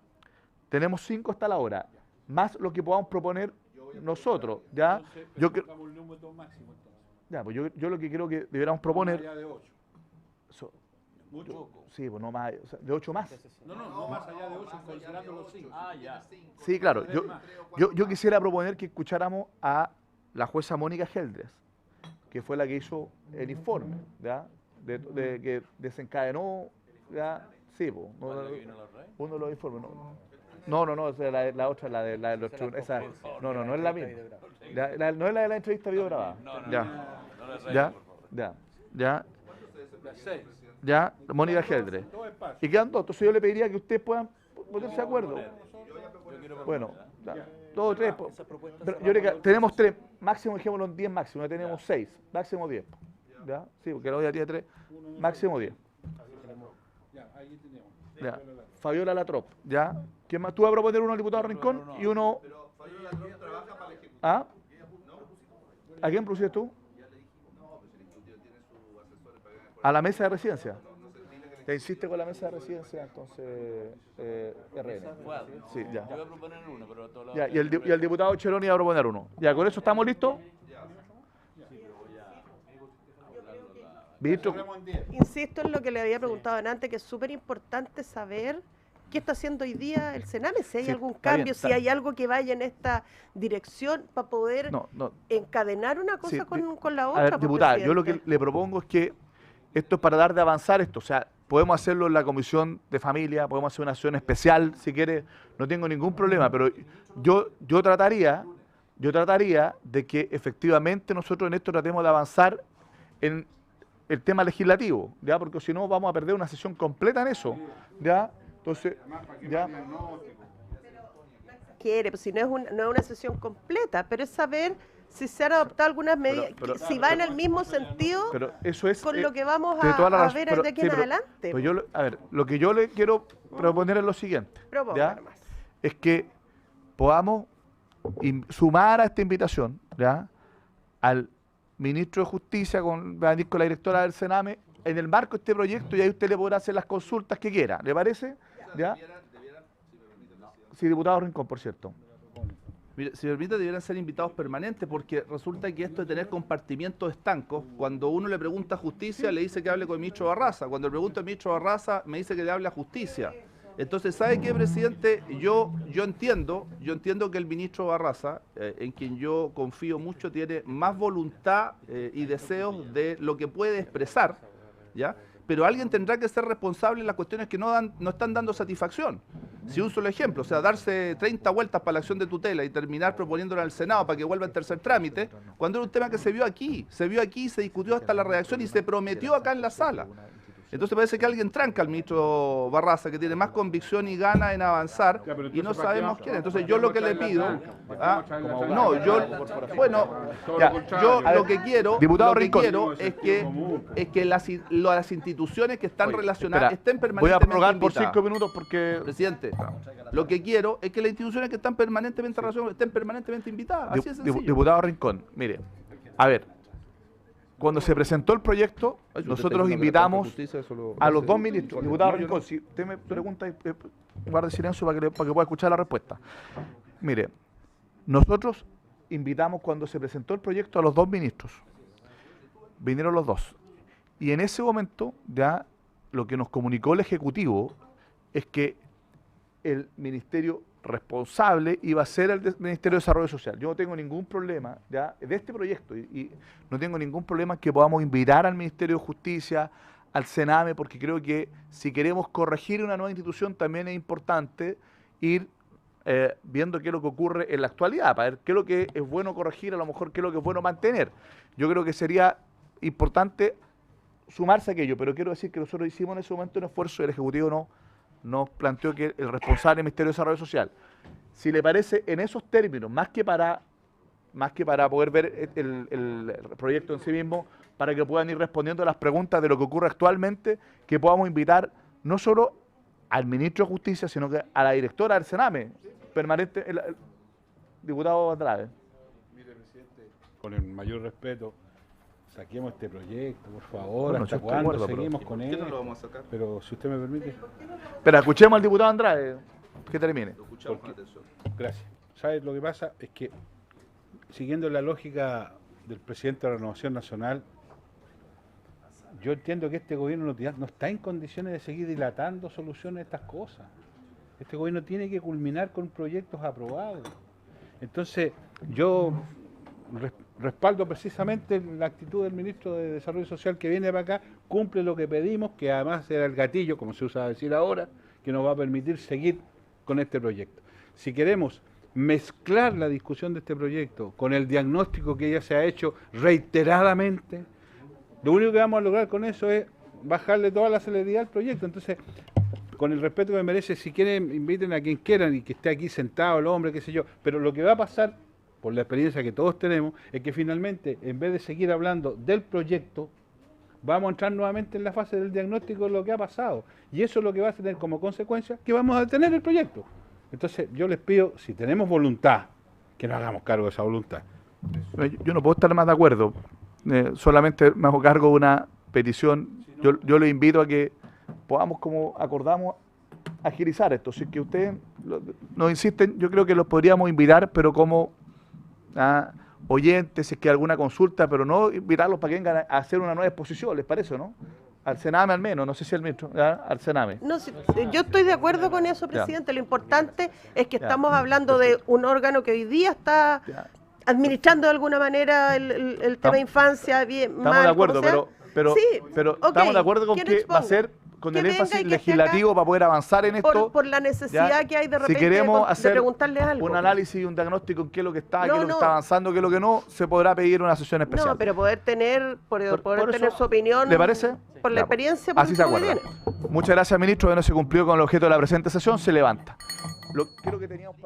Tenemos 5 hasta la hora, más lo que podamos proponer nosotros, ¿ya? Entonces, Yo pongamos el número máximo, entonces. Ya, pues yo lo que creo que deberíamos proponer... No más allá de 8. ¿Mucho? Sí, pues no más, o sea, de 8 más. No más allá de 8, considerando los 5. Ah, ya. Sí, claro. Yo quisiera proponer que escucháramos a la jueza Mónica Geldres, que fue la que hizo el informe, ¿ya? Que desencadenó, ¿ya? Sí, po, uno lo informa. No, esa es la otra, la de los tribunales. Esa, no es la misma. No es la de la entrevista video grabada. Ya, Mónica Geldre. Y quedan dos, entonces yo le pediría que ustedes puedan ponerse de acuerdo. Bueno, ya, 2 o 3. Pero yo creo que tenemos 3, máximo, dejémoslo en 10 máximo, ya tenemos 6, máximo 10. ¿Ya? Sí, porque la olla tiene 3, máximo 10. Ya. Fabiola Latrop, ¿ya? ¿Quién más? Tú vas a proponer uno al diputado Rincón y uno... ¿Ah? ¿A quién pusiste tú? A la mesa de residencia. Ya insiste con la mesa de residencia, entonces RN. Sí, ya. Yo voy a proponer uno, pero todo lo Ya, y el diputado Cheroni va a proponer uno. Ya, ¿con eso estamos listos? Ministro, Insisto en lo que le había preguntado antes, que es súper importante saber qué está haciendo hoy día el Sename, si hay Sí, algún está bien, cambio, si hay algo que vaya en esta dirección para poder no. encadenar una cosa Sí, con la otra. A ver, pues, diputada, yo lo que presidente. le propongo es que esto es para dar de avanzar esto. O sea, podemos hacerlo en la Comisión de Familia, podemos hacer una acción especial, si quiere, no tengo ningún problema, pero yo trataría de que efectivamente nosotros en esto tratemos de avanzar en el tema legislativo, ¿ya? Porque si no vamos a perder una sesión completa en eso, ¿ya? Entonces, ya... Quiere, pues si no es una sesión completa, pero es saber si se han adoptado algunas medidas, si va en el mismo sentido Pero eso es con lo que vamos de toda la a razón, ver pero- de aquí sí, en pero- adelante. pero yo, a ver, lo que yo le quiero proponer es lo siguiente, Proponga ¿ya? nomás. Es que podamos sumar a esta invitación, ¿ya? Al ministro de Justicia, con la directora del Sename, en el marco de este proyecto, y ahí usted le podrá hacer las consultas que quiera, ¿le parece? ¿Ya? Sí, diputado Rincón, por cierto. Mire, si me permite, debieran ser invitados permanentes, porque resulta que esto de tener compartimientos estancos, cuando uno le pregunta a justicia, le dice que hable con el ministro Barraza. Cuando le pregunto al ministro Barraza, me dice que le hable a justicia. Entonces, ¿sabe qué, presidente? Yo entiendo que el ministro Barraza, en quien yo confío mucho, tiene más voluntad y deseos de lo que puede expresar, ¿ya? Pero alguien tendrá que ser responsable en las cuestiones que no están dando satisfacción. Si un solo ejemplo, o sea, darse 30 vueltas para la acción de tutela y terminar proponiéndola al Senado para que vuelva en tercer trámite, cuando era un tema que se vio aquí, se discutió hasta la redacción y se prometió acá en la sala. Entonces parece que alguien tranca al ministro Barraza, que tiene más convicción y gana en avanzar, y no sabemos quién. Entonces yo lo que le pido... Lo que quiero, Diputado lo que Rincón. quiero es que las instituciones que están relacionadas Espera, estén voy a permanentemente prorrogar por invitadas. 5 minutos porque... Presidente, lo que quiero es que las instituciones que están permanentemente relacionadas estén permanentemente invitadas. Así es sencillo. Diputado Rincón, mire, a ver, cuando se presentó el proyecto, Ay, si usted está nosotros diciendo que la invitamos justicia eso lo a los hace- dos ministros. Diputado Rincón, si usted me pregunta, guarde silencio para que pueda escuchar la respuesta. Mire, nosotros invitamos cuando se presentó el proyecto a los dos ministros. Vinieron los dos. Y en ese momento ya lo que nos comunicó el Ejecutivo es que el ministerio responsable iba a ser el Ministerio de Desarrollo Social. Yo no tengo ningún problema ya de este proyecto y no tengo ningún problema en que podamos invitar al Ministerio de Justicia, al Sename, porque creo que si queremos corregir una nueva institución también es importante ir viendo qué es lo que ocurre en la actualidad, para ver qué es lo que es bueno corregir, a lo mejor qué es lo que es bueno mantener. Yo creo que sería importante sumarse a aquello, pero quiero decir que nosotros hicimos en ese momento un esfuerzo y el Ejecutivo nos planteó que el responsable del Ministerio de Desarrollo Social, si le parece en esos términos, más que para poder ver el proyecto en sí mismo, para que puedan ir respondiendo a las preguntas de lo que ocurre actualmente, que podamos invitar no solo al ministro de Justicia, sino que a la directora del Sename, permanente, el diputado Andrade. Mire, presidente, con el mayor respeto, saquemos este proyecto, por favor. Bueno, ¿Hasta yo estoy de cuándo acuerdo, pero- seguimos con ¿Por él? qué no lo vamos a sacar? Pero si usted me permite. Pero escuchemos al diputado Andrade, que termine. Lo escuchamos con Porque- atención. Gracias. ¿Sabes? Lo que pasa es que, siguiendo la lógica del presidente de la Renovación Nacional, yo entiendo que este gobierno no está en condiciones de seguir dilatando soluciones a estas cosas. Este gobierno tiene que culminar con proyectos aprobados. Entonces, yo respaldo precisamente la actitud del ministro de Desarrollo Social que viene para acá, cumple lo que pedimos, que además era el gatillo, como se usa decir ahora, que nos va a permitir seguir con este proyecto. Si queremos mezclar la discusión de este proyecto con el diagnóstico que ya se ha hecho reiteradamente, lo único que vamos a lograr con eso es bajarle toda la celeridad al proyecto. Entonces, con el respeto que me merece, si quieren, inviten a quien quieran y que esté aquí sentado el hombre, qué sé yo, pero lo que va a pasar, por la experiencia que todos tenemos, es que finalmente, en vez de seguir hablando del proyecto, vamos a entrar nuevamente en la fase del diagnóstico de lo que ha pasado. Y eso es lo que va a tener como consecuencia que vamos a detener el proyecto. Entonces, yo les pido, si tenemos voluntad, que nos hagamos cargo de esa voluntad. Yo no puedo estar más de acuerdo. Solamente me hago cargo de una petición. Yo le invito a que podamos, como acordamos, agilizar esto. Si es que ustedes nos insisten, yo creo que los podríamos invitar, pero como oyentes, si es que hay alguna consulta, pero no invitarlos para que vengan a hacer una nueva exposición, ¿les parece, no? Al Sename al menos, no sé si el ministro, al Sename. No, yo estoy de acuerdo con eso, presidente. Lo importante es que estamos hablando de un órgano que hoy día está administrando de alguna manera el tema infancia bien, estamos mal, de acuerdo, como sea. pero okay, estamos de acuerdo con que va a ser con el énfasis legislativo para poder avanzar en esto. Por la necesidad que hay de repente si queremos hacer de preguntarle algo. Un análisis y un diagnóstico en qué es lo que está, qué es lo que está avanzando, qué es lo que no, se podrá pedir una sesión especial. No, pero poder tener, tener su opinión. ¿Le parece? Por la experiencia. Por así se acuerda. Muchas gracias, ministro. De no se cumplió con el objeto de la presente sesión, se levanta. Creo que teníamos